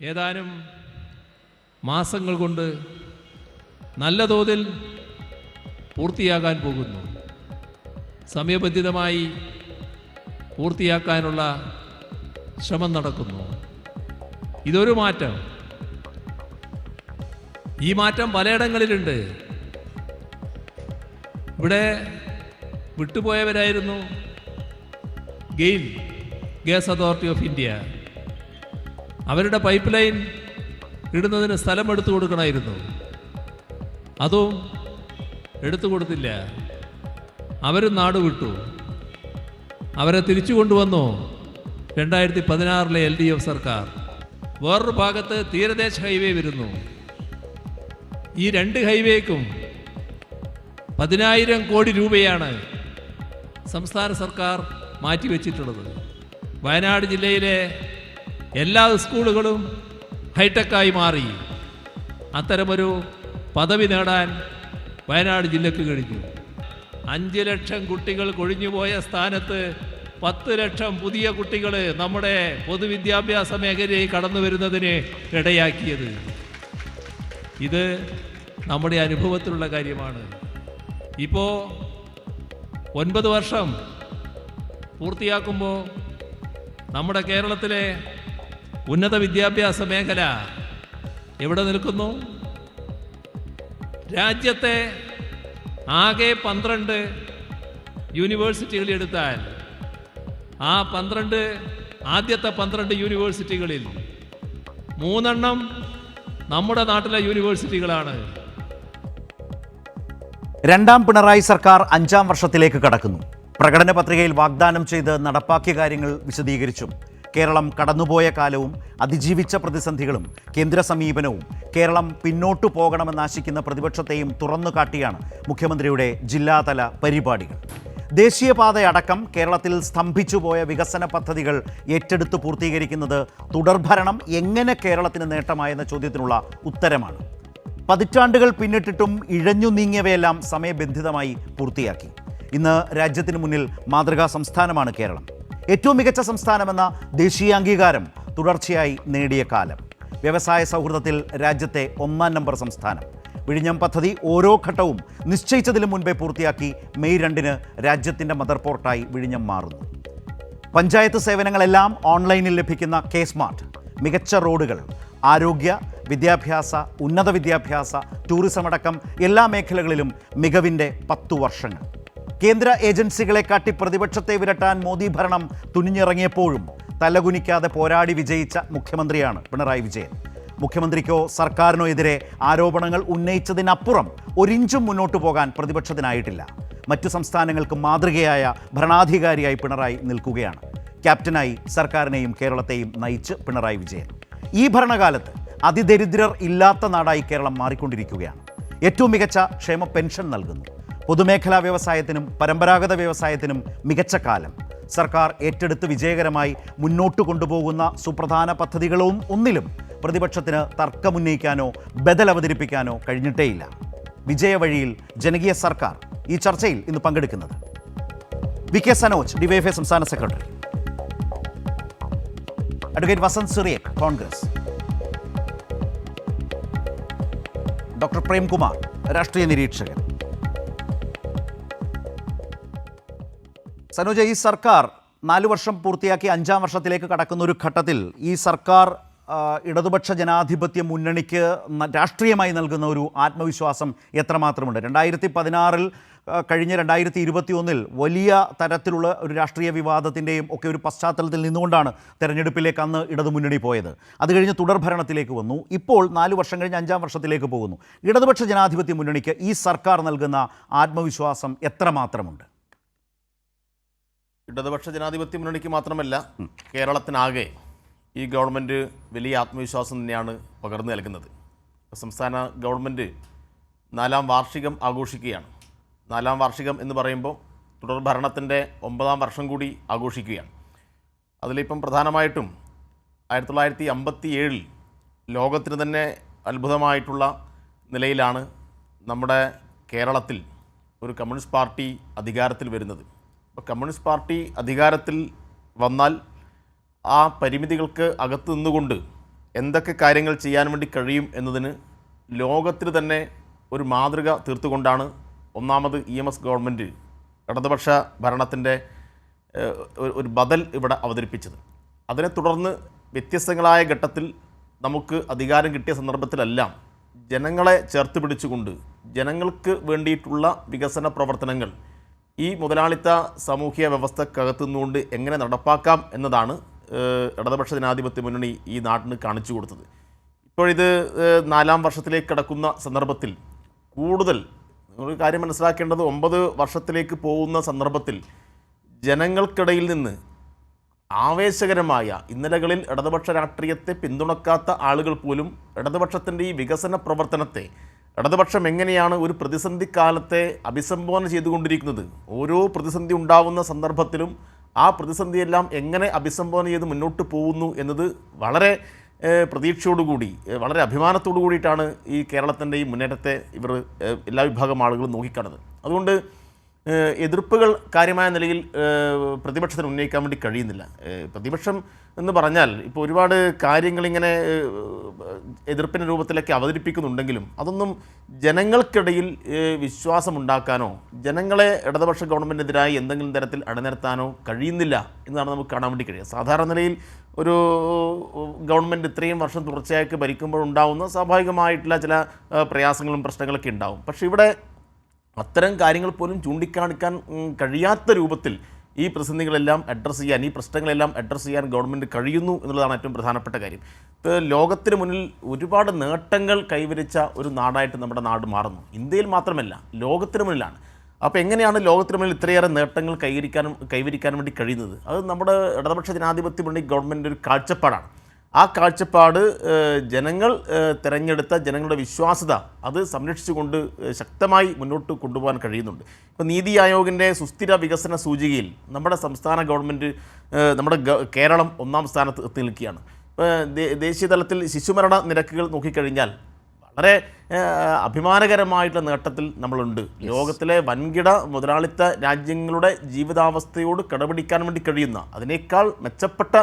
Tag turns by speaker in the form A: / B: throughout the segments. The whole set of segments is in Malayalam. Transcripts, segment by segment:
A: ഏതാനും മാസങ്ങൾ കൊണ്ട് നല്ല തോതിൽ പൂർത്തിയാകാൻ പോകുന്നു. സമയബന്ധിതമായി പൂർത്തിയാക്കാനുള്ള ശ്രമം നടക്കുന്നു. ഇതൊരു മാറ്റം. ഈ മാറ്റം പലയിടങ്ങളിലുണ്ട്. ഇവിടെ വിട്ടുപോയവരായിരുന്നു GAIL, gas authority of India. അവരുടെ പൈപ്പ് ലൈൻ ഇടുന്നതിന് സ്ഥലം എടുത്തു കൊടുക്കണമായിരുന്നു. അതും എടുത്തു കൊടുത്തില്ല. അവരും നാട് വിട്ടു. അവരെ തിരിച്ചു കൊണ്ടുവന്നു 2016 LDF സർക്കാർ. വേറൊരു ഭാഗത്ത് തീരദേശ ഹൈവേ വരുന്നു. ഈ രണ്ട് ഹൈവേക്കും 10,000 കോടി രൂപയാണ് സംസ്ഥാന സർക്കാർ മാറ്റിവെച്ചിട്ടുള്ളത്. വയനാട് ജില്ലയിലെ എല്ലാ സ്കൂളുകളും ഹൈടെക്കായി മാറി. അത്തരമൊരു പദവി നേടാൻ വയനാട് ജില്ലക്ക് കഴിഞ്ഞു. 5 ലക്ഷം കുട്ടികൾ കൊഴിഞ്ഞുപോയ സ്ഥാനത്ത് 10 ലക്ഷം പുതിയ കുട്ടികൾ നമ്മുടെ പൊതുവിദ്യാഭ്യാസ മേഖലയിൽ കടന്നു വരുന്നതിന് ഇടയാക്കിയത്. ഇത് നമ്മുടെ അനുഭവത്തിലുള്ള കാര്യമാണ്. ഇപ്പോൾ 9 വർഷം പൂർത്തിയാക്കുമ്പോൾ നമ്മുടെ കേരളത്തിലെ ഉന്നത വിദ്യാഭ്യാസ മേഖല എവിടെ നിൽക്കുന്നു? രാജ്യത്തെ ആകെ 12 യൂണിവേഴ്സിറ്റികൾ എടുത്താൽ ആ ആദ്യത്തെ 12 യൂണിവേഴ്സിറ്റികളിൽ 3 നമ്മുടെ നാട്ടിലെ യൂണിവേഴ്സിറ്റികളാണ്.
B: രണ്ടാം പിണറായി സർക്കാർ 5ാം വർഷത്തിലേക്ക് കടക്കുന്നു. പ്രകടന പത്രികയിൽ വാഗ്ദാനം ചെയ്ത് നടപ്പാക്കിയ കാര്യങ്ങൾ വിശദീകരിച്ചും കേരളം കടന്നുപോയ കാലവും അതിജീവിച്ച പ്രതിസന്ധികളും കേന്ദ്ര സമീപനവും കേരളം പിന്നോട്ടു പോകണമെന്നാശിക്കുന്ന പ്രതിപക്ഷത്തെയും തുറന്നു കാട്ടിയാണ് മുഖ്യമന്ത്രിയുടെ ജില്ലാതല പരിപാടികൾ. ദേശീയപാതയടക്കം കേരളത്തിൽ സ്തംഭിച്ചുപോയ വികസന പദ്ധതികൾ ഏറ്റെടുത്ത് പൂർത്തീകരിക്കുന്നത് തുടർഭരണം എങ്ങനെ കേരളത്തിന് നേട്ടമായെന്ന ചോദ്യത്തിനുള്ള ഉത്തരമാണ്. പതിറ്റാണ്ടുകൾ പിന്നിട്ടിട്ടും ഇഴഞ്ഞു നീങ്ങിയവയെല്ലാം സമയബന്ധിതമായി പൂർത്തിയാക്കി. ഇന്ന് രാജ്യത്തിന് മുന്നിൽ മാതൃകാ സംസ്ഥാനമാണ് കേരളം. ഏറ്റവും മികച്ച സംസ്ഥാനമെന്ന ദേശീയ അംഗീകാരം തുടർച്ചയായി നേടിയ കാലം. വ്യവസായ സൗഹൃദത്തിൽ രാജ്യത്തെ 1-ാം നമ്പർ സംസ്ഥാനം. വിഴിഞ്ഞം പദ്ധതി ഓരോ ഘട്ടവും നിശ്ചയിച്ചതിലും മുൻപേ പൂർത്തിയാക്കി മെയ് 2-ന് രാജ്യത്തിൻ്റെ മദർ പോർട്ടായി വിഴിഞ്ഞം മാറുന്നു. പഞ്ചായത്ത് സേവനങ്ങളെല്ലാം ഓൺലൈനിൽ ലഭിക്കുന്ന കെ സ്മാർട്ട്, മികച്ച റോഡുകൾ, ആരോഗ്യ, വിദ്യാഭ്യാസ, ഉന്നത വിദ്യാഭ്യാസ, ടൂറിസം അടക്കം എല്ലാ മേഖലകളിലും മികവിൻ്റെ 10 വർഷങ്ങൾ. കേന്ദ്ര ഏജൻസികളെ കാട്ടി പ്രതിപക്ഷത്തെ വിരട്ടാൻ മോദി ഭരണം തുനിഞ്ഞിറങ്ങിയപ്പോഴും തലകുനിക്കാതെ പോരാടി വിജയിച്ച മുഖ്യമന്ത്രിയാണ് പിണറായി വിജയൻ. മുഖ്യമന്ത്രിക്കോ സർക്കാരിനോ എതിരെ ആരോപണങ്ങൾ ഉന്നയിച്ചതിനപ്പുറം ഒരിഞ്ചും മുന്നോട്ടു പോകാൻ പ്രതിപക്ഷത്തിനായിട്ടില്ല. മറ്റു സംസ്ഥാനങ്ങൾക്ക് മാതൃകയായ ഭരണാധികാരിയായി പിണറായി നിൽക്കുകയാണ്. ക്യാപ്റ്റനായി സർക്കാരിനെയും കേരളത്തെയും നയിച്ച് പിണറായി വിജയൻ. ഈ ഭരണകാലത്ത് അതിദരിദ്രർ ഇല്ലാത്ത നാടായി കേരളം മാറിക്കൊണ്ടിരിക്കുകയാണ്. ഏറ്റവും മികച്ച ക്ഷേമ പെൻഷൻ നൽകുന്നു. പൊതുമേഖലാ വ്യവസായത്തിനും പരമ്പരാഗത വ്യവസായത്തിനും മികച്ച കാലം. സർക്കാർ ഏറ്റെടുത്ത് വിജയകരമായി മുന്നോട്ട് കൊണ്ടുപോകുന്ന സുപ്രധാന പദ്ധതികളും ഒന്നിലും പ്രതിപക്ഷത്തിന് തർക്കമുന്നയിക്കാനോ ബദൽ അവതരിപ്പിക്കാനോ കഴിഞ്ഞിട്ടേയില്ല. വിജയവഴിയിൽ ജനകീയ സർക്കാർ ഈ ചർച്ചയിൽ ഇന്ന് പങ്കെടുക്കുന്നത് വി കെ സനോജ്, ഡിവൈഎഫ്ഐ സംസ്ഥാന secretary, advocate Vasanth Cyriac, Congress, doctor Premkumar, രാഷ്ട്രീയ നിരീക്ഷകൻ. സനോജ്, ഈ സർക്കാർ 4 വർഷം പൂർത്തിയാക്കി 5ാം വർഷത്തിലേക്ക് കടക്കുന്ന ഒരു ഘട്ടത്തിൽ ഈ സർക്കാർ ഇടതുപക്ഷ ജനാധിപത്യ മുന്നണിക്ക് രാഷ്ട്രീയമായി നൽകുന്ന ഒരു ആത്മവിശ്വാസം എത്രമാത്രമുണ്ട്? 2016 കഴിഞ്ഞ 2021 വലിയ തരത്തിലുള്ള ഒരു രാഷ്ട്രീയ വിവാദത്തിൻ്റെയും ഒക്കെ ഒരു പശ്ചാത്തലത്തിൽ നിന്നുകൊണ്ടാണ് തെരഞ്ഞെടുപ്പിലേക്ക് അന്ന് ഇടതുമുന്നണി പോയത്. അത് കഴിഞ്ഞ് തുടർഭരണത്തിലേക്ക് വന്നു. ഇപ്പോൾ 4 വർഷം കഴിഞ്ഞ് 5ാം വർഷത്തിലേക്ക് പോകുന്നു. ഇടതുപക്ഷ ജനാധിപത്യ മുന്നണിക്ക് ഈ സർക്കാർ നൽകുന്ന ആത്മവിശ്വാസം എത്രമാത്രമുണ്ട്?
C: ഇടതുപക്ഷ ജനാധിപത്യ മുന്നണിക്ക് മാത്രമല്ല, കേരളത്തിനാകെ ഈ ഗവൺമെൻറ് വലിയ ആത്മവിശ്വാസം തന്നെയാണ് പകർന്നു നൽകുന്നത്. സംസ്ഥാന ഗവൺമെൻറ് 4ാം വാർഷികം ആഘോഷിക്കുകയാണ്. 4ാം വാർഷികം എന്ന് പറയുമ്പോൾ തുടർഭരണത്തിൻ്റെ 9ാം വർഷം കൂടി ആഘോഷിക്കുകയാണ്. അതിലിപ്പം പ്രധാനമായിട്ടും 1957 ലോകത്തിന് തന്നെ അത്ഭുതമായിട്ടുള്ള നിലയിലാണ് നമ്മുടെ കേരളത്തിൽ ഒരു കമ്മ്യൂണിസ്റ്റ് പാർട്ടി അധികാരത്തിൽ വരുന്നത്. അപ്പോൾ കമ്മ്യൂണിസ്റ്റ് പാർട്ടി അധികാരത്തിൽ വന്നാൽ ആ പരിമിതികൾക്ക് അകത്ത് നിന്നുകൊണ്ട് എന്തൊക്കെ കാര്യങ്ങൾ ചെയ്യാൻ വേണ്ടി കഴിയും എന്നതിന് ലോകത്തിന് തന്നെ ഒരു മാതൃക തീർത്തുകൊണ്ടാണ് ഒന്നാമത് EMS ഗവൺമെൻറ് ഇടതുപക്ഷ ഭരണത്തിൻ്റെ ഒരു ബദൽ ഇവിടെ അവതരിപ്പിച്ചത്. അതിനെ തുടർന്ന് വ്യത്യസ്തങ്ങളായ ഘട്ടത്തിൽ നമുക്ക് അധികാരം കിട്ടിയ സന്ദർഭത്തിലെല്ലാം ജനങ്ങളെ ചേർത്ത് പിടിച്ചുകൊണ്ട് ജനങ്ങൾക്ക് വേണ്ടിയിട്ടുള്ള വികസന പ്രവർത്തനങ്ങൾ ഈ മുതലാളിത്ത സാമൂഹ്യ വ്യവസ്ഥക്കകത്തു നിന്നുകൊണ്ട് എങ്ങനെ നടപ്പാക്കാം എന്നതാണ് ഇടതുപക്ഷ ജനാധിപത്യ മുന്നണി ഈ നാട്ടിന് കാണിച്ചു കൊടുത്തത്. ഇപ്പോഴിത് 4ാം വർഷത്തിലേക്ക് കടക്കുന്ന സന്ദർഭത്തിൽ കൂടുതൽ ഒരു കാര്യം മനസ്സിലാക്കേണ്ടത് 9 വർഷത്തിലേക്ക് പോകുന്ന സന്ദർഭത്തിൽ ജനങ്ങൾക്കിടയിൽ നിന്ന് ആവേശകരമായ ഇന്നലകളിൽ ഇടതുപക്ഷ രാഷ്ട്രീയത്തെ പിന്തുണക്കാത്ത ആളുകൾ പോലും ഇടതുപക്ഷത്തിൻ്റെ ഈ വികസന പ്രവർത്തനത്തെ ഇടതുപക്ഷം എങ്ങനെയാണ് ഒരു പ്രതിസന്ധി കാലത്തെ അഭിസംബോധന ചെയ്തുകൊണ്ടിരിക്കുന്നത്, ഓരോ പ്രതിസന്ധി ഉണ്ടാവുന്ന സന്ദർഭത്തിലും ആ പ്രതിസന്ധിയെല്ലാം എങ്ങനെ അഭിസംബോധന ചെയ്ത് മുന്നോട്ട് പോകുന്നു എന്നത് വളരെ പ്രതീക്ഷയോടുകൂടി വളരെ അഭിമാനത്തോടു കൂടിയിട്ടാണ് ഈ കേരളത്തിൻ്റെ ഈ മുന്നേറ്റത്തെ ഇവർ എല്ലാ വിഭാഗം ആളുകളും നോക്കിക്കാണുന്നത്. അതുകൊണ്ട് എതിർപ്പുകൾ കാര്യമായ നിലയിൽ പ്രതിപക്ഷത്തിന് ഉന്നയിക്കാൻ വേണ്ടി കഴിയുന്നില്ല. പ്രതിപക്ഷം എന്ന് പറഞ്ഞാൽ ഇപ്പോൾ ഒരുപാട് കാര്യങ്ങളിങ്ങനെ എതിർപ്പിൻ്റെ രൂപത്തിലൊക്കെ അവതരിപ്പിക്കുന്നുണ്ടെങ്കിലും അതൊന്നും ജനങ്ങൾക്കിടയിൽ വിശ്വാസമുണ്ടാക്കാനോ ജനങ്ങളെ ഇടതുപക്ഷ ഗവൺമെൻറ്റിനെതിരായി എന്തെങ്കിലും തരത്തിൽ അണിനിരത്താനോ കഴിയുന്നില്ല എന്നാണ് നമുക്ക് കാണാൻ വേണ്ടി കഴിയുക. സാധാരണ നിലയിൽ ഒരു ഗവൺമെൻറ് ഇത്രയും വർഷം തുടർച്ചയായി ഭരിക്കുമ്പോഴുണ്ടാവുന്ന സ്വാഭാവികമായിട്ടുള്ള ചില പ്രയാസങ്ങളും പ്രശ്നങ്ങളൊക്കെ ഉണ്ടാവും. പക്ഷേ ഇവിടെ അത്തരം കാര്യങ്ങൾ പോലും ചൂണ്ടിക്കാണിക്കാൻ കഴിയാത്ത രൂപത്തിൽ ഈ പ്രതിസന്ധികളെല്ലാം അഡ്രസ്സ് ചെയ്യാൻ, ഈ പ്രശ്നങ്ങളെല്ലാം അഡ്രസ്സ് ചെയ്യാൻ ഗവൺമെൻറ് കഴിയുന്നു എന്നുള്ളതാണ് ഏറ്റവും പ്രധാനപ്പെട്ട കാര്യം. ലോകത്തിന് മുന്നിൽ ഒരുപാട് നേട്ടങ്ങൾ കൈവരിച്ച ഒരു നാടായിട്ട് നമ്മുടെ നാട് മാറുന്നു. ഇന്ത്യയിൽ മാത്രമല്ല, ലോകത്തിന് മുന്നിലാണ്. അപ്പോൾ എങ്ങനെയാണ് ലോകത്തിന് മുന്നിൽ ഇത്രയേറെ നേട്ടങ്ങൾ കൈവരിക്കാനും വേണ്ടി കഴിയുന്നത്? അത് നമ്മുടെ ഇടതുപക്ഷ ജനാധിപത്യ മുന്നണി ഗവൺമെൻറ് ഒരു കാഴ്ചപ്പാടാണ്. ആ കാഴ്ചപ്പാട് ജനങ്ങൾ തിരഞ്ഞെടുത്ത ജനങ്ങളുടെ വിശ്വാസ്യത അത് സംരക്ഷിച്ചുകൊണ്ട് ശക്തമായി മുന്നോട്ട് കൊണ്ടുപോകാൻ കഴിയുന്നുണ്ട്. ഇപ്പോൾ നീതി ആയോഗിൻ്റെ സുസ്ഥിര വികസന സൂചികയിൽ നമ്മുടെ സംസ്ഥാന ഗവൺമെൻറ് നമ്മുടെ കേരളം 1ാം സ്ഥാനത്ത് എത്തി നിൽക്കുകയാണ്. ഇപ്പോൾ ദേശീയ തലത്തിൽ ശിശുമരണ നിരക്കുകൾ നോക്കിക്കഴിഞ്ഞാൽ വളരെ അഭിമാനകരമായിട്ടുള്ള നേട്ടത്തിൽ നമ്മളുണ്ട്. ലോകത്തിലെ വൻകിട മുതലാളിത്ത രാജ്യങ്ങളുടെ ജീവിതാവസ്ഥയോട് കിടപിടിക്കാൻ വേണ്ടി കഴിയുന്ന, അതിനേക്കാൾ മെച്ചപ്പെട്ട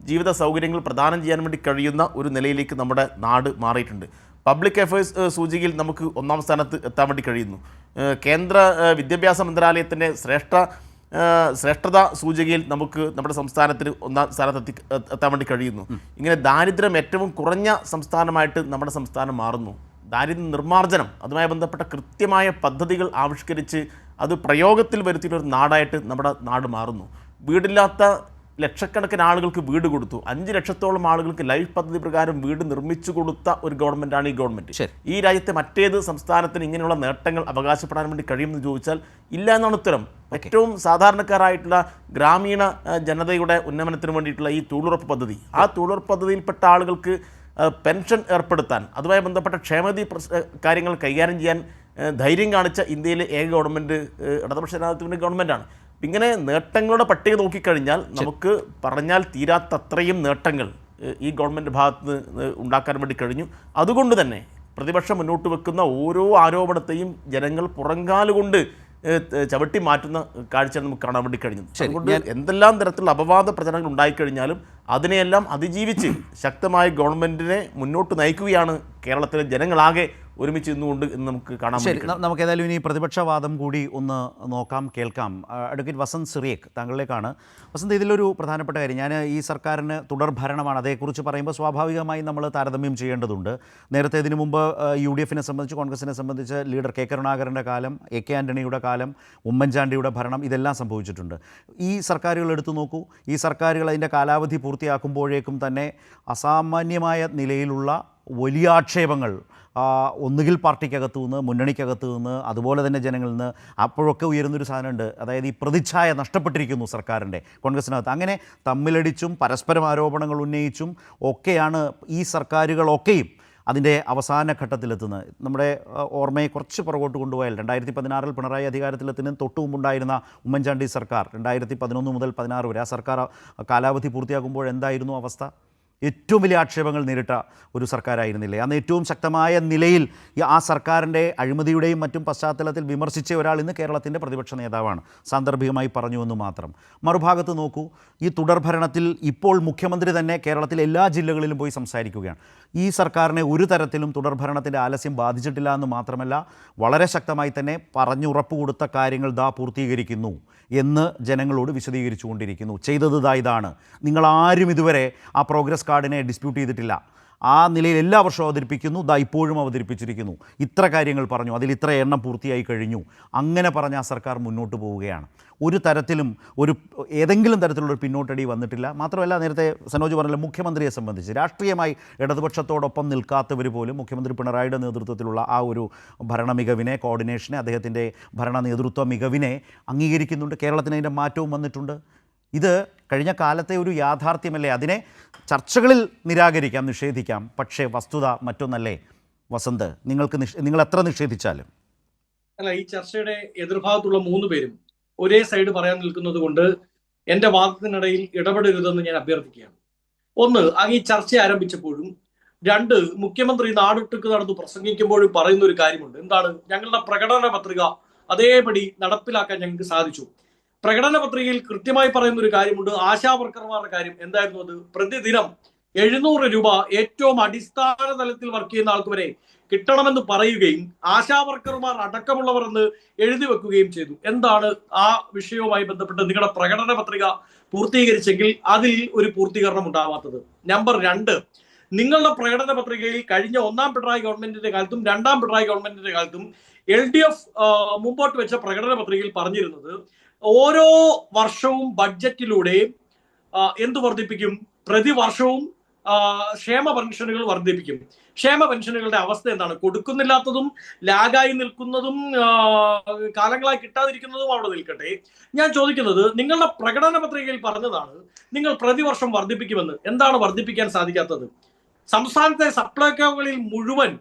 C: ജീവിത സൗകര്യങ്ങൾ പ്രദാനം ചെയ്യാൻ വേണ്ടി കഴിയുന്ന ഒരു നിലയിലേക്ക് നമ്മുടെ നാട് മാറിയിട്ടുണ്ട്. പബ്ലിക് അഫയേഴ്സ് സൂചികയിൽ നമുക്ക് 1ാം സ്ഥാനത്ത് എത്താൻ വേണ്ടി കഴിയുന്നു. കേന്ദ്ര വിദ്യാഭ്യാസ മന്ത്രാലയത്തിൻ്റെ ശ്രേഷ്ഠതാ സൂചികയിൽ നമുക്ക് നമ്മുടെ സംസ്ഥാനത്തിന് 1ാം സ്ഥാനത്ത് എത്താൻ വേണ്ടി കഴിയുന്നു. ഇങ്ങനെ ദാരിദ്ര്യം ഏറ്റവും കുറഞ്ഞ സംസ്ഥാനമായിട്ട് നമ്മുടെ സംസ്ഥാനം മാറുന്നു. ദാരിദ്ര്യ നിർമ്മാർജ്ജനം അതുമായി ബന്ധപ്പെട്ട കൃത്യമായ പദ്ധതികൾ ആവിഷ്കരിച്ച് അത് പ്രയോഗത്തിൽ വരുത്തിയിട്ടൊരു നാടായിട്ട് നമ്മുടെ നാട് മാറുന്നു. വീടില്ലാത്ത ലക്ഷക്കണക്കിന് ആളുകൾക്ക് വീട് കൊടുത്തു. 5 ലക്ഷത്തോളം ആളുകൾക്ക് ലൈഫ് പദ്ധതി പ്രകാരം വീട് നിർമ്മിച്ചു കൊടുത്ത ഒരു ഗവൺമെൻറ്റാണ് ഈ ഗവൺമെൻറ്. ഈ രാജ്യത്തെ മറ്റേത് സംസ്ഥാനത്തിന് ഇങ്ങനെയുള്ള നേട്ടങ്ങൾ അവകാശപ്പെടാൻ വേണ്ടി കഴിയുമെന്ന് ചോദിച്ചാൽ ഇല്ല എന്നാണ് ഉത്തരം. ഏറ്റവും സാധാരണക്കാരായിട്ടുള്ള ഗ്രാമീണ ജനതയുടെ ഉന്നമനത്തിന് വേണ്ടിയിട്ടുള്ള ഈ തൊഴിലുറപ്പ് പദ്ധതി, ആ തൊഴിലുറപ്പ് പദ്ധതിയിൽപ്പെട്ട ആളുകൾക്ക് പെൻഷൻ ഏർപ്പെടുത്താൻ, അതുമായി ബന്ധപ്പെട്ട ക്ഷേമനിധി കാര്യങ്ങൾ കൈകാര്യം ചെയ്യാൻ ധൈര്യം കാണിച്ച ഇന്ത്യയിലെ ഏക ഗവൺമെൻറ് ഇടതുപക്ഷ ജനാധിപത്യ ഗവൺമെൻറ്റാണ്. ഇങ്ങനെ നേട്ടങ്ങളുടെ പട്ടിക നോക്കിക്കഴിഞ്ഞാൽ നമുക്ക് പറഞ്ഞാൽ തീരാത്തത്രയും നേട്ടങ്ങൾ ഈ ഗവൺമെൻറ് ഭാഗത്ത് നിന്ന് ഉണ്ടാക്കാൻ വേണ്ടി കഴിഞ്ഞു. അതുകൊണ്ട് തന്നെ പ്രതിപക്ഷം മുന്നോട്ട് വെക്കുന്ന ഓരോ ആരോപണത്തെയും ജനങ്ങൾ പുറങ്കാലുകൊണ്ട് ചവിട്ടി മാറ്റുന്ന കാഴ്ച നമുക്ക് കാണാൻ വേണ്ടി കഴിഞ്ഞത്. അതുകൊണ്ട് എന്തെല്ലാം തരത്തിലുള്ള അപവാദ പ്രചരണങ്ങൾ ഉണ്ടായിക്കഴിഞ്ഞാലും അതിനെയെല്ലാം അതിജീവിച്ച് ശക്തമായ ഗവൺമെൻറ്റിനെ മുന്നോട്ട് നയിക്കുകയാണ് കേരളത്തിലെ ജനങ്ങളാകെ ഒരുമിച്ച് നിന്നുകൊണ്ട് എന്ന് നമുക്ക് കാണാൻ പറ്റും.
B: നമുക്ക് ഏതായാലും ഇനി പ്രതിപക്ഷവാദം കൂടി ഒന്ന് നോക്കാം, കേൾക്കാം. അഡ്വക്കേറ്റ് വസന്ത് സിറിയക്, താങ്കളിലേക്കാണ്. വസന്ത്, ഇതിലൊരു പ്രധാനപ്പെട്ട കാര്യം, ഞാൻ ഈ സർക്കാരിന് തുടർ ഭരണമാണ്, അതേക്കുറിച്ച് പറയുമ്പോൾ സ്വാഭാവികമായി നമ്മൾ താരതമ്യം ചെയ്യേണ്ടതുണ്ട്. നേരത്തെ ഇതിനു മുമ്പ് UDF-നെ സംബന്ധിച്ച്, കോൺഗ്രസിനെ സംബന്ധിച്ച് ലീഡർ കെ കരുണാകരൻ്റെ കാലം, AK ആൻ്റണിയുടെ കാലം, ഉമ്മൻചാണ്ടിയുടെ ഭരണം, ഇതെല്ലാം സംഭവിച്ചിട്ടുണ്ട്. ഈ സർക്കാരുകൾ എടുത്തു നോക്കൂ. ഈ സർക്കാരുകൾ അതിൻ്റെ കാലാവധി പൂർത്തിയാക്കുമ്പോഴേക്കും തന്നെ അസാമാന്യമായ നിലയിലുള്ള വലിയ ആക്ഷേപങ്ങൾ ഒന്നുകിൽ പാർട്ടിക്കകത്തു നിന്ന്, മുന്നണിക്കകത്തു നിന്ന്, അതുപോലെ തന്നെ ജനങ്ങളിൽ നിന്ന് അപ്പോഴൊക്കെ ഉയരുന്നൊരു സാധനമുണ്ട്. അതായത് ഈ പ്രതിച്ഛായ നഷ്ടപ്പെട്ടിരിക്കുന്നു സർക്കാരിൻ്റെ, കോൺഗ്രസിനകത്ത്. അങ്ങനെ തമ്മിലടിച്ചും പരസ്പരം ആരോപണങ്ങൾ ഉന്നയിച്ചും ഒക്കെയാണ് ഈ സർക്കാരുകളൊക്കെയും അതിൻ്റെ അവസാന ഘട്ടത്തിലെത്തുന്നത്. നമ്മുടെ ഓർമ്മയെ കുറച്ച് പുറകോട്ട് കൊണ്ടുപോയാൽ 2016 പിണറായി അധികാരത്തിലെത്തുന്നതിന് തൊട്ടു മുമ്പുണ്ടായിരുന്ന ഉമ്മൻചാണ്ടി സർക്കാർ 2011 മുതൽ 16 വരെ ആ സർക്കാർ കാലാവധി പൂർത്തിയാക്കുമ്പോൾ എന്തായിരുന്നു അവസ്ഥ? ഏറ്റവും വലിയ ആക്ഷേപങ്ങൾ നേരിട്ട ഒരു സർക്കാരായിരുന്നില്ലേ? അന്ന് ഏറ്റവും ശക്തമായ നിലയിൽ ആ സർക്കാരിൻ്റെ അഴിമതിയുടെയും മറ്റും പശ്ചാത്തലത്തിൽ വിമർശിച്ച ഒരാൾ ഇന്ന് കേരളത്തിൻ്റെ പ്രതിപക്ഷ നേതാവാണ്. സാന്ദർഭികമായി പറഞ്ഞുവെന്ന് മാത്രം. മറുഭാഗത്ത് നോക്കൂ, ഈ തുടർഭരണത്തിൽ ഇപ്പോൾ മുഖ്യമന്ത്രി തന്നെ കേരളത്തിലെ എല്ലാ ജില്ലകളിലും പോയി സംസാരിക്കുകയാണ്. ഈ സർക്കാരിനെ ഒരു തരത്തിലും തുടർഭരണത്തിൻ്റെ ആലസ്യം ബാധിച്ചിട്ടില്ല എന്ന് മാത്രമല്ല, വളരെ ശക്തമായി തന്നെ പറഞ്ഞുറപ്പ് കൊടുത്ത കാര്യങ്ങൾ പൂർത്തീകരിക്കുന്നു എന്ന് ജനങ്ങളോട് വിശദീകരിച്ചു കൊണ്ടിരിക്കുന്നു. ചെയ്തത് ഇതാണ്. നിങ്ങളാരും ഇതുവരെ ആ പ്രോഗ്രസ് കാർഡിനെ ഡിസ്പ്യൂട്ട് ചെയ്തിട്ടില്ല. ആ നിലയിൽ എല്ലാ വർഷവും അവതരിപ്പിക്കുന്നു, ഇപ്പോഴും അവതരിപ്പിച്ചിരിക്കുന്നു. ഇത്ര കാര്യങ്ങൾ പറഞ്ഞു, അതിൽ ഇത്ര എണ്ണം പൂർത്തിയായി കഴിഞ്ഞു. അങ്ങനെ പറഞ്ഞ ആ സർക്കാർ മുന്നോട്ട് പോവുകയാണ്. ഒരു തരത്തിലും ഏതെങ്കിലും തരത്തിലുള്ളൊരു പിന്നോട്ടടി വന്നിട്ടില്ല. മാത്രമല്ല, നേരത്തെ സനോജ് പറഞ്ഞ മുഖ്യമന്ത്രിയെ സംബന്ധിച്ച് രാഷ്ട്രീയമായി ഇടതുപക്ഷത്തോടൊപ്പം നിൽക്കാത്തവർ പോലും മുഖ്യമന്ത്രി പിണറായിയുടെ നേതൃത്വത്തിലുള്ള ആ ഒരു ഭരണ മികവിനെ, കോർഡിനേഷനെ, അദ്ദേഹത്തിൻ്റെ ഭരണ നേതൃത്വ മികവിനെ അംഗീകരിക്കുന്നുണ്ട്. കേരളത്തിന് അതിൻ്റെ മാറ്റവും വന്നിട്ടുണ്ട്. ഇത് കഴിഞ്ഞ കാലത്തെ ഒരു യാഥാർത്ഥ്യമല്ലേ? അതിനെ ചർച്ചകളിൽ നിരാകരിക്കാം, നിഷേധിക്കാം. പക്ഷേ വസ്തുത മറ്റൊന്നല്ലേ വസന്ത്? നിങ്ങൾ എത്ര നിഷേധിച്ചാലും
D: അല്ല, ഈ ചർച്ചയുടെ എതിർഭാഗത്തുള്ള 3 പേരും ഒരേ സൈഡ് പറയാൻ നിൽക്കുന്നത് കൊണ്ട് എന്റെ വാദത്തിനിടയിൽ ഇടപെടരുതെന്ന് ഞാൻ അഭ്യർത്ഥിക്കുകയാണ്. 1, ഈ ചർച്ച ആരംഭിച്ചപ്പോഴും 2, മുഖ്യമന്ത്രി നാടൊട്ടുക്ക് നടന്നു പ്രസംഗിക്കുമ്പോഴും പറയുന്ന ഒരു കാര്യമുണ്ട്. എന്താണ്? ഞങ്ങളുടെ പ്രകടന പത്രിക അതേപടി നടപ്പിലാക്കാൻ ഞങ്ങൾക്ക് സാധിച്ചു. പ്രകടന പത്രികയിൽ കൃത്യമായി പറയുന്ന ഒരു കാര്യമുണ്ട്. ആശാ വർക്കർമാരുടെ കാര്യം എന്തായിരുന്നു? അത് പ്രതിദിനം 700 രൂപ ഏറ്റവും അടിസ്ഥാന തലത്തിൽ വർക്ക് ചെയ്യുന്ന ആൾക്ക് വരെ കിട്ടണമെന്ന് പറയുകയും ആശാ വർക്കർമാർ അടക്കമുള്ളവർ എന്ന് എഴുതി വെക്കുകയും ചെയ്തു. എന്താണ് ആ വിഷയവുമായി ബന്ധപ്പെട്ട് നിങ്ങളുടെ പ്രകടന പത്രിക പൂർത്തീകരിച്ചെങ്കിൽ അതിൽ ഒരു പൂർത്തീകരണം ഉണ്ടാവാത്തത്? നമ്പർ 2, നിങ്ങളുടെ പ്രകടന പത്രികയിൽ കഴിഞ്ഞ 1ാം പിണറായി ഗവൺമെന്റിന്റെ കാലത്തും 2ാം പിണറായി ഗവൺമെന്റിന്റെ കാലത്തും LDF മുമ്പോട്ട് വെച്ച പ്രകടന പത്രികയിൽ പറഞ്ഞിരുന്നത് ഓരോ വർഷവും ബഡ്ജറ്റിലൂടെ എന്ത് വർദ്ധിപ്പിക്കും? പ്രതിവർഷവും ക്ഷേമ പെൻഷനുകൾ വർദ്ധിപ്പിക്കും. ക്ഷേമ പെൻഷനുകളുടെ അവസ്ഥ എന്താണ്? കൊടുക്കുന്നില്ലാത്തതും ലാഗായി നിൽക്കുന്നതും കാലങ്ങളായി കിട്ടാതിരിക്കുന്നതും അവിടെ നിൽക്കട്ടെ. ഞാൻ ചോദിക്കുന്നത്, നിങ്ങളുടെ പ്രകടന പത്രികയിൽ പറഞ്ഞതാണ് നിങ്ങൾ പ്രതിവർഷം വർദ്ധിപ്പിക്കുമെന്ന്. എന്താണ് വർദ്ധിപ്പിക്കാൻ സാധിക്കാത്തത്? സംസ്ഥാനത്തെ സപ്ലൈകോകളിൽ മുഴുവൻ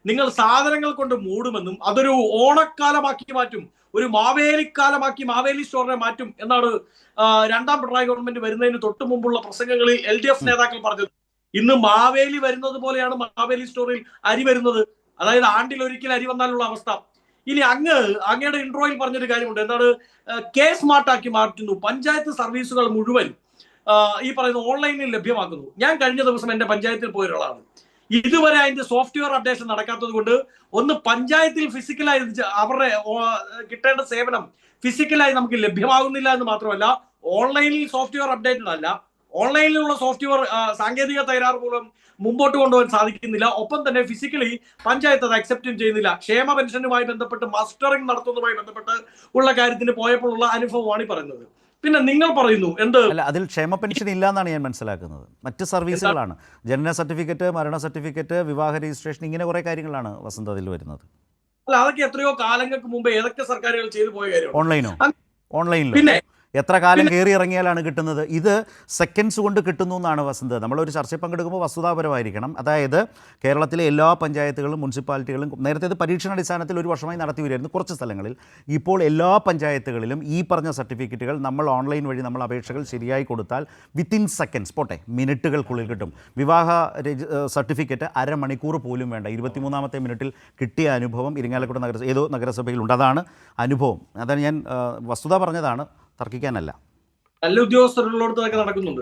D: നിങ്ങൾ സാധനങ്ങൾ കൊണ്ട് മൂടുമെന്നും അതൊരു ഓണക്കാലമാക്കി മാറ്റും, ഒരു മാവേലിക്കാലമാക്കി മാവേലി സ്റ്റോറിനെ മാറ്റും എന്നാണ് 2ാം പിണറായി ഗവൺമെന്റ് വരുന്നതിന് തൊട്ട് മുമ്പുള്ള പ്രസംഗങ്ങളിൽ LDF നേതാക്കൾ പറഞ്ഞത്. ഇന്ന് മാവേലി വരുന്നത് പോലെയാണ് മാവേലി സ്റ്റോറിൽ അരി വരുന്നത്. അതായത് ആണ്ടിലൊരിക്കൽ അരി വന്നാലുള്ള അവസ്ഥ. ഇനി അങ്ങയുടെ ഇൻട്രോയിൽ പറഞ്ഞൊരു കാര്യമുണ്ട്. എന്താണ്? സ്മാർട്ടാക്കി മാറ്റുന്നു. പഞ്ചായത്ത് സർവീസുകൾ മുഴുവൻ ഈ പറയുന്ന ഓൺലൈനിൽ ലഭ്യമാക്കുന്നു. ഞാൻ കഴിഞ്ഞ ദിവസം എന്റെ പഞ്ചായത്തിൽ പോയ ഒരാളാണ്. ഇതുവരെ അതിന്റെ സോഫ്റ്റ്വെയർ അപ്ഡേഷൻ നടക്കാത്തത് കൊണ്ട് ഒന്ന് പഞ്ചായത്തിൽ ഫിസിക്കലായി അവരുടെ കിട്ടേണ്ട സേവനം ഫിസിക്കലായി നമുക്ക് ലഭ്യമാകുന്നില്ല എന്ന് മാത്രമല്ല, ഓൺലൈനിൽ സോഫ്റ്റ്വെയർ അപ്ഡേറ്റഡ് അല്ല. ഓൺലൈനിലുള്ള സോഫ്റ്റ്വെയർ സാങ്കേതിക തകരാറ് മൂലം മുമ്പോട്ട് കൊണ്ടുപോകാൻ സാധിക്കുന്നില്ല. ഒപ്പം തന്നെ ഫിസിക്കലി പഞ്ചായത്ത് അത് അക്സെപ്റ്റും ചെയ്യുന്നില്ല. ക്ഷേമ പെൻഷനുമായി ബന്ധപ്പെട്ട് മസ്റ്ററിംഗ് നടത്തുന്നതുമായി ബന്ധപ്പെട്ട് ഉള്ള കാര്യത്തിന് പോയപ്പോഴുള്ള അനുഭവമാണ് ഈ പറയുന്നത്. പിന്നെ നിങ്ങൾ പറയുന്നു എന്ത്?
B: അല്ല, അതിൽ ക്ഷേമ പെൻഷൻ ഇല്ല എന്നാണ് ഞാൻ മനസ്സിലാക്കുന്നത്. മറ്റ് സർവീസുകളാണ്. ജനന സർട്ടിഫിക്കറ്റ്, മരണ സർട്ടിഫിക്കറ്റ്, വിവാഹ രജിസ്ട്രേഷൻ, ഇങ്ങനെ കുറെ കാര്യങ്ങളാണ് വസന്ത് അതിൽ വരുന്നത്.
D: അല്ല, അതൊക്കെ എത്രയോ കാലങ്ങൾക്ക് മുമ്പ് ഏതൊക്കെ സർക്കാരുകൾ ചെയ്തു പോയ കാര്യം.
B: ഓൺലൈനിലോ പിന്നെ എത്ര കാലം കയറി ഇറങ്ങിയാലാണ് കിട്ടുന്നത്? ഇത് സെക്കൻഡ്സ് കൊണ്ട് കിട്ടുന്നു എന്നാണ് വസന്ത്. നമ്മളൊരു ചർച്ചയിൽ പങ്കെടുക്കുമ്പോൾ വസ്തുതാപരമായിരിക്കണം. അതായത് കേരളത്തിലെ എല്ലാ പഞ്ചായത്തുകളും മുനിസിപ്പാലിറ്റികളും നേരത്തെ ഇത് പരീക്ഷണാടിസ്ഥാനത്തിൽ ഒരു വർഷമായി നടത്തി വരികയായിരുന്നു കുറച്ച് സ്ഥലങ്ങളിൽ. ഇപ്പോൾ എല്ലാ പഞ്ചായത്തുകളിലും ഈ പറഞ്ഞ സർട്ടിഫിക്കറ്റുകൾ നമ്മൾ ഓൺലൈൻ വഴി നമ്മൾ അപേക്ഷകൾ ശരിയായി കൊടുത്താൽ വിത്തിൻ സെക്കൻഡ്സ്, പോട്ടെ മിനിറ്റുകൾക്കുള്ളിൽ കിട്ടും. വിവാഹ സർട്ടിഫിക്കറ്റ് അരമണിക്കൂർ പോലും വേണ്ട. 23ാമത്തെ മിനിറ്റിൽ കിട്ടിയ അനുഭവം ഇരിങ്ങാലക്കുട ഏതോ നഗരസഭയിലുണ്ട്. അതാണ് അനുഭവം. അതാണ് ഞാൻ വസ്തുത പറഞ്ഞതാണ്, തർക്കിക്കാനല്ല.
D: നല്ല ഉദ്യോഗസ്ഥരുള്ളടത്തൊക്കെ നടക്കുന്നുണ്ട്.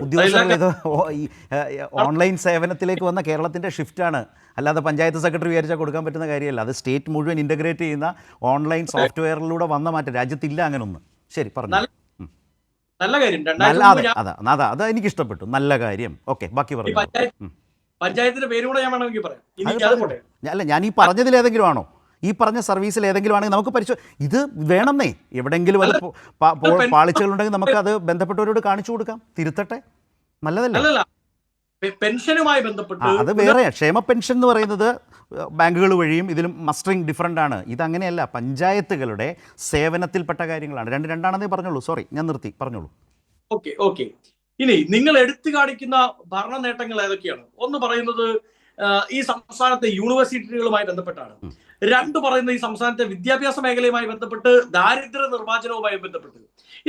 B: ഓൺലൈൻ സേവനത്തിലേക്ക് വന്ന കേരളത്തിൻ്റെ ഷിഫ്റ്റാണ്. അല്ലാതെ പഞ്ചായത്ത് സെക്രട്ടറി വിചാരിച്ചാൽ കൊടുക്കാൻ പറ്റുന്ന കാര്യമല്ല. അത് സ്റ്റേറ്റ് മുഴുവൻ ഇൻ്റഗ്രേറ്റ് ചെയ്യുന്ന ഓൺലൈൻ സോഫ്റ്റ്വെയറിലൂടെ വന്ന മാറ്റം. രാജ്യത്തില്ല അങ്ങനൊന്നും. ശരി, പറഞ്ഞു.
D: നല്ല കാര്യം.
B: അത് എനിക്ക് ഇഷ്ടപ്പെട്ടു. നല്ല കാര്യം. ഓക്കെ, ബാക്കി പറഞ്ഞു.
D: പഞ്ചായത്തിന്റെ പേര് കൂടെ ഞാൻ വേണമെങ്കിൽ പറയാം.
B: അല്ല, ഞാൻ ഈ പറഞ്ഞതിൽ ഏതെങ്കിലും ആണോ? ഈ പറഞ്ഞ സർവീസിൽ ഏതെങ്കിലും ആണെങ്കിൽ നമുക്ക് ഇത് വേണമെന്നേ. എവിടെയെങ്കിലും അത് പാളിച്ചകളുണ്ടെങ്കിൽ നമുക്കത് ബന്ധപ്പെട്ടവരോട് കാണിച്ചു കൊടുക്കാം, തിരുത്തട്ടെ. നല്ലതല്ല.
D: പെൻഷനുമായി ബന്ധപ്പെട്ട്
B: അത് വേറെ. ക്ഷേമ പെൻഷൻ എന്ന് പറയുന്നത് ബാങ്കുകൾ വഴിയും ഇതിലും മസ്റ്ററിങ് ഡിഫറൻ്റ് ആണ്. ഇതങ്ങനെയല്ല, പഞ്ചായത്തുകളുടെ സേവനത്തിൽപ്പെട്ട കാര്യങ്ങളാണ്. രണ്ടാണെന്നേ പറഞ്ഞോളൂ. സോറി, ഞാൻ നിർത്തി, പറഞ്ഞോളൂ.
D: ഓക്കെ. ഇനി നിങ്ങൾ എടുത്തു കാണിക്കുന്ന ഭരണ നേട്ടങ്ങൾ ഏതൊക്കെയാണ്? ഒന്ന് പറയുന്നത് ഈ സംസ്ഥാനത്തെ യൂണിവേഴ്സിറ്റികളുമായി ബന്ധപ്പെട്ടാണ്. രണ്ട് പറയുന്നത് ഈ സംസ്ഥാനത്തെ വിദ്യാഭ്യാസ മേഖലയുമായി ബന്ധപ്പെട്ട്, ദാരിദ്ര്യ നിർമ്മാർജ്ജനവുമായി ബന്ധപ്പെട്ട്.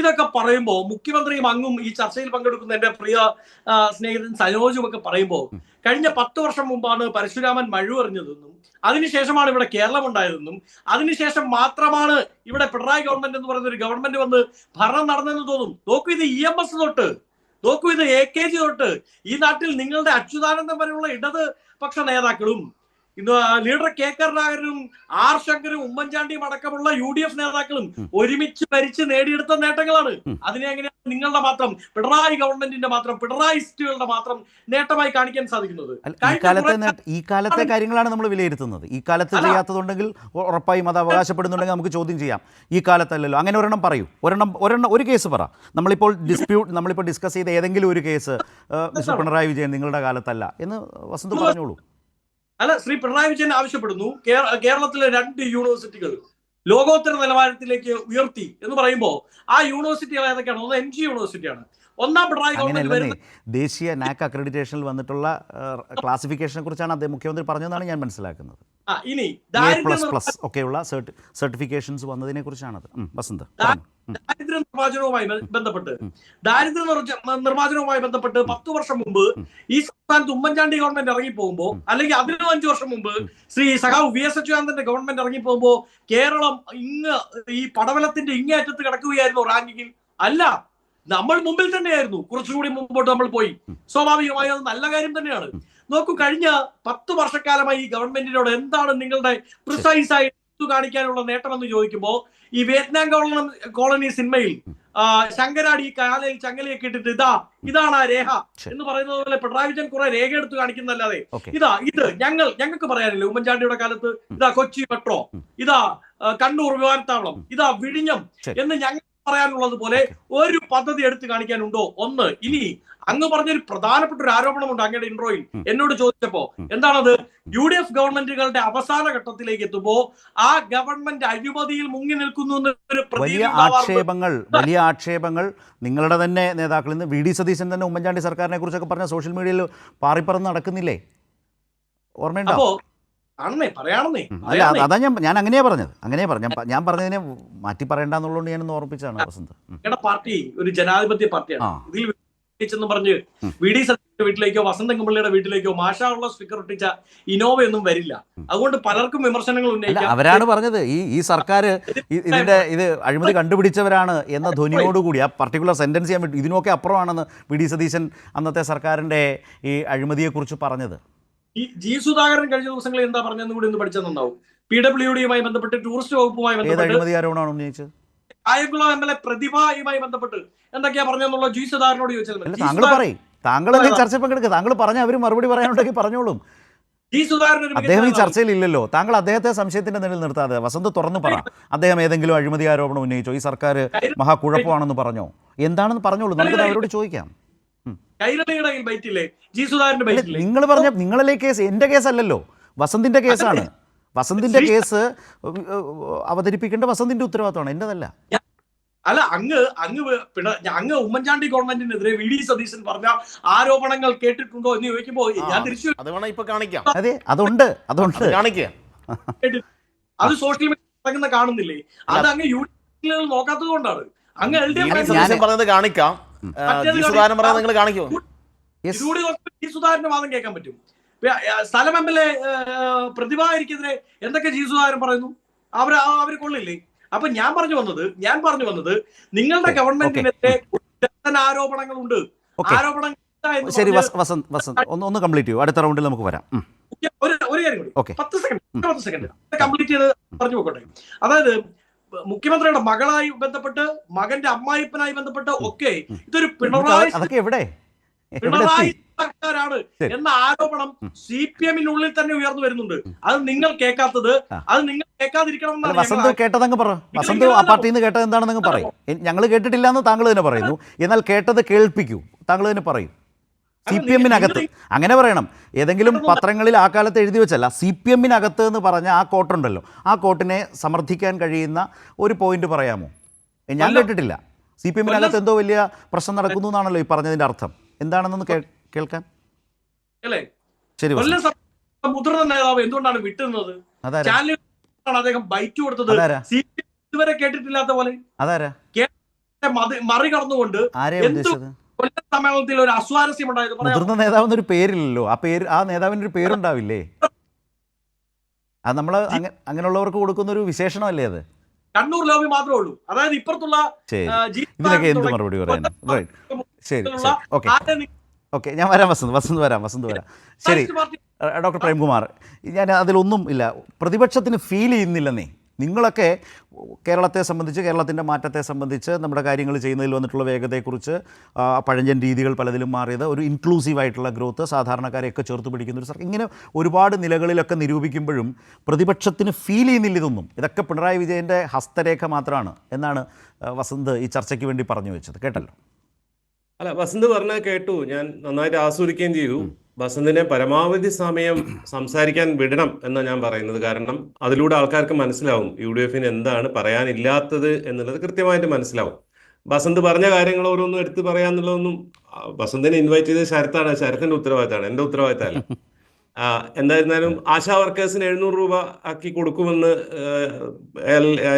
D: ഇതൊക്കെ പറയുമ്പോൾ മുഖ്യമന്ത്രിയും അങ്ങും ഈ ചർച്ചയിൽ പങ്കെടുക്കുന്ന എന്റെ പ്രിയ സ്നേഹിതൻ സനോജും ഒക്കെ പറയുമ്പോൾ കഴിഞ്ഞ 10 വർഷം മുമ്പാണ് പരശുരാമൻ മഴുവെറിഞ്ഞതെന്നും അതിനുശേഷമാണ് ഇവിടെ കേരളം ഉണ്ടായതെന്നും അതിനുശേഷം മാത്രമാണ് ഇവിടെ പിണറായി ഗവൺമെന്റ് എന്ന് പറയുന്ന ഒരു ഗവൺമെന്റ് വന്ന് ഭരണം നടന്നെന്ന് തോന്നും. നോക്കൂ, ഇത് EMS തൊട്ട്, നോക്കൂ ഇത് AKG തൊട്ട് ഈ നാട്ടിൽ നിങ്ങളുടെ അച്യുതാനന്ദൻ വരെയുള്ള ഇടത് പക്ഷ നേതാക്കളും ഇന്ന് ലീഡർ K കരുണാകരനും R ശങ്കരും ഉമ്മൻചാണ്ടിയും അടക്കമുള്ള UDF നേതാക്കളും ഒരുമിച്ച് ഭരിച്ച് നേടിയെടുത്ത നേട്ടങ്ങളാണ്. അതിനെ എങ്ങനെയാണ് നിങ്ങളുടെ മാത്രം പിണറായി ഗവൺമെന്റിന്റെ മാത്രം പിണറായിസ്റ്റുകളുടെ മാത്രം നേട്ടമായി കാണിക്കാൻ സാധിക്കുന്നത്?
B: ഈ കാലത്തെ കാര്യങ്ങളാണ് നമ്മൾ വിലയിരുത്തുന്നത്. ഈ കാലത്ത് ചെയ്യാത്തതുണ്ടെങ്കിൽ ഉറപ്പായും അത് അവകാശപ്പെടുന്നുണ്ടെങ്കിൽ നമുക്ക് ചോദ്യം ചെയ്യാം. ഈ കാലത്തല്ലല്ലോ. അങ്ങനെ ഒരെണ്ണം പറയൂ, ഒരു കേസ് പറ. നമ്മളിപ്പോൾ ഡിസ്കസ് ചെയ്ത ഏതെങ്കിലും ഒരു കേസ് മിസ്റ്റർ പിണറായി വിജയൻ നിങ്ങളുടെ കാലത്തല്ല എന്ന് വസന്ത് പറഞ്ഞോളൂ.
D: അല്ല, ശ്രീ പിണറായി വിജയൻ ആവശ്യപ്പെടുന്നു കേരളത്തിലെ 2 യൂണിവേഴ്സിറ്റികൾ ലോകോത്തര നിലവാരത്തിലേക്ക് ഉയർത്തി എന്ന് പറയുമ്പോൾ ആ യൂണിവേഴ്സിറ്റികൾ ഏതൊക്കെയാണ്? ഒന്ന് MG യൂണിവേഴ്സിറ്റിയാണ്. ഒന്നാം പിണറായി ഗവൺമെന്റ്
B: ദേശീയ NAC അക്രഡിറ്റേഷനിൽ വന്നിട്ടുള്ള ക്ലാസിഫിക്കേഷനെ കുറിച്ചാണ് അദ്ദേഹം മുഖ്യമന്ത്രി പറഞ്ഞതെന്നാണ് ഞാൻ മനസ്സിലാക്കുന്നത്.
D: ഇനി
B: പ്ലസ് ഒക്കെയുള്ള സർട്ടിഫിക്കേഷൻസ് വന്നതിനെ കുറിച്ചാണത്. വസന്ത്,
D: ദാരിദ്ര്യ നിർമ്മാർജ്ജനവുമായി ബന്ധപ്പെട്ട് 10 വർഷം മുമ്പ് ഈ സംസ്ഥാനത്ത് ഉമ്മൻചാണ്ടി ഗവൺമെന്റ് ഇറങ്ങിപ്പോകുമ്പോ, അല്ലെങ്കിൽ അതിനും 5 വർഷം മുമ്പ് ശ്രീ സഖാവ് VS അച്യുതാനന്ദന്റെ ഗവൺമെന്റ് ഇറങ്ങിപ്പോകുമ്പോ കേരളം ഈ പടവലത്തിന്റെ ഇങ്ങേയറ്റത്ത് കിടക്കുകയായിരുന്നു റാങ്കിങ്ങിൽ. അല്ല, നമ്മൾ മുമ്പിൽ തന്നെയായിരുന്നു. കുറച്ചുകൂടി മുമ്പോട്ട് നമ്മൾ പോയി. സ്വാഭാവികമായി അത് നല്ല കാര്യം തന്നെയാണ്. നോക്കൂ, കഴിഞ്ഞ 10 വർഷക്കാലമായി ഈ ഗവൺമെന്റിനോട് എന്താണ് നിങ്ങളുടെ പ്രിസൈസ് ആയി കാണിക്കാനുള്ള നേട്ടമെന്ന് ചോദിക്കുമ്പോൾ ഈ വിയറ്റ്നാം കോളനി സിനിമയിൽ ശങ്കരാടി ഈ കാലയിൽ ചങ്ങലയൊക്കെ ഇട്ടിട്ട് ഇതാണ് ആ രേഖ എന്ന് പറയുന്നത് പോലെ പിണറായി വിജയൻ കുറെ രേഖ എടുത്ത് കാണിക്കുന്നല്ലാതെ ഇത് ഞങ്ങൾക്ക് പറയാനില്ല. ഉമ്മൻചാണ്ടിയുടെ കാലത്ത് കൊച്ചി മെട്രോ, കണ്ണൂർ വിമാനത്താവളം, വിഴിഞ്ഞം എന്ന് ഞങ്ങൾ പറയാനുള്ളത് പോലെ ഒരു പദ്ധതി എടുത്ത് കാണിക്കാനുണ്ടോ? ഒന്ന്. ഇനി അങ്ങ് പറഞ്ഞൊരു പ്രധാനപ്പെട്ട ഒരു ആരോപണമുണ്ട് അങ്ങയുടെ ഇൻട്രോയിൽ എന്നോട് ചോദിച്ചപ്പോ. എന്താണത്? UDF ഗവൺമെന്റുകളുടെ അവസാന ഘട്ടത്തിലേക്ക് എത്തുമ്പോ ആ ഗവൺമെന്റ് അഴിമതിയിൽ മുങ്ങി നിൽക്കുന്നു എന്നൊരു
B: വലിയ ആക്ഷേപങ്ങൾ നിങ്ങളുടെ തന്നെ നേതാക്കളിൽ നിന്ന് VD സതീശൻ തന്നെ ഉമ്മൻചാണ്ടി സർക്കാരിനെ കുറിച്ചൊക്കെ പറഞ്ഞ സോഷ്യൽ മീഡിയയിൽ പാറിപ്പറന്ന് നടക്കുന്നില്ലേ? ഓർമ്മയുണ്ടോ?
D: അല്ല,
B: അതാ ഞാൻ അങ്ങനെയാ പറഞ്ഞത്. ഞാൻ പറഞ്ഞതിനെ മാറ്റി പറയണ്ടെന്നുള്ളതുകൊണ്ട് ഞാനൊന്ന് ഓർമ്മിച്ചാണ് വസന്ത്.
D: ഞങ്ങളുടെ പാർട്ടി ഒരു ജനാധിപത്യ പാർട്ടിയാണ്. ഇതിൽ പറഞ്ഞ് VD സതീശന്റെ വീട്ടിലേക്കോ വസന്തകുമ്പള്ളിയുടെ വീട്ടിലേക്കോ മാഷാള്ള സ്പീക്കർ ഒട്ടിച്ച ഇനോവയൊന്നും വരില്ല. അതുകൊണ്ട് പലർക്കും വിമർശനങ്ങൾ ഉന്നയിക്കാം.
B: അവരാണ് പറഞ്ഞത് ഈ സർക്കാർ ഇത് അഴിമതി കണ്ടുപിടിച്ചവരാണ് എന്ന ധ്വനിയോടുകൂടി ആ പർട്ടിക്കുലർ സെന്റൻസ് ചെയ്യാൻ പറ്റും. ഇതിനൊക്കെ അപ്പുറമാണെന്ന് VD സതീശൻ അന്നത്തെ സർക്കാരിന്റെ ഈ അഴിമതിയെക്കുറിച്ച് പറഞ്ഞത്.
D: G സുധാകരൻ കഴിഞ്ഞ ദിവസങ്ങളിൽ എന്താ പറഞ്ഞതെന്ന് കൂടി ഒന്ന് പഠിച്ചെന്നുണ്ടാവും. PWDയുമായി ബന്ധപ്പെട്ട്, ടൂറിസ്റ്റ് വകുപ്പുമായി ബന്ധപ്പെട്ട്,
B: ആരോപണമാണ് ഉന്നയിച്ചത്?
D: കായംകുളം MLA പ്രതിഭയുമായി ബന്ധപ്പെട്ട് എന്തൊക്കെയാ പറഞ്ഞെന്നുള്ള G സുധാകരനോട് ചോദിച്ചത്.
B: താങ്കളല്ലേ ചർച്ച പങ്കെടുക്കുക? താങ്കൾ പറഞ്ഞ അവർ മറുപടി പറയാനുണ്ടെങ്കിൽ പറഞ്ഞോളൂ.
D: G സുധാകരൻ
B: അദ്ദേഹം ഈ ചർച്ചയിൽ ഇല്ലല്ലോ. താങ്കൾ അദ്ദേഹത്തെ സംശയത്തിന്റെ നിലയിൽ നിർത്താതെ വസന്ത് തുറന്നു പറ. അദ്ദേഹം ഏതെങ്കിലും അഴിമതി ആരോപണം ഉന്നയിച്ചോ? ഈ സർക്കാർ മഹാകുഴപ്പമാണെന്ന് പറഞ്ഞോ? എന്താണെന്ന് പറഞ്ഞോളൂ, നമുക്ക് അവരോട് ചോദിക്കാം. നിങ്ങൾ പറഞ്ഞ നിങ്ങളിലെ കേസ് എന്റെ കേസല്ലല്ലോ, വസന്തിന്റെ കേസാണ്. വസന്തിന്റെ കേസ് അവതരിപ്പിക്കേണ്ട വസന്തിന്റെ ഉത്തരവാദിത്തമാണ്, എന്റേതല്ല.
D: അല്ല, അങ്ങ് ഉമ്മൻചാണ്ടി ഗവൺമെന്റിനെതിരെ VD സതീശൻ പറഞ്ഞ ആരോപണങ്ങൾ കേട്ടിട്ടുണ്ടോ എന്ന് ചോദിക്കുമ്പോ ഞാൻ തിരിച്ചു
B: അതെ അതുണ്ട്
D: അത് സോഷ്യൽ മീഡിയ കാണുന്നില്ലേ? അത് അങ്ങ് യൂട്യൂബിൽ നോക്കാത്തത് കൊണ്ടാണ്. അങ്ങ്
C: പറയുന്നത് കാണിക്കാം.
D: സുധാകരന്റെ വാദം കേൾക്കാൻ പറ്റും. സ്ഥലം MLA പ്രതിഭാരിക്കെതിരെ എന്തൊക്കെ G സുധാകരൻ പറയുന്നു, അവര് കൊള്ളില്ലേ? അപ്പൊ ഞാൻ പറഞ്ഞു വന്നത് നിങ്ങളുടെ ഗവൺമെന്റിനെതിരെ ആരോപണങ്ങളുണ്ട്. ആരോപണങ്ങൾ
B: ശരി വസന്ത് ഒന്ന് കംപ്ലീറ്റ് ചെയ്യൂ. അടുത്ത റൗണ്ടിൽ നമുക്ക് വരാം.
D: ഒരു കാര്യം കൂടി 10 സെക്കൻഡ് കംപ്ലീറ്റ് ചെയ്ത് പറഞ്ഞു പോകട്ടെ. അതായത് മുഖ്യമന്ത്രിയുടെ മകളായി ബന്ധപ്പെട്ട്, മകന്റെ അമ്മായിപ്പനായി ബന്ധപ്പെട്ട് ഒക്കെ ഇതൊരു പിണറായി സർക്കാരാണ് എന്ന ആരോപണം CPM-നുള്ളിൽ തന്നെ ഉയർന്നു വരുന്നുണ്ട്. അത് നിങ്ങൾ കേൾക്കാത്തത്, അത് നിങ്ങൾ കേൾക്കാതിരിക്കണം.
B: വസന്ത് കേട്ടതങ്ങ് പറ. വസന്ത് ആ പാർട്ടിയിൽ നിന്ന് കേട്ടത് എന്താണെന്ന് പറയും. ഞങ്ങൾ കേട്ടിട്ടില്ല എന്ന് താങ്കൾ തന്നെ പറയുന്നു. എന്നാൽ കേട്ടത് കേൾപ്പിക്കൂ, താങ്കൾ തന്നെ പറയും. CPM-നകത്ത് അങ്ങനെ പറയണം. ഏതെങ്കിലും പത്രങ്ങളിൽ ആ കാലത്ത് എഴുതി വെച്ചല്ല, CPM-നകത്ത് എന്ന് പറഞ്ഞ ആ കോട്ടുണ്ടല്ലോ, ആ കോട്ടിനെ സമർത്ഥിക്കാൻ കഴിയുന്ന ഒരു പോയിന്റ് പറയാമോ? ഞാൻ കേട്ടിട്ടില്ല. CPM-നകത്ത് എന്തോ വലിയ പ്രശ്നം നടക്കുന്നു എന്നാണല്ലോ ഈ പറഞ്ഞതിന്റെ അർത്ഥം. എന്താണെന്നൊന്ന് കേൾക്കാൻ.
D: അല്ലേ?
B: ശരി,
D: മുതിർന്ന നേതാവ് എന്തുകൊണ്ടാണ് വിട്ടുന്നത്?
B: അതാരാ
D: ചാനലിലാണ് അദ്ദേഹം ബൈറ്റ് കൊടുത്തത്.
B: അതാരാ
D: ഇതുവരെ കേട്ടിട്ടില്ലാത്ത പോലെ
B: അതാരാ
D: മറികടന്നുകൊണ്ട്
B: ആരെയാ ഉദ്ദേശിച്ചത്?
D: കൊല്ലം സമ്മേളനത്തിൽ ഒരു അസ്വാരസ്യം ഉണ്ടായത്
B: മുതിർന്ന നേതാവെന്നൊരു പേരില്ലല്ലോ. ആ നേതാവിൻ്റെ ഒരു പേരുണ്ടാവില്ലേ? അത് നമ്മൾ അങ്ങനെയുള്ളവർക്ക് കൊടുക്കുന്ന ഒരു വിശേഷണമല്ലേ അത്?
D: കണ്ണൂർ ലോബി മാത്രമേ ഉള്ളൂ. അതായത് ഇപ്പുറത്തുള്ള
B: ശരി, ഇതിനൊക്കെ എന്ത് മറുപടി പറയാനും? റൈറ്റ്, ശരി, ഓക്കെ, ഞാൻ വരാം വസന്ത് വരാം. ശരി, ഡോക്ടർ പ്രേംകുമാർ, ഞാൻ അതിലൊന്നും ഇല്ല, പ്രതിപക്ഷത്തിന് ഫീൽ ചെയ്യുന്നില്ലെന്നേ. നിങ്ങളൊക്കെ കേരളത്തെ സംബന്ധിച്ച്, കേരളത്തിൻ്റെ മാറ്റത്തെ സംബന്ധിച്ച്, നമ്മുടെ കാര്യങ്ങൾ ചെയ്യുന്നതിൽ വന്നിട്ടുള്ള വേഗതയെക്കുറിച്ച്, പഴഞ്ചൻ രീതികൾ പലതിലും മാറിയത്, ഒരു ഇൻക്ലൂസീവായിട്ടുള്ള ഗ്രോത്ത്, സാധാരണക്കാരെയൊക്കെ ചേർത്ത് പിടിക്കുന്ന ഒരു സർക്കാർ, ഇങ്ങനെ ഒരുപാട് നിലകളിലൊക്കെ നിരൂപിക്കുമ്പോഴും പ്രതിപക്ഷത്തിന് ഫീൽ ചെയ്യുന്നില്ല ഇതൊന്നും. ഇതൊക്കെ പിണറായി വിജയൻ്റെ ഹസ്തരേഖ മാത്രമാണ് എന്നാണ് വസന്ത് ഈ ചർച്ചയ്ക്ക് വേണ്ടി പറഞ്ഞു വെച്ചത്. കേട്ടല്ലോ?
E: അല്ല, വസന്ത് പറഞ്ഞത് കേട്ടു, ഞാൻ നന്നായിട്ട് ആസ്വദിക്കുകയും ചെയ്തു. വസന്തിനെ പരമാവധി സമയം സംസാരിക്കാൻ വിടണം എന്നാണ് ഞാൻ പറയുന്നത്. കാരണം അതിലൂടെ ആൾക്കാർക്ക് മനസ്സിലാവും UDF-ന് എന്താണ് പറയാനില്ലാത്തത് എന്നുള്ളത് കൃത്യമായിട്ട് മനസ്സിലാവും. വസന്ത് പറഞ്ഞ കാര്യങ്ങൾ ഓരോന്നും എടുത്ത് പറയാന്നുള്ളതൊന്നും, വസന്തിനെ ഇൻവൈറ്റ് ചെയ്ത് ശരത്താണ്, ശരത്തിന്റെ ഉത്തരവാദിത്തമാണ്, എൻ്റെ ഉത്തരവാദിത്തമല്ല. എന്തായിരുന്നാലും ആശാ വർക്കേഴ്സിന് 700 രൂപ ആക്കി കൊടുക്കുമെന്ന്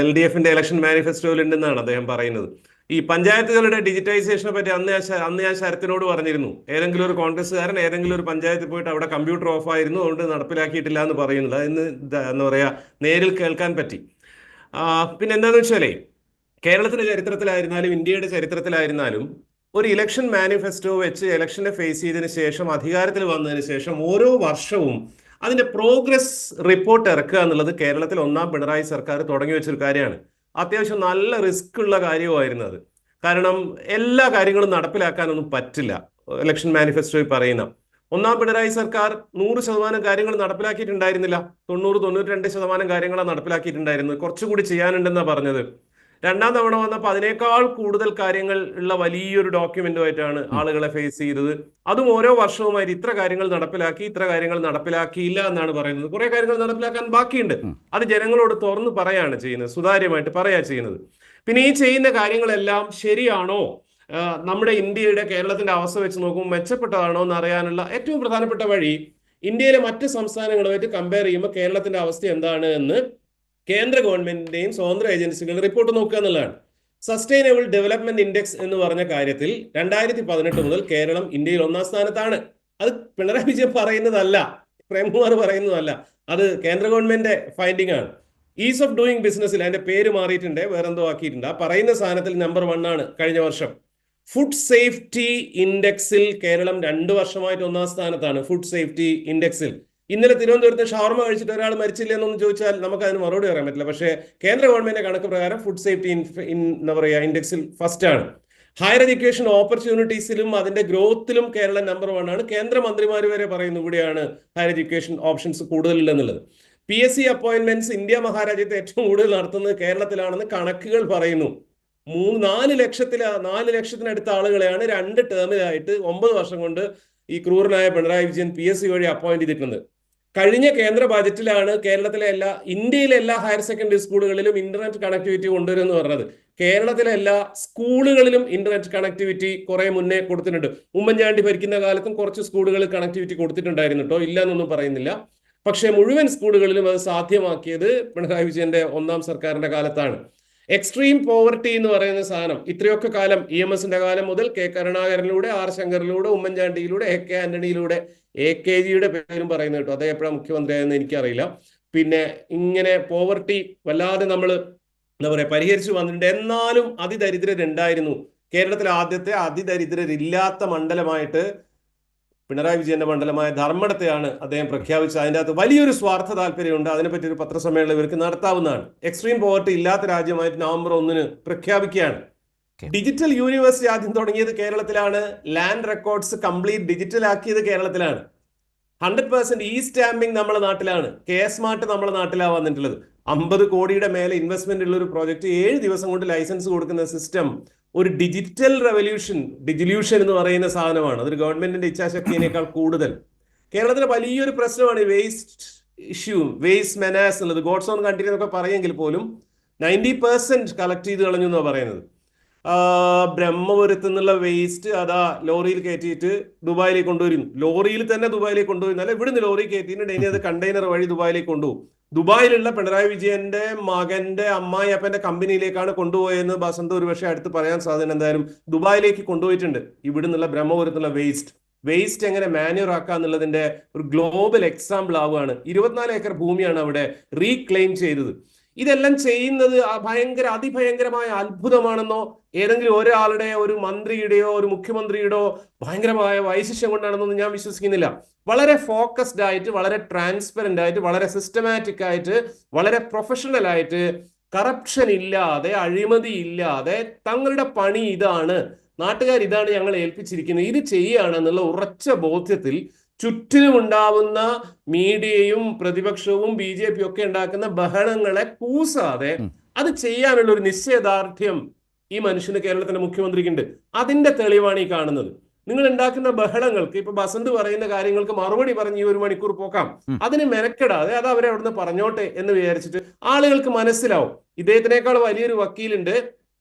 E: LDF-ന്റെ ഇലക്ഷൻ മാനിഫെസ്റ്റോയിൽ ഉണ്ടെന്നാണ് അദ്ദേഹം പറയുന്നത്. ഈ പഞ്ചായത്തുകളുടെ ഡിജിറ്റൈസേഷനെ പറ്റി അന്ന് ഞാൻ ശരത്തിനോട് പറഞ്ഞിരുന്നു, ഏതെങ്കിലും ഒരു കോൺഗ്രസ്സുകാരൻ ഏതെങ്കിലും ഒരു പഞ്ചായത്തിൽ പോയിട്ട് അവിടെ കമ്പ്യൂട്ടർ ഓഫ് ആയിരുന്നു, അതുകൊണ്ട് നടപ്പിലാക്കിയിട്ടില്ല എന്ന് പറയുന്നത് ഇന്ന് എന്താ പറയുക, നേരിൽ കേൾക്കാൻ പറ്റി. പിന്നെ എന്താണെന്ന് വെച്ചാലേ, കേരളത്തിന്റെ ചരിത്രത്തിലായിരുന്നാലും ഇന്ത്യയുടെ ചരിത്രത്തിലായിരുന്നാലും ഒരു ഇലക്ഷൻ മാനിഫെസ്റ്റോ വെച്ച് ഇലക്ഷനെ ഫേസ് ചെയ്തതിന് ശേഷം, അധികാരത്തിൽ വന്നതിന് ശേഷം ഓരോ വർഷവും അതിന്റെ പ്രോഗ്രസ് റിപ്പോർട്ട് ഇറക്കുക എന്നുള്ളത് കേരളത്തിൽ ഒന്നാം പിണറായി സർക്കാർ തുടങ്ങി വെച്ചൊരു കാര്യമാണ്. അത്യാവശ്യം നല്ല റിസ്ക് ഉള്ള കാര്യമായിരുന്നു അത്. കാരണം എല്ലാ കാര്യങ്ങളും നടപ്പിലാക്കാനൊന്നും പറ്റില്ല. ഇലക്ഷൻ മാനിഫെസ്റ്റോയിൽ പറയുന്ന ഒന്നാം പിണറായി സർക്കാർ 100% കാര്യങ്ങൾ നടപ്പിലാക്കിയിട്ടുണ്ടായിരുന്നില്ല. 90-92% കാര്യങ്ങളാണ് നടപ്പിലാക്കിയിട്ടുണ്ടായിരുന്നത്. കുറച്ചുകൂടി ചെയ്യാനുണ്ടെന്നാണ് പറഞ്ഞത്. രണ്ടാം തവണ വന്നപ്പോൾ അതിനേക്കാൾ കൂടുതൽ കാര്യങ്ങൾ ഉള്ള വലിയൊരു ഡോക്യുമെന്റുമായിട്ടാണ് ആളുകളെ ഫേസ് ചെയ്തത്. അതും ഓരോ വർഷവുമായിട്ട് ഇത്ര കാര്യങ്ങൾ നടപ്പിലാക്കി, ഇത്ര കാര്യങ്ങൾ നടപ്പിലാക്കിയില്ല എന്നാണ് പറയുന്നത്. കുറെ കാര്യങ്ങൾ നടപ്പിലാക്കാൻ ബാക്കിയുണ്ട്. അത് ജനങ്ങളോട് തുറന്ന് പറയാണ് ചെയ്യുന്നത്, സുതാര്യമായിട്ട് പറയാ ചെയ്യുന്നത്. പിന്നെ ഈ ചെയ്യുന്ന കാര്യങ്ങളെല്ലാം ശരിയാണോ, നമ്മുടെ ഇന്ത്യയുടെ കേരളത്തിന്റെ അവസ്ഥ വെച്ച് നോക്കുമ്പോൾ മെച്ചപ്പെട്ടതാണോ എന്ന് അറിയാനുള്ള ഏറ്റവും പ്രധാനപ്പെട്ട വഴി ഇന്ത്യയിലെ മറ്റ് സംസ്ഥാനങ്ങളുമായിട്ട് കമ്പയർ ചെയ്യുമ്പോൾ കേരളത്തിന്റെ അവസ്ഥ എന്താണ് എന്ന് കേന്ദ്ര ഗവൺമെന്റിന്റെയും സ്വതന്ത്ര ഏജൻസികളുടെ റിപ്പോർട്ട് നോക്കുക എന്നുള്ളതാണ്. സസ്റ്റൈനബിൾ ഡെവലപ്മെന്റ് ഇൻഡെക്സ് എന്ന് പറഞ്ഞ കാര്യത്തിൽ 2018 മുതൽ കേരളം ഇന്ത്യയിൽ 1-ാം സ്ഥാനത്താണ്. അത് പിണറായി വിജയൻ പറയുന്നതല്ല, പ്രേംകുമാർ പറയുന്നതല്ല, അത് കേന്ദ്ര ഗവൺമെന്റ് ഫൈൻഡിംഗ് ആണ്. ഈസ് ഓഫ് ഡൂയിങ് ബിസിനസ്സിൽ അതിന്റെ പേര് മാറിയിട്ടുണ്ട്, വേറെന്തോ ആക്കിയിട്ടുണ്ട്. ആ പറയുന്ന സ്ഥാനത്തിൽ നമ്പർ 1 ആണ് കഴിഞ്ഞ വർഷം. ഫുഡ് സേഫ്റ്റി ഇൻഡെക്സിൽ കേരളം 2 വർഷമായിട്ട് 1-ാം സ്ഥാനത്താണ്. ഫുഡ് സേഫ്റ്റി ഇൻഡെക്സിൽ ഇന്നലെ തിരുവനന്തപുരത്ത് ഷവർമ കഴിച്ചിട്ട് ഒരാൾ മരിച്ചില്ല എന്നൊന്നും ചോദിച്ചാൽ നമുക്ക് അതിന് മറുപടി പറയാൻ പറ്റില്ല. പക്ഷേ കേന്ദ്ര ഗവൺമെന്റിന്റെ കണക്ക് പ്രകാരം ഫുഡ് സേഫ്റ്റി എന്താ പറയുക ഇൻഡെക്സിൽ ഫസ്റ്റ് ആണ്. ഹയർ എഡ്യൂക്കേഷൻ ഓപ്പർച്യൂണിറ്റീസിലും അതിന്റെ ഗ്രോത്തിലും കേരളം നമ്പർ 1 ആണ്. കേന്ദ്രമന്ത്രിമാർ വരെ പറയുന്നു ഇവിടെയാണ് ഹയർ എഡ്യൂക്കേഷൻ ഓപ്ഷൻസ് കൂടുതലില്ലെന്നുള്ളത്. PSC അപ്പോയിന്റ്മെന്റ്സ് ഇന്ത്യ മഹാരാജ്യത്തെ ഏറ്റവും കൂടുതൽ നടത്തുന്നത് കേരളത്തിലാണെന്ന് കണക്കുകൾ പറയുന്നു. 4 ലക്ഷത്തിനടുത്ത ആളുകളെയാണ് 2 ടേമിലായിട്ട് 9 വർഷം കൊണ്ട് ഈ ക്രൂരനായ പിണറായി വിജയൻ PSC വഴി അപ്പോയിന്റ് ചെയ്തിട്ടുണ്ട്. കഴിഞ്ഞ കേന്ദ്ര ബജറ്റിലാണ് കേരളത്തിലെ ഇന്ത്യയിലെ എല്ലാ ഹയർ സെക്കൻഡറി സ്കൂളുകളിലും ഇന്റർനെറ്റ് കണക്ടിവിറ്റി കൊണ്ടുവരുമെന്ന് പറഞ്ഞത്. കേരളത്തിലെ എല്ലാ സ്കൂളുകളിലും ഇന്റർനെറ്റ് കണക്ടിവിറ്റി കുറെ മുന്നേ കൊടുത്തിട്ടുണ്ട്. ഉമ്മൻചാണ്ടി ഭരിക്കുന്ന കാലത്തും കുറച്ച് സ്കൂളുകളിൽ കണക്ടിവിറ്റി കൊടുത്തിട്ടുണ്ടായിരുന്നു കേട്ടോ, ഇല്ല എന്നൊന്നും പറയുന്നില്ല. പക്ഷെ മുഴുവൻ സ്കൂളുകളിലും അത് സാധ്യമാക്കിയത് പിണറായി വിജയന്റെ 1-ാം സർക്കാരിന്റെ കാലത്താണ്. എക്സ്ട്രീം പോവർട്ടി എന്ന് പറയുന്ന സാധനം ഇത്രയൊക്കെ കാലം EMSന്റെ കാലം മുതൽ K കരുണാകരനിലൂടെ, R ശങ്കറിലൂടെ, ഉമ്മൻചാണ്ടിയിലൂടെ, AK ആന്റണിയിലൂടെ, AKജിയുടെ പേരും പറയുന്നത് കേട്ടോ, അദ്ദേഹം എപ്പോഴാണ് മുഖ്യമന്ത്രിയായെന്ന് എനിക്കറിയില്ല. പിന്നെ ഇങ്ങനെ പോവർട്ടി വല്ലാതെ നമ്മൾ എന്താ പറയുക പരിഹരിച്ചു വന്നിട്ടുണ്ട്. എന്നാലും അതിദരിദ്രരുണ്ടായിരുന്നു. കേരളത്തിലെ ആദ്യത്തെ അതിദരിദ്രരില്ലാത്ത മണ്ഡലമായിട്ട് പിണറായി വിജയന്റെ മണ്ഡലമായ ധർമ്മടത്തെയാണ് അദ്ദേഹം പ്രഖ്യാപിച്ചത്. അതിൻ്റെ അകത്ത് വലിയൊരു സ്വാർത്ഥ താല്പര്യമുണ്ട്. അതിനെപ്പറ്റി ഒരു പത്രസമ്മേളനം ഇവർക്ക് നടത്താവുന്നതാണ്. എക്സ്ട്രീം പോവർട്ടി ഇല്ലാത്ത രാജ്യമായിട്ട് നവംബർ 1 പ്രഖ്യാപിക്കുകയാണ്. ഡിജിറ്റൽ യൂണിവേഴ്സിറ്റി ആദ്യം തുടങ്ങിയത് കേരളത്തിലാണ്. ലാൻഡ് റെക്കോർഡ്സ് കംപ്ലീറ്റ് ഡിജിറ്റൽ ആക്കിയത് കേരളത്തിലാണ്. 100% ഇ സ്റ്റാമ്പിംഗ് നമ്മുടെ നാട്ടിലാണ്. KSMART നമ്മുടെ നാട്ടിലാണ് വന്നിട്ടുള്ളത്. 50 കോടിയുടെ മേലെ ഇൻവെസ്റ്റ്മെന്റ് ഉള്ള ഒരു പ്രോജക്റ്റ് 7 ദിവസം കൊണ്ട് ലൈസൻസ് കൊടുക്കുന്ന സിസ്റ്റം ഒരു ഡിജിറ്റൽ റെവല്യൂഷൻ, ഡിജിലൂഷൻ എന്ന് പറയുന്ന സാധനമാണ്. അതൊരു ഗവൺമെന്റിന്റെ ഇച്ഛാശക്തിയേക്കാൾ കൂടുതൽ. കേരളത്തിലെ വലിയൊരു പ്രശ്നമാണ് വേസ്റ്റ് ഇഷ്യൂ, വേസ്റ്റ് മെനാസ് എന്നുള്ളത്. ഗോഡ്സ് ഓൺ കൺട്രി എന്നൊക്കെ പറയുമെങ്കിൽ പോലും 90% കളക്ട് ചെയ്ത് കളഞ്ഞു എന്നാണ് പറയുന്നത്. ബ്രഹ്മപുരത്ത് നിന്നുള്ള വേസ്റ്റ് അതാ ലോറിയിൽ കയറ്റിയിട്ട് ദുബായിലേക്ക് കൊണ്ടുവരുന്നു. ലോറിയിൽ തന്നെ ദുബായിലേക്ക് കൊണ്ടുവരുന്നു. അല്ല, ഇവിടുന്ന് ലോറി കയറ്റിയിട്ട് ഇനി അത് കണ്ടെയ്നർ വഴി ദുബായിലേക്ക് കൊണ്ടുപോകും. ദുബായിലുള്ള പിണറായി വിജയന്റെ മകന്റെ അമ്മായിയപ്പന്റെ കമ്പനിയിലേക്കാണ് കൊണ്ടുപോയെന്ന് ബസന്ത് ഒരുപക്ഷെ അടുത്ത് പറയാൻ സാധ്യത. എന്തായാലും ദുബായിലേക്ക് കൊണ്ടുപോയിട്ടുണ്ട് ഇവിടുന്നുള്ള ബ്രഹ്മപുരത്തുള്ള വേസ്റ്റ് എങ്ങനെ മാന്യൂർ ആക്കുക എന്നുള്ളതിന്റെ ഒരു ഗ്ലോബൽ എക്സാമ്പിൾ ആവുകയാണ്. 24 ഏക്കർ ഭൂമിയാണ് അവിടെ റീക്ലെയിം ചെയ്തത്. ഇതെല്ലാം ചെയ്യുന്നത് അതിഭയങ്കരമായ അത്ഭുതമാണെന്നോ ഏതെങ്കിലും ഒരാളുടെ, ഒരു മന്ത്രിയുടെയോ ഒരു മുഖ്യമന്ത്രിയുടെയോ ഭയങ്കരമായ വൈശിഷ്ട്യം കൊണ്ടാണെന്നൊന്നും ഞാൻ വിശ്വസിക്കുന്നില്ല. വളരെ ഫോക്കസ്ഡ് ആയിട്ട്, വളരെ ട്രാൻസ്പെറന്റ് ആയിട്ട്, വളരെ സിസ്റ്റമാറ്റിക് ആയിട്ട്, വളരെ പ്രൊഫഷണൽ ആയിട്ട്, കറപ്ഷൻ ഇല്ലാതെ, അഴിമതി ഇല്ലാതെ തങ്ങളുടെ പണി ഇതാണ്, നാട്ടുകാർ ഇതാണ് ഞങ്ങൾ ഏൽപ്പിച്ചിരിക്കുന്നത്, ഇത് ചെയ്യുകയാണെന്നുള്ള ഉറച്ച ബോധ്യത്തിൽ ചുറ്റിനും ഉണ്ടാവുന്ന മീഡിയയും പ്രതിപക്ഷവും BJP ഒക്കെ ഉണ്ടാക്കുന്ന ബഹളങ്ങളെ കൂസാതെ അത് ചെയ്യാനുള്ള ഒരു നിശ്ചയദാർഢ്യം ഈ മനുഷ്യന്, കേരളത്തിന്റെ മുഖ്യമന്ത്രിക്കുണ്ട്. അതിന്റെ തെളിവാണ് ഈ കാണുന്നത്. നിങ്ങൾ ഉണ്ടാക്കുന്ന ബഹളങ്ങൾക്ക്, ഇപ്പൊ ബസന്ത് പറയുന്ന കാര്യങ്ങൾക്ക് മറുപടി പറഞ്ഞ് ഈ 1 മണിക്കൂർ പോക്കാം, അതിന് മെനക്കെടാതെ അത് അവരെ അവിടുന്ന് പറഞ്ഞോട്ടെ എന്ന് വിചാരിച്ചിട്ട് ആളുകൾക്ക് മനസ്സിലാവും. ഇദ്ദേഹത്തിനേക്കാൾ വലിയൊരു വക്കീലുണ്ട്,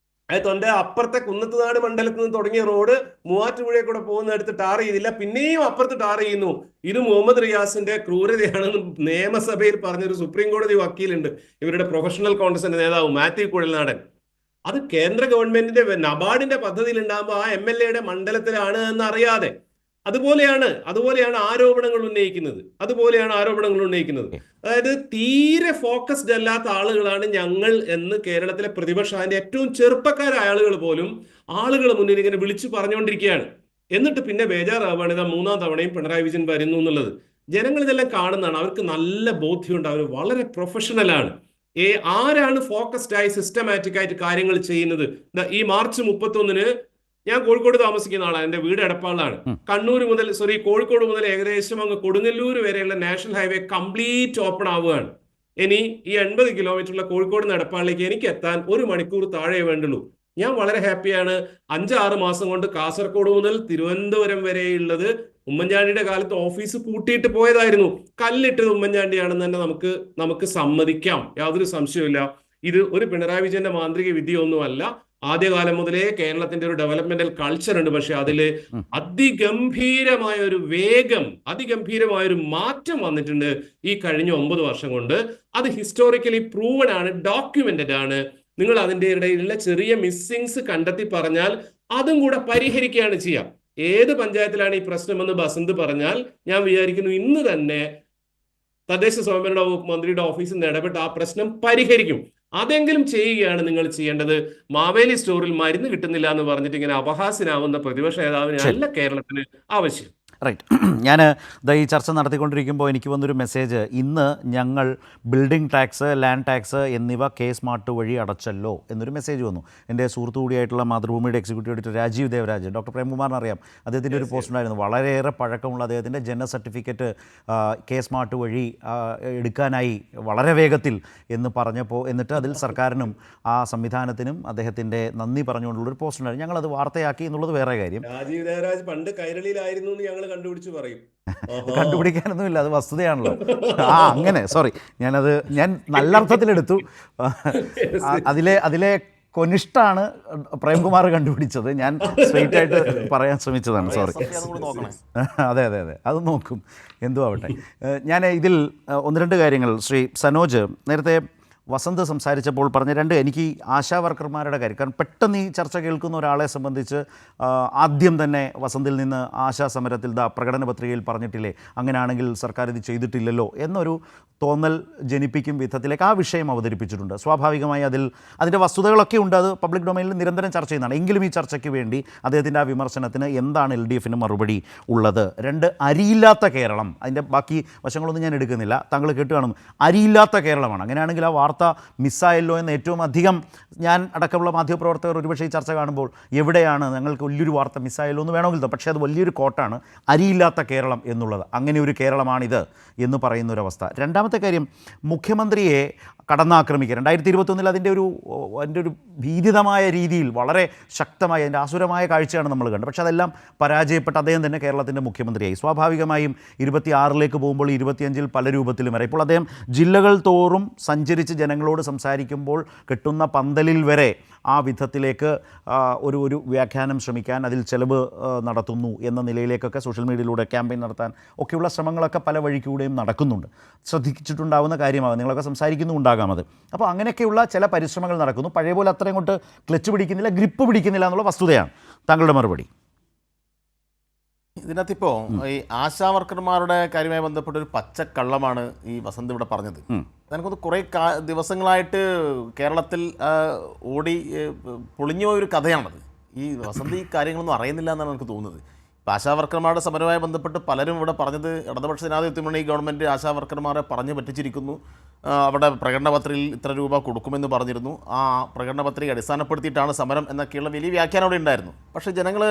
E: തൊന്റെ അപ്പുറത്തെ കുന്നത്തുനാട് മണ്ഡലത്തിൽ നിന്ന് തുടങ്ങിയ റോഡ് മൂവാറ്റുപുഴയിൽ കൂടെ പോകുന്നിടത്ത് ടാർ ചെയ്തില്ല, പിന്നെയും അപ്പുറത്ത് ടാർ ചെയ്യുന്നു. ഇത് മുഹമ്മദ് റിയാസിന്റെ ക്രൂരതയാണെന്ന് നിയമസഭയിൽ പറഞ്ഞൊരു സുപ്രീം കോടതി വക്കീലുണ്ട്, ഇവരുടെ പ്രൊഫഷണൽ കോൺഗ്രസിന്റെ നേതാവ് മാത്യു കുഴൽനാടൻ. അത് കേന്ദ്ര ഗവൺമെന്റിന്റെ നബാർഡിന്റെ പദ്ധതിയിൽ ഉണ്ടാകുമ്പോൾ ആ MLA-യുടെ മണ്ഡലത്തിലാണ് എന്ന് അറിയാതെ അതുപോലെയാണ് ആരോപണങ്ങൾ ഉന്നയിക്കുന്നത്. അതായത് തീരെ ഫോക്കസ്ഡ് അല്ലാത്ത ആളുകളാണ് ഞങ്ങൾ എന്ന് കേരളത്തിലെ പ്രതിപക്ഷത്തിന്റെ ഏറ്റവും ചെറുപ്പക്കാരായ ആളുകൾ പോലും ആളുകൾ മുന്നിൽ ഇങ്ങനെ വിളിച്ചു പറഞ്ഞുകൊണ്ടിരിക്കുകയാണ്. എന്നിട്ട് പിന്നെ ബേജാറാവുകയാണ് ഇതാ 3ാം തവണയും പിണറായി വിജയൻ വരുന്നു എന്നുള്ളത്. ജനങ്ങൾ ഇതെല്ലാം കാണുന്നതാണ്, അവർക്ക് നല്ല ബോധ്യമുണ്ട്, അവർ വളരെ പ്രൊഫഷണലാണ്. ആരാണ് ഫോക്കസ്ഡ് ആയി സിസ്റ്റമാറ്റിക് ആയിട്ട് കാര്യങ്ങൾ ചെയ്യുന്നത്? ഈ മാർച്ച് 31-ന് ഞാൻ കോഴിക്കോട് താമസിക്കുന്ന ആളാണ്, എന്റെ വീട് എടപ്പാളിലാണ്. കോഴിക്കോട് മുതൽ ഏകദേശം അങ്ങ് കൊടുങ്ങല്ലൂർ വരെയുള്ള നാഷണൽ ഹൈവേ കംപ്ലീറ്റ് ഓപ്പൺ ആവുകയാണ്. ഇനി ഈ 80 കിലോമീറ്ററുള്ള കോഴിക്കോട് നിന്ന് എടപ്പാളിലേക്ക് എനിക്ക് എത്താൻ 1 മണിക്കൂർ താഴെ വേണ്ടുള്ളൂ. ഞാൻ വളരെ ഹാപ്പിയാണ്. 5-6 മാസം കൊണ്ട് കാസർഗോഡ് മുതൽ തിരുവനന്തപുരം വരെയുള്ളത് ഉമ്മൻചാണ്ടിയുടെ കാലത്ത് ഓഫീസ് പൂട്ടിയിട്ട് പോയതായിരുന്നു. കല്ലിട്ടത് ഉമ്മൻചാണ്ടിയാണെന്ന് തന്നെ നമുക്ക് സമ്മതിക്കാം, യാതൊരു സംശയമില്ല. ഇത് ഒരു പിണറായി വിജയന്റെ മാന്ത്രിക വിദ്യയൊന്നുമല്ല. ആദ്യകാലം മുതലേ കേരളത്തിന്റെ ഒരു ഡെവലപ്മെന്റൽ കൾച്ചർ ഉണ്ട്. പക്ഷെ അതില് അതിഗംഭീരമായ ഒരു മാറ്റം വന്നിട്ടുണ്ട് ഈ കഴിഞ്ഞ 9 വർഷം കൊണ്ട്. അത് ഹിസ്റ്റോറിക്കലി പ്രൂവൺ ആണ്, ഡോക്യുമെന്റഡ് ആണ്. നിങ്ങൾ അതിന്റെ ഇടയിലുള്ള ചെറിയ മിസ്സിങ്സ് കണ്ടെത്തി പറഞ്ഞാൽ അതും കൂടെ പരിഹരിക്കുകയാണ് ചെയ്യുക. ഏത് പഞ്ചായത്തിലാണ് ഈ പ്രശ്നമെന്ന് ബസന്ത് പറഞ്ഞാൽ ഞാൻ വിചാരിക്കുന്നു ഇന്ന് തന്നെ തദ്ദേശ സ്വയംഭരണ വകുപ്പ് മന്ത്രിയുടെ ഓഫീസിൽ നിന്ന് ഇടപെട്ട് ആ പ്രശ്നം പരിഹരിക്കും. അതെങ്കിലും ചെയ്യുകയാണ് നിങ്ങൾ ചെയ്യേണ്ടത്. മാവേലി സ്റ്റോറിൽ മരുന്ന് കിട്ടുന്നില്ല എന്ന് പറഞ്ഞിട്ട് ഇങ്ങനെ അപഹാസ്യനാവുന്ന പ്രതിപക്ഷ നേതാവിനല്ല കേരളത്തിന് ആവശ്യം.
B: റൈറ്റ്. ഞാൻ ഈ ചർച്ച നടത്തിക്കൊണ്ടിരിക്കുമ്പോൾ എനിക്ക് വന്നൊരു മെസ്സേജ്, ഇന്ന് ഞങ്ങൾ ബിൽഡിംഗ് ടാക്സ്, ലാൻഡ് ടാക്സ് എന്നിവ K-സ്മാർട്ട് വഴി അടച്ചല്ലോ എന്നൊരു മെസ്സേജ് വന്നു. എൻ്റെ സുഹൃത്തു കൂടിയായിട്ടുള്ള മാതൃഭൂമിയുടെ executive editor Rajeev Devaraj, doctor പ്രേംകുമാറിന് അറിയാം, അദ്ദേഹത്തിൻ്റെ ഒരു പോസ്റ്റ് ഉണ്ടായിരുന്നു. വളരെയേറെ പഴക്കമുള്ള അദ്ദേഹത്തിൻ്റെ ജനന സർട്ടിഫിക്കറ്റ് K-സ്മാർട്ട് വഴി എടുക്കാനായി വളരെ വേഗത്തിൽ എന്ന് പറഞ്ഞപ്പോൾ, എന്നിട്ട് അതിൽ സർക്കാരിനും ആ സംവിധാനത്തിനും അദ്ദേഹത്തിൻ്റെ നന്ദി പറഞ്ഞുകൊണ്ടുള്ളൊരു പോസ്റ്റ് ഉണ്ടായിരുന്നു. ഞങ്ങളത് വാർത്തയാക്കി എന്നുള്ളത് വേറെ കാര്യം.
E: രാജീവ് ദേവരാജ് പണ്ട് കൈരളിയിലായിരുന്നു എന്ന് ഞങ്ങൾ കണ്ടുപിടിച്ച് പറയും.
B: കണ്ടുപിടിക്കാനൊന്നുമില്ല, അത് വസ്തുതയാണല്ലോ. അങ്ങനെ ഞാൻ നല്ല അർത്ഥത്തിലെടുത്തു. അതിലെ കൊനിഷ്ടാണ് പ്രേംകുമാർ കണ്ടുപിടിച്ചത്. ഞാൻ സ്ട്രെയിറ്റ് ആയിട്ട് പറയാൻ ശ്രമിച്ചതാണ്. സോറി. അതെ അത് നോക്കും, എന്തോ ആവട്ടെ. ഞാൻ ഇതിൽ 1-2 കാര്യങ്ങൾ ശ്രീ സനോജ് നേരത്തെ വസന്ത് സംസാരിച്ചപ്പോൾ പറഞ്ഞ എനിക്ക് ആശാ വർക്കർമാരുടെ കാര്യം, കാരണം പെട്ടെന്ന് ഈ ചർച്ച കേൾക്കുന്ന ഒരാളെ സംബന്ധിച്ച് ആദ്യം തന്നെ വസന്തിൽ നിന്ന് ആശാ സമരത്തിൽ പ്രകടന പത്രികയിൽ പറഞ്ഞിട്ടില്ലേ, അങ്ങനെയാണെങ്കിൽ സർക്കാർ ഇത് ചെയ്തിട്ടില്ലല്ലോ എന്നൊരു തോന്നൽ ജനിപ്പിക്കും വിധത്തിലേക്ക് ആ വിഷയം അവതരിപ്പിച്ചിട്ടുണ്ട്. സ്വാഭാവികമായി അതിൻ്റെ വസ്തുതകളൊക്കെ ഉണ്ട്, അത് പബ്ലിക് ഡൊമൈനിൽ നിരന്തരം ചർച്ച ചെയ്യുന്നതാണ്. എങ്കിലും ഈ ചർച്ചയ്ക്ക് വേണ്ടി അദ്ദേഹത്തിൻ്റെ ആ വിമർശനത്തിന് എന്താണ് LDFന് മറുപടി ഉള്ളത്? 2, അരിയില്ലാത്ത കേരളം, അതിൻ്റെ ബാക്കി വശങ്ങളൊന്നും ഞാൻ എടുക്കുന്നില്ല, താങ്കൾ കേട്ട് കാണും. അരിയില്ലാത്ത കേരളമാണ്, അങ്ങനെയാണെങ്കിൽ ആ വാർത്ത മിസ്സായല്ലോ എന്ന് ഏറ്റവും അധികം ഞാൻ അടക്കമുള്ള മാധ്യമപ്രവർത്തകർ ഒരുപക്ഷെ ഈ ചർച്ച കാണുമ്പോൾ എവിടെയാണ് ഞങ്ങൾക്ക് വലിയൊരു വാർത്ത മിസ്സായല്ലോ എന്ന് വേണമെങ്കിൽ, പക്ഷേ അത് വലിയൊരു കോട്ടാണ്, അരിയില്ലാത്ത കേരളം എന്നുള്ളത്. അങ്ങനെ ഒരു കേരളമാണിത് എന്ന് പറയുന്നൊരവസ്ഥ. രണ്ടാമത്തെ കാര്യം, മുഖ്യമന്ത്രിയെ കടന്നാക്രമിക്കുക. 2021 അതിൻ്റെ ഒരു ഭീതിതമായ രീതിയിൽ വളരെ ശക്തമായ അതിൻ്റെ ആസുരമായ കാഴ്ചയാണ് നമ്മൾ കണ്ടത്. പക്ഷേ അതെല്ലാം പരാജയപ്പെട്ട് അദ്ദേഹം തന്നെ കേരളത്തിൻ്റെ മുഖ്യമന്ത്രിയായി. സ്വാഭാവികമായും 26ലേക്ക് പോകുമ്പോൾ 25-ൽ പല രൂപത്തിലും വരെ ഇപ്പോൾ അദ്ദേഹം ജില്ലകൾ തോറും സഞ്ചരിച്ച് ജനങ്ങളോട് സംസാരിക്കുമ്പോൾ കെട്ടുന്ന പന്തലിൽ വരെ ആ വിധത്തിലേക്ക് ഒരു വ്യാഖ്യാനം ശ്രമിക്കാൻ, അതിൽ ചെലവ് നടത്തുന്നു എന്ന നിലയിലേക്കൊക്കെ സോഷ്യൽ മീഡിയയിലൂടെ ക്യാമ്പയിൻ നടത്താൻ ഒക്കെയുള്ള ശ്രമങ്ങളൊക്കെ പല വഴിക്കൂടെയും നടക്കുന്നുണ്ട്. ശ്രദ്ധിച്ചിട്ടുണ്ടാകുന്ന കാര്യമാണ്, നിങ്ങളൊക്കെ സംസാരിക്കുന്നുണ്ടാകാം അത്. അപ്പോൾ അങ്ങനെയൊക്കെയുള്ള ചില പരിശ്രമങ്ങൾ നടക്കുന്നു. പഴയ പോലെ അത്രയും കൊണ്ട് ക്ലച്ച് പിടിക്കുന്നില്ല, ഗ്രിപ്പ് പിടിക്കുന്നില്ല എന്നുള്ള വസ്തുതയാണ്. താങ്കളുടെ മറുപടി?
C: ഇതിനകത്തിപ്പോൾ ഈ ആശാവർക്കർമാരുടെ കാര്യവുമായി ബന്ധപ്പെട്ട ഒരു പച്ചക്കള്ളമാണ് ഈ വസന്ത് ഇവിടെ പറഞ്ഞത്. എനിക്കൊന്ന് കുറേ ദിവസങ്ങളായിട്ട് കേരളത്തിൽ ഓടി പൊളിഞ്ഞു പോയൊരു കഥയാണത്. ഈ വസന്ത് ഈ കാര്യങ്ങളൊന്നും അറിയുന്നില്ല എന്നാണ് എനിക്ക് തോന്നുന്നത്. ഇപ്പോൾ ആശാവർക്കർമാരുടെ സമരവുമായി ബന്ധപ്പെട്ട് പലരും ഇവിടെ പറഞ്ഞത് ഇടതുപക്ഷ ജനാധിപത്യ മുന്നണി ഗവൺമെൻറ് ആശാവർക്കർമാരെ പറഞ്ഞു പറ്റിച്ചിരിക്കുന്നു, അവിടെ പ്രകടന പത്രികയിൽ ഇത്ര രൂപ കൊടുക്കുമെന്ന് പറഞ്ഞിരുന്നു, ആ പ്രകടന പത്രിക അടിസ്ഥാനപ്പെടുത്തിയിട്ടാണ് സമരം എന്നൊക്കെയുള്ള വലിയ വ്യാഖ്യാനം അവിടെ ഉണ്ടായിരുന്നു. പക്ഷേ ജനങ്ങൾ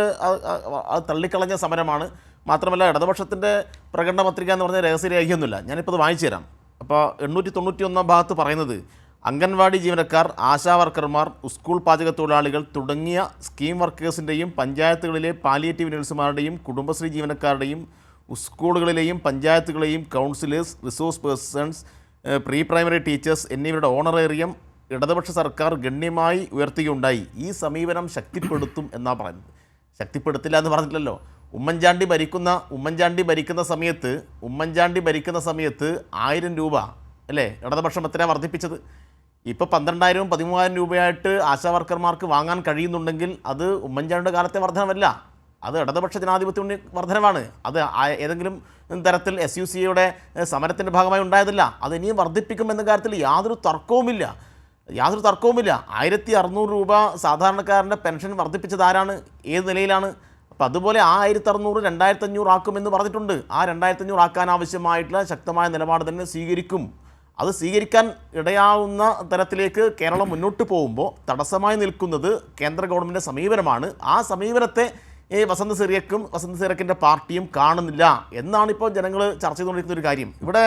C: അത് തള്ളിക്കളഞ്ഞ സമരമാണ്. മാത്രമല്ല ഇടതുപക്ഷത്തിൻ്റെ പ്രകടന പത്രിക എന്ന് പറഞ്ഞാൽ രഹസ്യരേഖയൊന്നുമില്ല. ഞാനിപ്പോൾ അത് വായിച്ചു തരാം. അപ്പോൾ 891 ഭാഗത്ത് പറയുന്നത് അംഗൻവാടി ജീവനക്കാർ, ആശാവർക്കർമാർ, സ്കൂൾ പാചക തൊഴിലാളികൾ തുടങ്ങിയ സ്കീം വർക്കേഴ്സിൻ്റെയും പഞ്ചായത്തുകളിലെ പാലിയേറ്റീവ് നഴ്സുമാരുടെയും കുടുംബശ്രീ ജീവനക്കാരുടെയും സ്കൂളുകളിലെയും പഞ്ചായത്തുകളെയും counsellors, resource persons, pre primary teachers എന്നിവരുടെ ഓണറേറിയം ഇടതുപക്ഷ സർക്കാർ ഗണ്യമായി ഉയർത്തുകയുണ്ടായി. ഈ സമീപനം ശക്തിപ്പെടുത്തും എന്നാണ് പറയുന്നത്. ശക്തിപ്പെടുത്തില്ല എന്ന് പറഞ്ഞിട്ടില്ലല്ലോ. ഉമ്മൻചാണ്ടി ഭരിക്കുന്ന സമയത്ത് 1000 രൂപ അല്ലേ ഇടതുപക്ഷം എത്രയാണ് വർദ്ധിപ്പിച്ചത്? ഇപ്പോൾ 12,000 13,000 രൂപയായിട്ട് ആശാവർക്കർമാർക്ക് വാങ്ങാൻ കഴിയുന്നുണ്ടെങ്കിൽ അത് ഉമ്മൻചാണ്ടിയുടെ കാലത്തെ വർധനമല്ല, അത് ഇടതുപക്ഷ ജനാധിപത്യ വർധനമാണ്. അത് ഏതെങ്കിലും തരത്തിൽ SUCയുടെ സമരത്തിൻ്റെ ഭാഗമായി ഉണ്ടായതല്ല. അത് ഇനിയും വർദ്ധിപ്പിക്കുമെന്ന കാര്യത്തിൽ യാതൊരു തർക്കവുമില്ല. 1600 രൂപ സാധാരണക്കാരൻ്റെ പെൻഷൻ വർദ്ധിപ്പിച്ചത് ആരാണ്? ഏത് നിലയിലാണ്? അപ്പോൾ അതുപോലെ ആ 1600 2500 ആക്കുമെന്ന് പറഞ്ഞിട്ടുണ്ട്. ആ 2500 ആക്കാൻ ആവശ്യമായിട്ടുള്ള ശക്തമായ നിലപാട് തന്നെ സ്വീകരിക്കും. അത് സ്വീകരിക്കാൻ ഇടയാവുന്ന തരത്തിലേക്ക് കേരളം മുന്നോട്ട് പോകുമ്പോൾ തടസ്സമായി നിൽക്കുന്നത് കേന്ദ്ര ഗവൺമെൻറ്റിൻ്റെ സമീപനമാണ്. ആ സമീപനത്തെ വസന്ത് സിറിയക്കിൻ്റെ പാർട്ടിയും കാണുന്നില്ല എന്നാണ് ഇപ്പോൾ ജനങ്ങൾ ചർച്ച ചെയ്തുകൊണ്ടിരിക്കുന്ന ഒരു കാര്യം. ഇവിടെ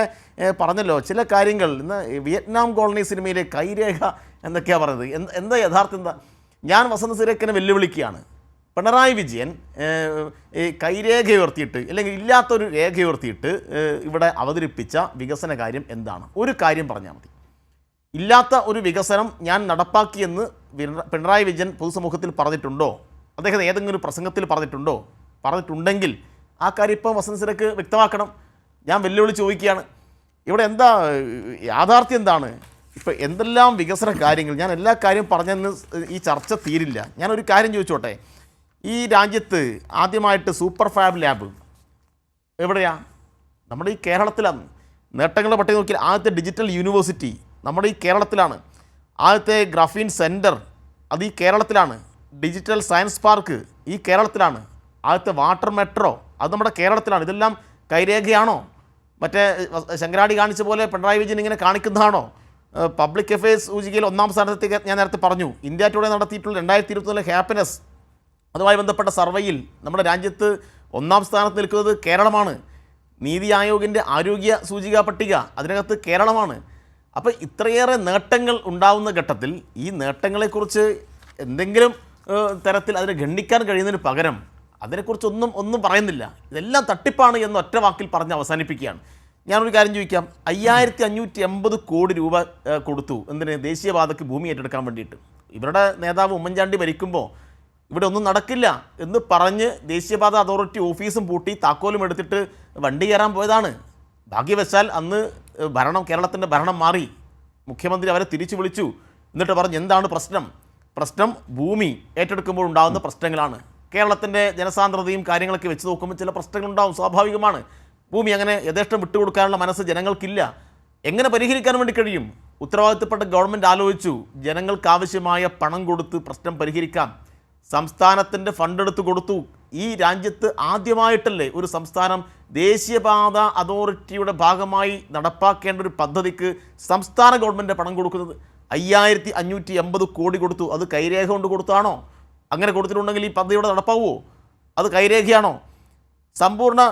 C: പറഞ്ഞല്ലോ ചില കാര്യങ്ങൾ. ഇന്ന് വിയറ്റ്നാം കോളനി സിനിമയിലെ കൈരേഖ എന്നൊക്കെയാണ് പറയുന്നത്. എന്താ യഥാർത്ഥം എന്താ? ഞാൻ വസന്ത് സിറിയക്കിനെ വെല്ലുവിളിക്കുകയാണ്. പിണറായി വിജയൻ ഈ കൈരേഖ ഉയർത്തിയിട്ട് അല്ലെങ്കിൽ ഇല്ലാത്തൊരു രേഖ ഉയർത്തിയിട്ട് ഇവിടെ അവതരിപ്പിച്ച വികസന കാര്യം എന്താണ്? ഒരു കാര്യം പറഞ്ഞാൽ മതി. ഇല്ലാത്ത ഒരു വികസനം ഞാൻ നടപ്പാക്കിയെന്ന് പിണറായി വിജയൻ പൊതുസമൂഹത്തിൽ പറഞ്ഞിട്ടുണ്ടോ? അദ്ദേഹം ഏതെങ്കിലും പ്രസംഗത്തിൽ പറഞ്ഞിട്ടുണ്ടെങ്കിൽ ആ കാര്യം ഇപ്പോൾ വസന്ത് സിറിയക്ക് വ്യക്തമാക്കണം. ഞാൻ വെല്ലുവിളി ചോദിക്കുകയാണ്. ഇവിടെ എന്താ യാഥാർത്ഥ്യം എന്താണ്? ഇപ്പോൾ എന്തെല്ലാം വികസന കാര്യങ്ങൾ, ഞാൻ എല്ലാ കാര്യം പറഞ്ഞെന്ന് ഈ ചർച്ച തീരില്ല. ഞാനൊരു കാര്യം ചോദിച്ചോട്ടെ. ഈ രാജ്യത്ത് ആദ്യമായിട്ട് സൂപ്പർ ഫാബ് ലാബ് എവിടെയാണ്? നമ്മുടെ ഈ കേരളത്തിലാണ്. നേട്ടങ്ങളുടെ പട്ടിക നോക്കിയാൽ ആദ്യത്തെ ഡിജിറ്റൽ യൂണിവേഴ്സിറ്റി നമ്മുടെ ഈ കേരളത്തിലാണ്. ആദ്യത്തെ ഗ്രാഫീൻ സെൻറ്റർ അത് ഈ കേരളത്തിലാണ്. ഡിജിറ്റൽ സയൻസ് പാർക്ക് ഈ കേരളത്തിലാണ്. ആദ്യത്തെ വാട്ടർ മെട്രോ അത് നമ്മുടെ കേരളത്തിലാണ്. ഇതെല്ലാം കൈരേഖയാണോ? മറ്റേ ശങ്കരാടി കാണിച്ച പോലെ പിണറായി വിജയൻ ഇങ്ങനെ കാണിക്കുന്നതാണോ? പബ്ലിക് അഫയേഴ്സ് സൂചികയിൽ 1ാം സ്ഥാനത്തേക്ക് ഞാൻ നേരത്തെ പറഞ്ഞു. ഇന്ത്യ ടുഡേ നടത്തിയിട്ടുള്ള 2024 ഹാപ്പിനെസ് അതുമായി ബന്ധപ്പെട്ട സർവേയിൽ നമ്മുടെ രാജ്യത്ത് 1ാം സ്ഥാനത്ത് നിൽക്കുന്നത് കേരളമാണ്. നീതി ആയോഗിൻ്റെ ആരോഗ്യ സൂചിക പട്ടിക അതിനകത്ത് കേരളമാണ്. അപ്പോൾ ഇത്രയേറെ നേട്ടങ്ങൾ ഉണ്ടാവുന്ന ഘട്ടത്തിൽ ഈ നേട്ടങ്ങളെക്കുറിച്ച് എന്തെങ്കിലും തരത്തിൽ അതിനെ ഗണ്ണിക്കാൻ കഴിയുന്നതിന് പകരം അതിനെക്കുറിച്ചൊന്നും പറയുന്നില്ല. ഇതെല്ലാം തട്ടിപ്പാണ് എന്ന് ഒറ്റ വാക്കിൽ പറഞ്ഞ് അവസാനിപ്പിക്കുകയാണ്. ഞാനൊരു കാര്യം ചോദിക്കാം. 5580 കോടി രൂപ കൊടുത്തു എന്തിന്? ദേശീയപാതയ്ക്ക് ഭൂമി ഏറ്റെടുക്കാൻ വേണ്ടിയിട്ട്. ഇവരുടെ നേതാവ് ഉമ്മൻചാണ്ടി ഭരിക്കുമ്പോൾ ഇവിടെ ഒന്നും നടക്കില്ല എന്ന് പറഞ്ഞ് ദേശീയപാത അതോറിറ്റി ഓഫീസും പൂട്ടി താക്കോലും എടുത്തിട്ട് വണ്ടി കയറാൻ പോയതാണ്. ഭാഗ്യവശാൽ അന്ന് കേരളത്തിൻ്റെ ഭരണം മാറി. മുഖ്യമന്ത്രി അവരെ തിരിച്ചു വിളിച്ചു. എന്നിട്ട് പറഞ്ഞു എന്താണ് പ്രശ്നം ഭൂമി ഏറ്റെടുക്കുമ്പോൾ ഉണ്ടാകുന്ന പ്രശ്നങ്ങളാണ്. കേരളത്തിൻ്റെ ജനസാന്ദ്രതയും കാര്യങ്ങളൊക്കെ വെച്ച് നോക്കുമ്പോൾ ചില പ്രശ്നങ്ങളുണ്ടാവും, സ്വാഭാവികമാണ്. ഭൂമി അങ്ങനെ യഥേഷ്ടം വിട്ടുകൊടുക്കാനുള്ള മനസ്സ് ജനങ്ങൾക്കില്ല. എങ്ങനെ പരിഹരിക്കാൻ വേണ്ടി കഴിയും? ഉത്തരവാദിത്തപ്പെട്ട ഗവൺമെൻറ് ആലോചിച്ചു. ജനങ്ങൾക്ക് ആവശ്യമായ പണം കൊടുത്ത് പ്രശ്നം പരിഹരിക്കാം. സംസ്ഥാനത്തിൻ്റെ ഫണ്ടെടുത്ത് കൊടുത്തു. ഈ രാജ്യത്ത് ആദ്യമായിട്ടല്ലേ ഒരു സംസ്ഥാനം ദേശീയപാത അതോറിറ്റിയുടെ ഭാഗമായി നടപ്പാക്കേണ്ട ഒരു പദ്ധതിക്ക് സംസ്ഥാന ഗവൺമെൻറ് പണം കൊടുക്കുന്നത്? 5580 കോടി കൊടുത്തു. അത് കൈരേഖ കൊണ്ട് കൊടുത്താണോ? അങ്ങനെ കൊടുത്തിട്ടുണ്ടെങ്കിൽ ഈ പദ്ധതിയുടെ നടപ്പാവുമോ? അത് കൈരേഖയാണോ? സമ്പൂർണ്ണ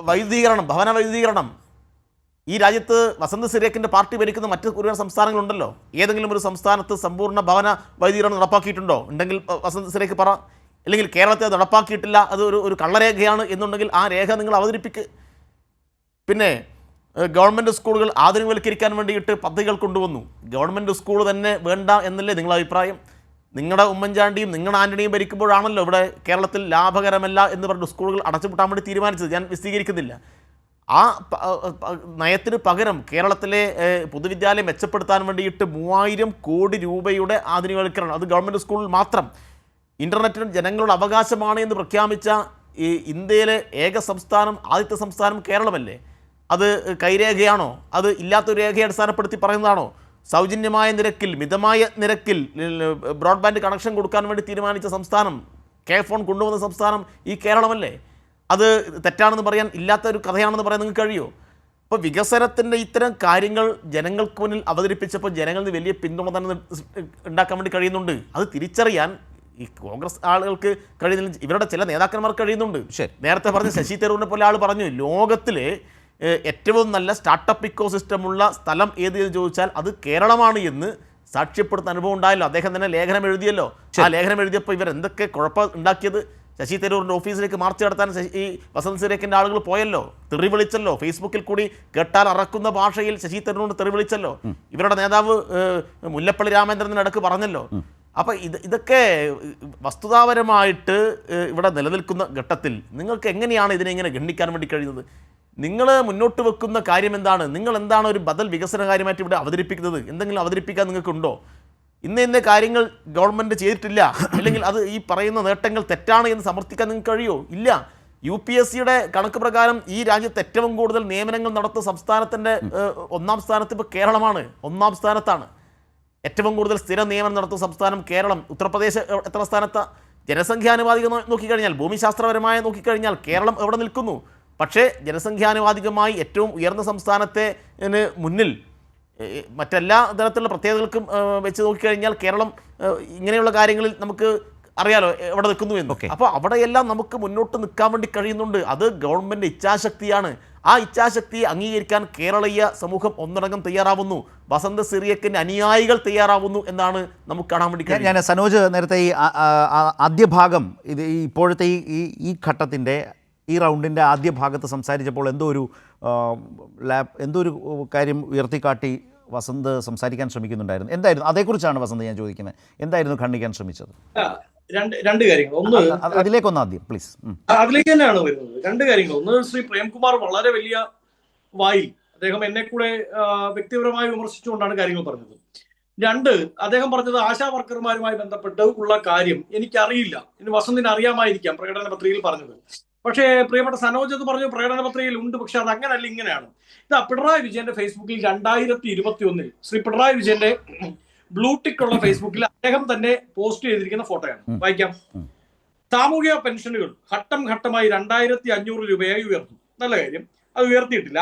C: വൈദ്യുതീകരണം, ഭവന വൈദ്യുതീകരണം ഈ രാജ്യത്ത് വസന്ത് സിരേക്കിൻ്റെ പാർട്ടി ഭരിക്കുന്ന മറ്റ് ഒരുപാട് സംസ്ഥാനങ്ങളുണ്ടല്ലോ. ഏതെങ്കിലും ഒരു സംസ്ഥാനത്ത് സമ്പൂർണ്ണ ഭവന വൈദ്യുതീകരണം നടപ്പാക്കിയിട്ടുണ്ടോ? ഉണ്ടെങ്കിൽ വസന്ത് സിരേക്ക് പറ. അല്ലെങ്കിൽ കേരളത്തെ നടപ്പാക്കിയിട്ടില്ല, അത് ഒരു കള്ളരേഖയാണ് എന്നുണ്ടെങ്കിൽ ആ രേഖ നിങ്ങൾ അവതരിപ്പിക്ക്. പിന്നെ ഗവൺമെൻറ് സ്കൂളുകൾ ആധുനികവൽക്കരിക്കാൻ വേണ്ടിയിട്ട് പദ്ധതികൾ കൊണ്ടുവന്നു. ഗവൺമെൻറ് സ്കൂൾ തന്നെ വേണ്ട എന്നല്ലേ നിങ്ങളുടെ അഭിപ്രായം? നിങ്ങളുടെ ഉമ്മൻചാണ്ടിയും നിങ്ങളുടെ ആൻ്റണിയും ഭരിക്കുമ്പോഴാണല്ലോ ഇവിടെ കേരളത്തിൽ ലാഭകരമല്ല എന്ന് പറഞ്ഞ് സ്കൂളുകൾ അടച്ചുപൂട്ടാൻ വേണ്ടി തീരുമാനിച്ചത്. ഞാൻ വിശദീകരിക്കുന്നില്ല. ആ നയത്തിന് പകരം കേരളത്തിലെ പൊതുവിദ്യാലയം മെച്ചപ്പെടുത്താൻ വേണ്ടിയിട്ട് 3000 കോടി രൂപയുടെ ആധുനികവൽക്കരണം, അത് ഗവൺമെൻറ് സ്കൂളിൽ മാത്രം. ഇൻ്റർനെറ്റിന് ജനങ്ങളുടെ അവകാശമാണ് എന്ന് പ്രഖ്യാപിച്ച ഈ ഇന്ത്യയിലെ ഏക സംസ്ഥാനം, ആദ്യത്തെ സംസ്ഥാനം കേരളമല്ലേ? അത് കൈരേഖയാണോ? അത് ഇല്ലാത്തൊരു രേഖയെ അടിസ്ഥാനപ്പെടുത്തി പറയുന്നതാണോ? സൗജന്യമായ നിരക്കിൽ, മിതമായ നിരക്കിൽ ബ്രോഡ്ബാൻഡ് കണക്ഷൻ കൊടുക്കാൻ വേണ്ടി തീരുമാനിച്ച സംസ്ഥാനം, കെ ഫോൺ കൊണ്ടുവന്ന സംസ്ഥാനം ഈ കേരളമല്ലേ? അത് തെറ്റാണെന്ന് പറയാൻ, ഇല്ലാത്തൊരു കഥയാണെന്ന് പറയാൻ നിങ്ങൾക്ക് കഴിയുമോ? അപ്പോൾ വികസനത്തിൻ്റെ ഇത്തരം കാര്യങ്ങൾ ജനങ്ങൾക്ക് മുന്നിൽ അവതരിപ്പിച്ചപ്പോൾ ജനങ്ങളിൽ വലിയ പിന്തുണ തന്നെ ഉണ്ടാക്കാൻ വേണ്ടി കഴിയുന്നുണ്ട്. അത് തിരിച്ചറിയാൻ ഈ കോൺഗ്രസ് ആളുകൾക്ക് കഴിയുന്നില്ല, ഇവരുടെ ചില നേതാക്കന്മാർക്ക് കഴിയുന്നുണ്ട്. ശരി, നേരത്തെ പറഞ്ഞ ശശി തരൂരിനെ പോലെ ആൾ പറഞ്ഞു ലോകത്തിലെ ഏറ്റവും നല്ല സ്റ്റാർട്ടപ്പ് ഇക്കോ സിസ്റ്റമുള്ള സ്ഥലം ഏത് എന്ന് ചോദിച്ചാൽ അത് കേരളമാണ് എന്ന് സാക്ഷ്യപ്പെടുത്തുന്ന അനുഭവം ഉണ്ടായല്ലോ. അദ്ദേഹം തന്നെ ലേഖനം എഴുതിയല്ലോ. ആ ലേഖനം എഴുതിയപ്പോൾ ഇവർ എന്തൊക്കെ കുഴപ്പം ഉണ്ടാക്കിയത്. ശശി തരൂരിൻ്റെ ഓഫീസിലേക്ക് മാർച്ച് നടത്താൻ ഈ വസന്ത് സിരേക്കിൻ്റെ ആളുകൾ പോയല്ലോ, തെറി വിളിച്ചല്ലോ. ഫേസ്ബുക്കിൽ കൂടി കേട്ടാൽ അറക്കുന്ന ഭാഷയിൽ ശശി തരൂരിന് തെറി വിളിച്ചല്ലോ. ഇവരുടെ നേതാവ് മുല്ലപ്പള്ളി രാമചന്ദ്രനിടക്ക് പറഞ്ഞല്ലോ. അപ്പം ഇതൊക്കെ വസ്തുതാപരമായിട്ട് ഇവിടെ നിലനിൽക്കുന്ന ഘട്ടത്തിൽ നിങ്ങൾക്ക് എങ്ങനെയാണ് ഇതിനെ ഇങ്ങനെ ഗണ്ണിക്കാൻ വേണ്ടി കഴിയുന്നത്? നിങ്ങൾ മുന്നോട്ട് വെക്കുന്ന കാര്യം എന്താണ്? നിങ്ങൾ എന്താണ് ഒരു ബദൽ വികസന കാര്യമായിട്ട് ഇവിടെ അവതരിപ്പിക്കുന്നത്? എന്തെങ്കിലും അവതരിപ്പിക്കാൻ നിങ്ങൾക്കുണ്ടോ? ഇന്ന കാര്യങ്ങൾ ഗവൺമെൻറ് ചെയ്തിട്ടില്ല, അല്ലെങ്കിൽ അത് ഈ പറയുന്ന നേട്ടങ്ങൾ തെറ്റാണ് എന്ന് സമർത്ഥിക്കാൻ നിങ്ങൾക്ക് കഴിയുമോ? ഇല്ല. UPSCയുടെ കണക്ക് പ്രകാരം ഈ രാജ്യത്ത് ഏറ്റവും കൂടുതൽ നിയമനങ്ങൾ നടത്തുന്ന സംസ്ഥാനത്തിൻ്റെ 1ാം സ്ഥാനത്ത് ഇപ്പോൾ കേരളമാണ്. 1ാം സ്ഥാനത്താണ്. ഏറ്റവും കൂടുതൽ സ്ഥിര നിയമനം നടത്തുന്ന സംസ്ഥാനം കേരളം. ഉത്തർപ്രദേശ് എത്ര സ്ഥാനത്താണ്? ജനസംഖ്യാനുപാതികം നോക്കിക്കഴിഞ്ഞാൽ, ഭൂമിശാസ്ത്രപരമായി നോക്കിക്കഴിഞ്ഞാൽ കേരളം എവിടെ നിൽക്കുന്നു? പക്ഷേ ജനസംഖ്യാനുപാതികമായി ഏറ്റവും ഉയർന്ന സംസ്ഥാനത്തെ മുന്നിൽ മറ്റെല്ലാ തരത്തിലുള്ള പ്രത്യേകതകൾക്കും വെച്ച് നോക്കിക്കഴിഞ്ഞാൽ കേരളം ഇങ്ങനെയുള്ള കാര്യങ്ങളിൽ നമുക്ക് അറിയാലോ എവിടെ നിൽക്കുന്നു എന്ന്. അപ്പോൾ അവിടെയെല്ലാം നമുക്ക് മുന്നോട്ട് നിൽക്കാൻ വേണ്ടി കഴിയുന്നുണ്ട്. അത് ഗവൺമെൻറ് ഇച്ഛാശക്തിയാണ്. ആ ഇച്ഛാശക്തിയെ അംഗീകരിക്കാൻ കേരളീയ സമൂഹം ഒന്നടങ്കം തയ്യാറാവുന്നു. വസന്ത് സിറിയക്കിൻ്റെ അനുയായികൾ തയ്യാറാവുന്നു എന്നാണ് നമുക്ക് കാണാൻ വേണ്ടി കഴിയും.
B: ഞാൻ സനോജ് നേരത്തെ ഈ ആദ്യ ഭാഗം, ഇത് ഇപ്പോഴത്തെ ഈ ഘട്ടത്തിൻ്റെ ഈ റൗണ്ടിൻ്റെ ആദ്യ ഭാഗത്ത് സംസാരിച്ചപ്പോൾ എന്തോ ഒരു കാര്യം ഉയർത്തിക്കാട്ടി വസന്ത് സംസാരിക്കാൻ ശ്രമിക്കുന്നുണ്ടായിരുന്നു. എന്തായിരുന്നു അതേക്കുറിച്ചാണ് വസന്ത് ഞാൻ ചോദിക്കുന്നത്? എന്തായിരുന്നു ഖണ്ഡിക്കാൻ ശ്രമിച്ചത്?
D: രണ്ട് കാര്യങ്ങൾ. ഒന്ന്,
B: അതിലേക്കൊന്ന് ആദ്യം പ്ലീസ്.
D: അതിലേക്ക് തന്നെയാണ് വരുന്നത്. രണ്ട് കാര്യങ്ങൾ. ഒന്ന്, ശ്രീ പ്രേംകുമാർ വളരെ വലിയ വായിൽ അദ്ദേഹം എന്നെ കൂടെ വ്യക്തിപരമായി വിമർശിച്ചുകൊണ്ടാണ് കാര്യങ്ങൾ പറഞ്ഞത്. രണ്ട്, അദ്ദേഹം പറഞ്ഞത് ആശാ വർക്കർമാരുമായി ബന്ധപ്പെട്ട് ഉള്ള കാര്യം എനിക്കറിയില്ല, ഇനി വസന്തിന് അറിയാമായിരിക്കാം പ്രകടന പത്രികയിൽ പറഞ്ഞത്. പക്ഷേ പ്രിയപ്പെട്ട സനോജ് അത് പറഞ്ഞു പ്രകടന പത്രികയിൽ ഉണ്ട്, പക്ഷെ അത് അങ്ങനല്ല, ഇങ്ങനെയാണ്. ഇതാ പിണറായി വിജയന്റെ ഫേസ്ബുക്കിൽ 2021 ശ്രീ പിണറായി വിജയന്റെ ബ്ലൂടിക് ഉള്ള ഫേസ്ബുക്കിൽ അദ്ദേഹം തന്നെ പോസ്റ്റ് ചെയ്തിരിക്കുന്ന ഫോട്ടോയാണ്. വായിക്കാം. സാമൂഹിക പെൻഷനുകൾ ഘട്ടം ഘട്ടമായി 2500 രൂപയായി ഉയർത്തും. നല്ല കാര്യം, അത് ഉയർത്തിയിട്ടില്ല.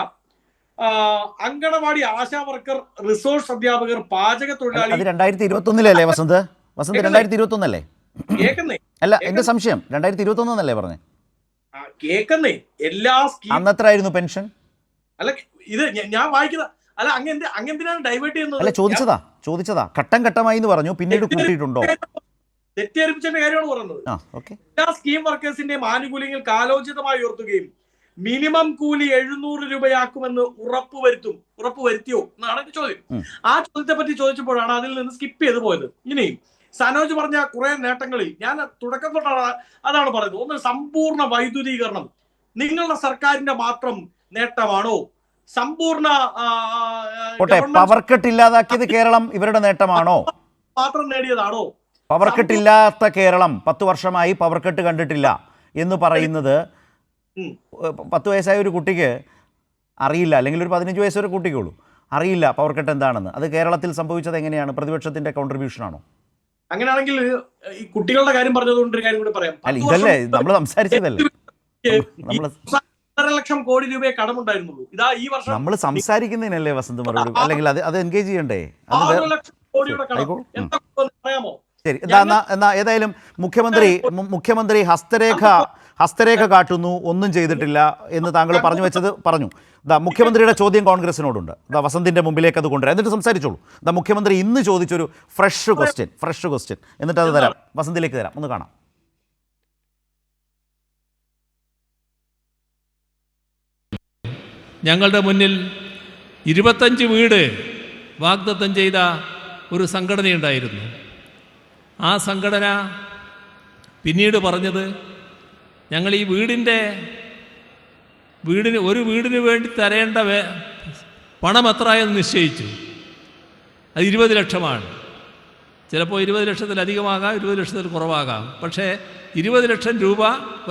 D: അങ്കണവാടി ആശാ വർക്കർ, റിസോഴ്സ് അധ്യാപകർ, പാചക തൊഴിലാളി.
B: 2021 വസന്ത്? 2021
D: കേൾക്കുന്നേ?
B: അല്ല, എന്റെ സംശയം 2021 പറഞ്ഞേ.
D: കേൾക്കുന്നേ? എല്ലാ സ്കീം
B: അന്നെത്രയായിരുന്നു പെൻഷൻ?
D: അല്ല, ഇത് ഞാൻ വായിക്കുന്ന അല്ല, അങ്ങെന്തിനാണ് ഡൈവേർട്ട് ചെയ്യുന്നത്?
B: അല്ല, ചോദിച്ചതാ ഘട്ടം ഘട്ടമായി എന്ന് പറഞ്ഞു, പിന്നീട് കൂട്ടിയിട്ടുണ്ടോ?
D: തെറ്റിദ്ധരിപ്പിച്ചതിന്റെ കാര്യമാണ് പറയുന്നത്. എല്ലാ സ്കീം വർക്കേഴ്സിന്റെയും ആനുകൂല്യങ്ങൾ കാലോചിതമായി ഉയർത്തുകയും മിനിമം കൂലി 700 രൂപയാക്കുമെന്ന് ഉറപ്പുവരുത്തിയോ എന്നാണ് ചോദ്യം. ആ ചോദ്യത്തെ പറ്റി ചോദിച്ചപ്പോഴാണ് അതിൽ നിന്ന് സ്കിപ്പ് ചെയ്ത് പോയത്. ഇനിയും സനോജ് പറഞ്ഞ കുറെ നേട്ടങ്ങളിൽ ഞാൻ തുടക്കം തൊട്ടാണ് അതാണ് പറയുന്നത്. ഒന്ന്, സമ്പൂർണ്ണ വൈദ്യുതീകരണം നിങ്ങളുടെ സർക്കാരിന്റെ മാത്രം നേട്ടമാണോ? സമ്പൂർണ്ണ
B: പവർ കട്ട് ഇല്ലാതാക്കിയത് കേരളം ഇവരുടെ നേട്ടമാണോ?
D: മാത്രം നേടിയതാണോ?
B: പവർ കട്ട് ഇല്ലാത്ത കേരളം 10 വർഷമായി പവർ കട്ട് കണ്ടിട്ടില്ല എന്ന് പറയുന്നത് 10 വയസ്സായ ഒരു കുട്ടിക്ക് അറിയില്ല, അല്ലെങ്കിൽ ഒരു 15 വയസ്സൊരു കുട്ടിക്കുള്ളൂ അറിയില്ല പവർ കട്ട് എന്താണെന്ന്. അത് കേരളത്തിൽ സംഭവിച്ചത് എങ്ങനെയാണ്? പ്രതിപക്ഷത്തിന്റെ കോൺട്രിബ്യൂഷൻ ആണോ?
D: അങ്ങനെയാണെങ്കിൽ ഈ കുട്ടികളുടെ കാര്യം പറഞ്ഞതുകൊണ്ട് ഒരു കാര്യം കൂടി പറയാം.
B: അല്ല, ഇതല്ലേ നമ്മൾ സംസാരിച്ചതല്ലേ?
D: 1.5 ലക്ഷം കോടി രൂപയെ കടമുണ്ടായിരുന്നുള്ളൂ. ഇതാ ഈ വർഷം
B: നമ്മൾ സംസാരിക്കുന്നതിനല്ലേ വസന്ത് മറുപടി? അല്ലെങ്കിൽ അത് എൻഗേജ് ചെയ്യണ്ടേ?
D: 6 ലക്ഷം കോടിയുടെ കടം എന്താ പറയാമോ?
B: ശരി, എന്നാ ഏതായാലും മുഖ്യമന്ത്രി ഹസ്തരേഖ കാട്ടുന്നു, ഒന്നും ചെയ്തിട്ടില്ല എന്ന് താങ്കൾ പറഞ്ഞു വെച്ചത് പറഞ്ഞു. മുഖ്യമന്ത്രിയുടെ ചോദ്യം കോൺഗ്രസിനോടുണ്ട്. വസന്തിൻ്റെ മുമ്പിലേക്ക് അത് കൊണ്ടുവരാം, എന്നിട്ട് സംസാരിച്ചോളൂ. മുഖ്യമന്ത്രി ഇന്ന് ചോദിച്ചൊരു ഫ്രഷ് ക്വസ്റ്റ്യൻ എന്നിട്ട് അത് തരാം, വസന്തിലേക്ക് തരാം, ഒന്ന് കാണാം.
A: ഞങ്ങളുടെ മുന്നിൽ 25 വീട് വാഗ്ദത്തം ചെയ്ത ഒരു സംഘടനയുണ്ടായിരുന്നു. ആ സംഘടന പിന്നീട് പറഞ്ഞത്, ഞങ്ങൾ ഈ ഒരു വീടിന് വേണ്ടി തരേണ്ട പണം എത്രയെന്ന് നിശ്ചയിച്ചു. അത് 20 ലക്ഷമാണ്. ചിലപ്പോൾ 20 ലക്ഷത്തിലധികമാകാം, 20 ലക്ഷത്തിൽ കുറവാകാം. പക്ഷേ 20 ലക്ഷം രൂപ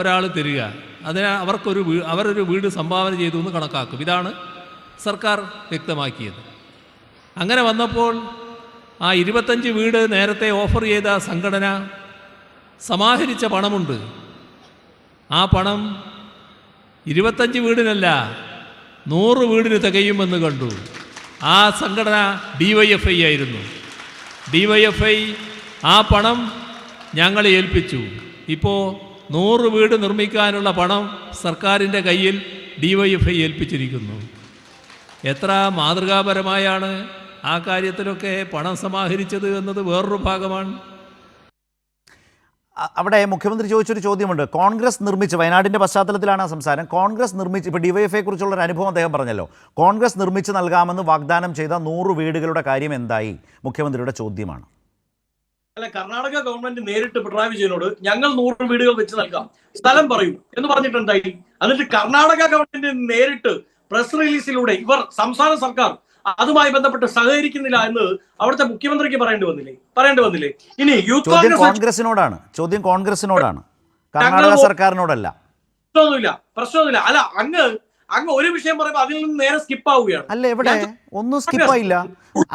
A: ഒരാൾ തരിക, അതിന് അവരൊരു വീട് സംഭാവന ചെയ്തു എന്ന് കണക്കാക്കും. ഇതാണ് സർക്കാർ വ്യക്തമാക്കിയത്. അങ്ങനെ വന്നപ്പോൾ ആ 25 വീട് നേരത്തെ ഓഫർ ചെയ്ത സംഘടന സമാഹരിച്ച പണമുണ്ട്. ആ പണം 25 വീടിനല്ല 100 വീടിന് തികയുമെന്ന് കണ്ടു. ആ സംഘടന DYFI ആയിരുന്നു. DYFI ആ പണം ഞങ്ങളെ ഏൽപ്പിച്ചു. ഇപ്പോൾ 100 വീട് നിർമ്മിക്കാനുള്ള പണം സർക്കാരിൻ്റെ കയ്യിൽ DYFI ഏൽപ്പിച്ചിരിക്കുന്നു. എത്ര മാതൃകാപരമായാണ് ആ കാര്യത്തിലൊക്കെ പണം സമാഹരിച്ചത് എന്നത് വേറൊരു ഭാഗമാണ്.
B: അവിടെ മുഖ്യമന്ത്രി ചോദിച്ചൊരു ചോദ്യമുണ്ട്. കോൺഗ്രസ് നിർമ്മിച്ച്, വയനാടിൻ്റെ പശ്ചാത്തലത്തിലാണ് ആ സംസാരം, കോൺഗ്രസ് നിർമ്മിച്ച്, ഇപ്പോൾ DYFIയെ കുറിച്ചുള്ളൊരു അനുഭവം അദ്ദേഹം പറഞ്ഞല്ലോ, കോൺഗ്രസ് നിർമ്മിച്ച് നൽകാമെന്ന് വാഗ്ദാനം ചെയ്ത 100 വീടുകളുടെ കാര്യം എന്തായി? മുഖ്യമന്ത്രിയുടെ ചോദ്യമാണ്.
D: അല്ല, കർണാടക ഗവൺമെന്റ് നേരിട്ട് പിണറായി വിജയനോട് ഞങ്ങൾ 100 വീടുകൾ വെച്ച് നൽകാം, സ്ഥലം പറയൂ എന്ന് പറഞ്ഞിട്ടുണ്ടായി. എന്നിട്ട് കർണാടക ഗവൺമെന്റ് നേരിട്ട് പ്രസ് റിലീസിലൂടെ ഇവർ സംസ്ഥാന സർക്കാർ അതുമായി ബന്ധപ്പെട്ട് സഹകരിക്കുന്നില്ല എന്ന് അവിടുത്തെ മുഖ്യമന്ത്രിക്ക് പറയേണ്ടി വന്നില്ലേ? ഇനി യൂത്ത്
B: കോൺഗ്രസിനോടാണ് ചോദ്യം, കോൺഗ്രസിനോടാണ്, കർണാടക സർക്കാരിനോടല്ല.
D: പ്രശ്നമൊന്നുമില്ല. അല്ല, അങ്ങ് ഒരു വിഷയം പറയുമ്പോൾ അതിൽ നിന്ന് നേരെ സ്കിപ്പ് ആവുകയാണ്.
B: അല്ല, എവിടെ ഒന്നും സ്കിപ്പായില്ല.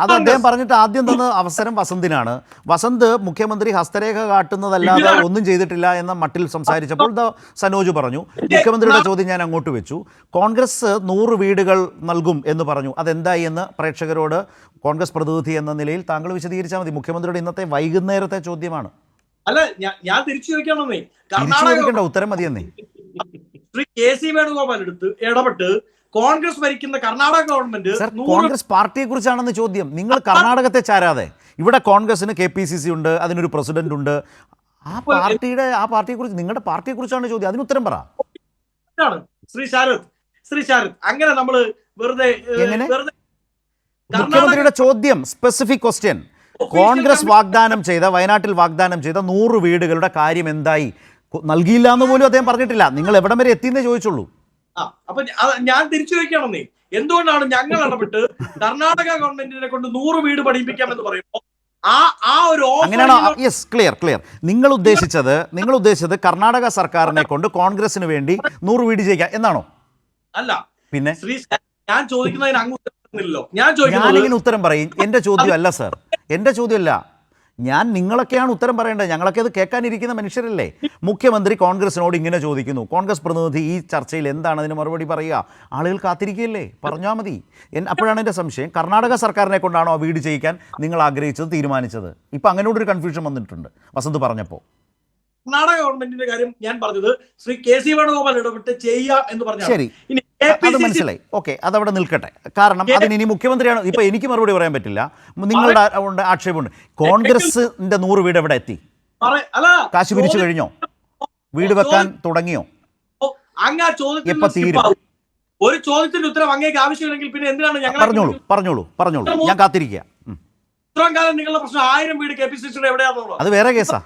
B: അത് അദ്ദേഹം പറഞ്ഞിട്ട് ആദ്യം തന്ന അവസരം വസന്തിനാണ്. വസന്ത് മുഖ്യമന്ത്രി ഹസ്തരേഖ കാട്ടുന്നതല്ലാതെ ഒന്നും ചെയ്തിട്ടില്ല എന്ന മട്ടിൽ സംസാരിച്ചപ്പോൾ സനോജ് പറഞ്ഞു, മുഖ്യമന്ത്രിയുടെ ചോദ്യം ഞാൻ അങ്ങോട്ട് വെച്ചു. കോൺഗ്രസ് 100 വീടുകൾ നൽകും എന്ന് പറഞ്ഞു, അതെന്തായി എന്ന് പ്രേക്ഷകരോട് കോൺഗ്രസ് പ്രതിനിധി എന്ന നിലയിൽ താങ്കൾ വിശദീകരിച്ചാൽ മതി. മുഖ്യമന്ത്രിയുടെ ഇന്നത്തെ വൈകുന്നേരത്തെ ചോദ്യമാണ്.
D: അല്ല, ഞാൻ തിരിച്ചു ചോദിക്കണമെന്നേ,
B: ചോദിക്കേണ്ട ഉത്തരം മതിയെന്നേ.
D: ശ്രീ KC വേണുഗോപാൽ ഇടപെട്ട് കോൺഗ്രസ് ഭരിക്കുന്ന കർണാടക ഗവൺമെന്റ്
B: കോൺഗ്രസ് പാർട്ടിയെ കുറിച്ചാണെന്ന് ചോദ്യം. നിങ്ങൾ കർണാടകത്തെ ചാരാതെ, ഇവിടെ കോൺഗ്രസിന് KPCC ഉണ്ട്, അതിനൊരു പ്രസിഡന്റ് ഉണ്ട്. ആ പാർട്ടിയെ കുറിച്ച്, നിങ്ങളുടെ പാർട്ടിയെ കുറിച്ചാണ് ചോദ്യം, അതിന് ഉത്തരം പറ.
D: ശ്രീ ശാരദ് അങ്ങനെ നമ്മൾ വെറുതെ
B: മുഖ്യമന്ത്രിയുടെ ചോദ്യം, സ്പെസിഫിക് ക്വസ്റ്റ്യൻ, കോൺഗ്രസ് വയനാട്ടിൽ വാഗ്ദാനം ചെയ്ത 100 വീടുകളുടെ കാര്യം എന്തായി? നൽകിയില്ല എന്ന് പോലും അദ്ദേഹം പറഞ്ഞിട്ടില്ല. നിങ്ങൾ എവിടം വരെ എത്തിയെന്നേ ചോദിച്ചുള്ളൂ.
D: അപ്പൊ ഞാൻ തിരിച്ചു ചോദിക്കണമെന്നേ, എന്തുകൊണ്ടാണ് ഞങ്ങൾ ഇടപെട്ട് കർണാടക ഗവൺമെന്റിനെ കൊണ്ട് 100 വീട് പഠിപ്പിക്കാമെന്ന് പറയുമ്പോൾ
B: അങ്ങനെയാണോ? Yes, clear. നിങ്ങൾ ഉദ്ദേശിച്ചത് കർണാടക സർക്കാരിനെ കൊണ്ട് കോൺഗ്രസിന് വേണ്ടി 100 വീട് ചെയ്യിക്കാം എന്നാണോ?
D: അല്ല,
B: പിന്നെ
D: ഞാൻ ചോദിക്കുന്നതിന് അങ്ങ് ഉത്തരമില്ലല്ലോ.
B: ഞാനിങ്ങനെ ഉത്തരം പറയും. എന്റെ ചോദ്യമല്ല സർ, എന്റെ ചോദ്യമല്ല. നിങ്ങളൊക്കെയാണ് ഉത്തരം പറയേണ്ടത്. ഞങ്ങളൊക്കെ അത് കേൾക്കാനിരിക്കുന്ന മനുഷ്യരല്ലേ. മുഖ്യമന്ത്രി കോൺഗ്രസിനോട് ഇങ്ങനെ ചോദിക്കുന്നു, കോൺഗ്രസ് പ്രതിനിധി ഈ ചർച്ചയിൽ എന്താണ് അതിന് മറുപടി പറയുക? ആളുകൾ കാത്തിരിക്കുകയല്ലേ, പറഞ്ഞാൽ മതി. അപ്പോഴാണ് എൻ്റെ സംശയം, കർണാടക സർക്കാരിനെ കൊണ്ടാണോ ആ വീട് ചെയ്യിക്കാൻ നിങ്ങൾ ആഗ്രഹിച്ചത്, തീരുമാനിച്ചത്? ഇപ്പം അങ്ങനോടൊരു കൺഫ്യൂഷൻ വന്നിട്ടുണ്ട് വസന്ത് പറഞ്ഞപ്പോൾ.
D: കർണാടക ഗവൺമെന്റിന്റെ കാര്യം ഞാൻ പറഞ്ഞത് ശ്രീ KC വേണുഗോപാൽ ഇടപെട്ട് ചെയ്യാം എന്ന് പറഞ്ഞു.
B: ശരി, അത് മനസ്സിലായി. ഓക്കെ, അതവിടെ നിൽക്കട്ടെ. കാരണം അതിന് ഇനി മുഖ്യമന്ത്രിയാണ്. ഇപ്പൊ എനിക്ക് മറുപടി പറയാൻ പറ്റില്ല, നിങ്ങളുടെ ആക്ഷേപമുണ്ട്. കോൺഗ്രസിന്റെ 100 വീട് എവിടെ എത്തി? കാശ് പിരിച്ചു കഴിഞ്ഞോ? വീട് വെക്കാൻ തുടങ്ങിയോ? എപ്പോ തീരും?
D: ഒരു ചോദ്യത്തിന്റെ ഉത്തരം അങ്ങേക്ക് ആവശ്യമില്ലെങ്കിൽ പിന്നെ എന്തിനാണ് ഞങ്ങൾ?
B: പറഞ്ഞോളൂ, ഞാൻ കാത്തിരിക്കുക.
D: ഇത്രയും കാലം നിങ്ങളുടെ പ്രശ്നം 1000 വീട് KPCCയുടെ എവിടെയാണെന്നുള്ളത്.
B: അത് വേറെ കേസാ.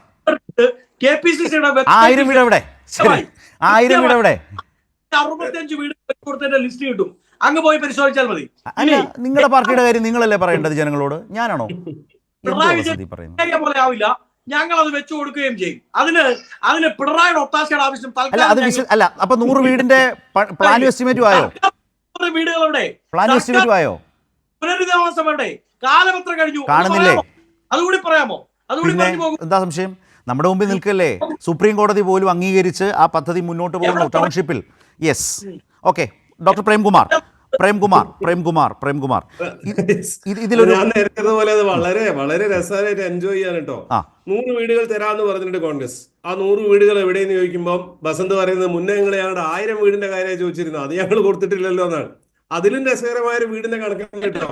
D: KPCCയുടെ
B: 1000 വീട് എവിടെ? ശരി, 1000 വീട് എവിടെ?
D: 65 വീട് കൊടുത്തതിന്റെ ലിസ്റ്റ് കിട്ടും, അങ്ങ് പോയി പരിശോധിച്ചാൽ മതി.
B: അല്ല, നിങ്ങളുടെ പാർട്ടിയുടെ കാര്യം നിങ്ങളല്ലേ പറയേണ്ടത് ജനങ്ങളോട്, ഞാനാണോ?
D: പോലെ ആവില്ല, ഞങ്ങൾ അത് വെച്ചു കൊടുക്കുകയും ചെയ്യും. അതിന് പിണറായിയുടെ ഒത്താശയുടെ ആവശ്യം
B: അല്ല. അപ്പൊ 100 വീടിന്റെ പ്ലാൻ എസ്റ്റിമേറ്റും ആയോ?
D: വീടുകളുടെ
B: പ്ലാൻ എസ്റ്റിമേറ്റും ആയോ?
D: പുനരധിവാസം എവിടെ? കാലം എത്ര കഴിഞ്ഞു?
B: കാണുന്നില്ലേ?
D: അതുകൂടി പറയാമോ?
B: എന്താ സംശയം? നമ്മുടെ മുമ്പിൽ നിൽക്കല്ലേ. സുപ്രീം കോടതി പോലും അംഗീകരിച്ച് ആ പദ്ധതി മുന്നോട്ട് പോകുന്നു ടൗൺഷിപ്പിൽ. Yes, okay. Doctor Premkumar, Premkumar ഇതിലൊരു
E: ഞാൻ നേരത്തെ പോലെ അത് വളരെ വളരെ രസകരമായിട്ട് എൻജോയ് ചെയ്യാൻ കേട്ടോ. 100 വീടുകൾ തരാമെന്ന് പറഞ്ഞിട്ടുണ്ട് കോൺഗ്രസ്. ആ 100 വീടുകൾ എവിടെയെന്ന് ചോദിക്കുമ്പോൾ ബസന്ത് പറയുന്നത് മുന്നേ ഞങ്ങൾ ഞങ്ങളുടെ 1000 വീടിന്റെ കാര്യമായി ചോദിച്ചിരുന്നു, അത് ഞങ്ങൾ കൊടുത്തിട്ടില്ലല്ലോ എന്നാണ്. അതിലും രസകരമായ ഒരു വീടിന്റെ കണക്കാണ് കേട്ടോ.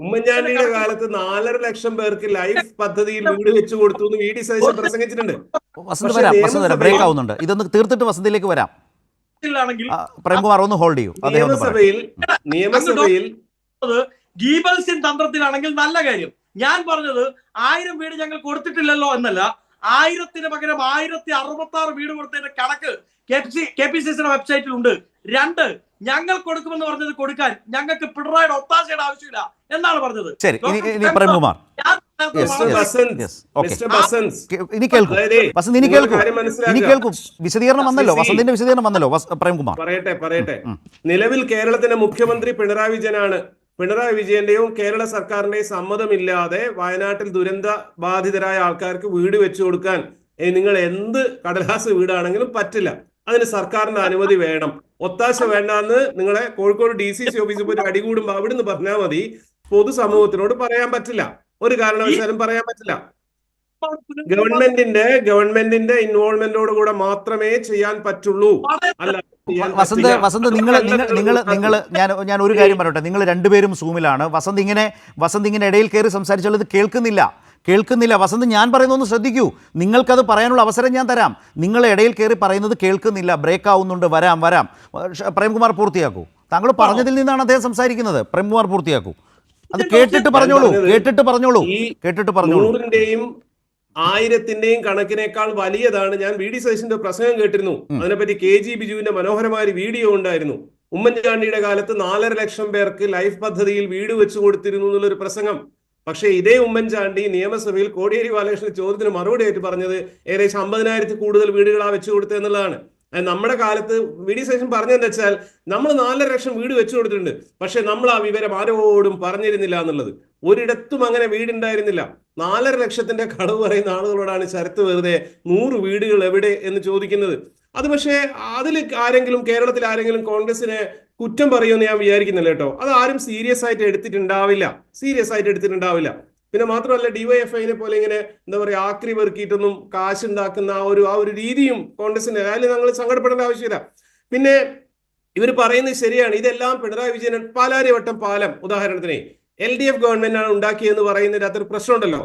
E: ഉമ്മൻചാണ്ടിയുടെ കാലത്ത് 4.5 ലക്ഷം പേർക്ക് ലൈഫ് പദ്ധതിയിൽ വീട് വെച്ചു കൊടുത്തു എന്ന് വി.ഡി. സതീശൻ പ്രസംഗിച്ചിട്ടുണ്ട്.
B: വസന്ത് ബ്രേക്ക് ആവുന്നുണ്ട്, ഇതൊന്ന് തീർത്തിട്ട് വസന്തിലേക്ക് വരാം. പ്രേംകുമാർ ഒന്ന് ഹോൾഡ് ചെയ്യൂ.
E: നിയമസഭയിൽ
D: ഗീബൽസിൻ തന്ത്രത്തിലാണെങ്കിൽ നല്ല കാര്യം. ഞാൻ പറഞ്ഞത് 1000 വീട് ഞങ്ങൾ കൊടുത്തിട്ടില്ലല്ലോ എന്നല്ല, 1000-ന് പകരം 1066 വീട് കൊടുത്തതിന്റെ കണക്ക് KPCCയുടെ വെബ്സൈറ്റിലുണ്ട്. 2, ഞങ്ങൾ കൊടുക്കുമെന്ന് പറഞ്ഞത് കൊടുക്കാൻ ഞങ്ങൾക്ക് പിണറായിയുടെ ഒത്താശയുടെ ആവശ്യമില്ല എന്നാണ് പറഞ്ഞത്.
B: ശരി, ഇനി പ്രേംകുമാർ വിശദീകരണം വന്നല്ലോ, വസന്തിന്റെ വിശദീകരണം വന്നല്ലോ. പ്രേംകുമാർ
E: പറയട്ടെ. നിലവിൽ കേരളത്തിന്റെ മുഖ്യമന്ത്രി പിണറായി വിജയനാണ്. പിണറായി വിജയന്റെയും കേരള സർക്കാരിന്റെയും സമ്മതമില്ലാതെ വയനാട്ടിൽ ദുരന്ത ബാധിതരായ ആൾക്കാർക്ക് വീട് വെച്ചു കൊടുക്കാൻ നിങ്ങൾ എന്ത് കടലാസ് വീടാണെങ്കിലും പറ്റില്ല. അതിന് സർക്കാരിന്റെ അനുമതി വേണം. ഒത്താശ വേണ്ടെന്ന് നിങ്ങളെ കോഴിക്കോട് DCC ഓഫീസിൽ പോയിട്ട് അടികൂടുമ്പോ അവിടുന്ന് പറഞ്ഞാൽ മതി. പൊതുസമൂഹത്തിനോട് പറയാൻ പറ്റില്ല, ഒരു കാരണവശാലും പറയാൻ പറ്റില്ല. ഗവൺമെന്റിന്റെ ഇൻവോൾവ്മെന്റോട് കൂടെ മാത്രമേ ചെയ്യാൻ പറ്റുള്ളൂ. അല്ല
B: വസന്ത് നിങ്ങൾ ഞാൻ ഒരു കാര്യം പറയട്ടെ. നിങ്ങൾ രണ്ടുപേരും സൂമിലാണ്. വസന്ത് ഇങ്ങനെ ഇടയിൽ കയറി സംസാരിച്ചാൽ ഇത് കേൾക്കുന്നില്ല. വസന്ത്, ഞാൻ പറയുന്നൊന്ന് ശ്രദ്ധിക്കൂ. നിങ്ങൾക്കത് പറയാനുള്ള അവസരം ഞാൻ തരാം. നിങ്ങൾ ഇടയിൽ കയറി പറയുന്നത് കേൾക്കുന്നില്ല, ബ്രേക്ക് ആവുന്നുണ്ട്. വരാം. പ്രേംകുമാർ പൂർത്തിയാക്കൂ. താങ്കൾ പറഞ്ഞതിൽ നിന്നാണ് അദ്ദേഹം സംസാരിക്കുന്നത്. പ്രേംകുമാർ പൂർത്തിയാക്കൂ. അത് കേട്ടിട്ട് പറഞ്ഞോളൂ.
E: 100-ന്റെയും 1000-ന്റെയും കണക്കിനേക്കാൾ വലിയതാണ്. ഞാൻ വി.ഡി. സതീശന്റെ പ്രസംഗം കേട്ടിരുന്നു. അതിനെപ്പറ്റി KG ബിജുവിന്റെ മനോഹരമായ ഒരു വീഡിയോ ഉണ്ടായിരുന്നു. ഉമ്മൻചാണ്ടിയുടെ കാലത്ത് 4.5 ലക്ഷം പേർക്ക് ലൈഫ് പദ്ധതിയിൽ വീട് വെച്ചു കൊടുത്തിരുന്നു എന്നുള്ളൊരു പ്രസംഗം. പക്ഷേ ഇതേ ഉമ്മൻചാണ്ടി നിയമസഭയിൽ കോടിയേരി ബാലകൃഷ്ണന്റെ ചോദ്യത്തിന് മറുപടി ആയിട്ട് പറഞ്ഞത് ഏകദേശം 50,000 കൂടുതൽ വീടുകളാ വെച്ചു കൊടുത്തത് എന്നുള്ളതാണ്. നമ്മുടെ കാലത്ത് വി.ഡി. സതീശൻ പറഞ്ഞതെന്ന് വെച്ചാൽ നമ്മൾ 4.5 ലക്ഷം വീട് വെച്ചു കൊടുത്തിട്ടുണ്ട്, പക്ഷെ നമ്മൾ ആ വിവരം ആരോടും പറഞ്ഞിരുന്നില്ല എന്നുള്ളത്. ഒരിടത്തും അങ്ങനെ വീടുണ്ടായിരുന്നില്ല. 4.5 ലക്ഷത്തിന്റെ കടവ് പറയുന്ന ആളുകളോടാണ് ശരത്ത് വെറുതെ 100 വീടുകൾ എവിടെ എന്ന് ചോദിക്കുന്നത്. അത് പക്ഷേ അതിൽ കേരളത്തിൽ ആരെങ്കിലും കോൺഗ്രസിനെ കുറ്റം പറയുമെന്ന് ഞാൻ വിചാരിക്കുന്നില്ല കേട്ടോ. അത് ആരും സീരിയസ് ആയിട്ട് എടുത്തിട്ടുണ്ടാവില്ല. പിന്നെ മാത്രമല്ല ഡിവൈഎഫ്ഐനെ പോലെ ഇങ്ങനെ എന്താ പറയുക ആക്രി പെറുക്കിയിട്ടൊന്നും കാശുണ്ടാക്കുന്ന ആ ഒരു രീതിയും കോൺഗ്രസിന്റെ അതിൽ ഞങ്ങൾ സങ്കടപ്പെടേണ്ട ആവശ്യമില്ല. പിന്നെ ഇവർ പറയുന്നത് ശരിയാണ്. ഇതെല്ലാം പിണറായി വിജയൻ പാലാരിവട്ടം പാലം ഉദാഹരണത്തിന് LDF ഗവൺമെന്റ് ആണ് ഉണ്ടാക്കിയെന്ന് പറയുന്നതിന് അതൊരു പ്രശ്നമുണ്ടല്ലോ.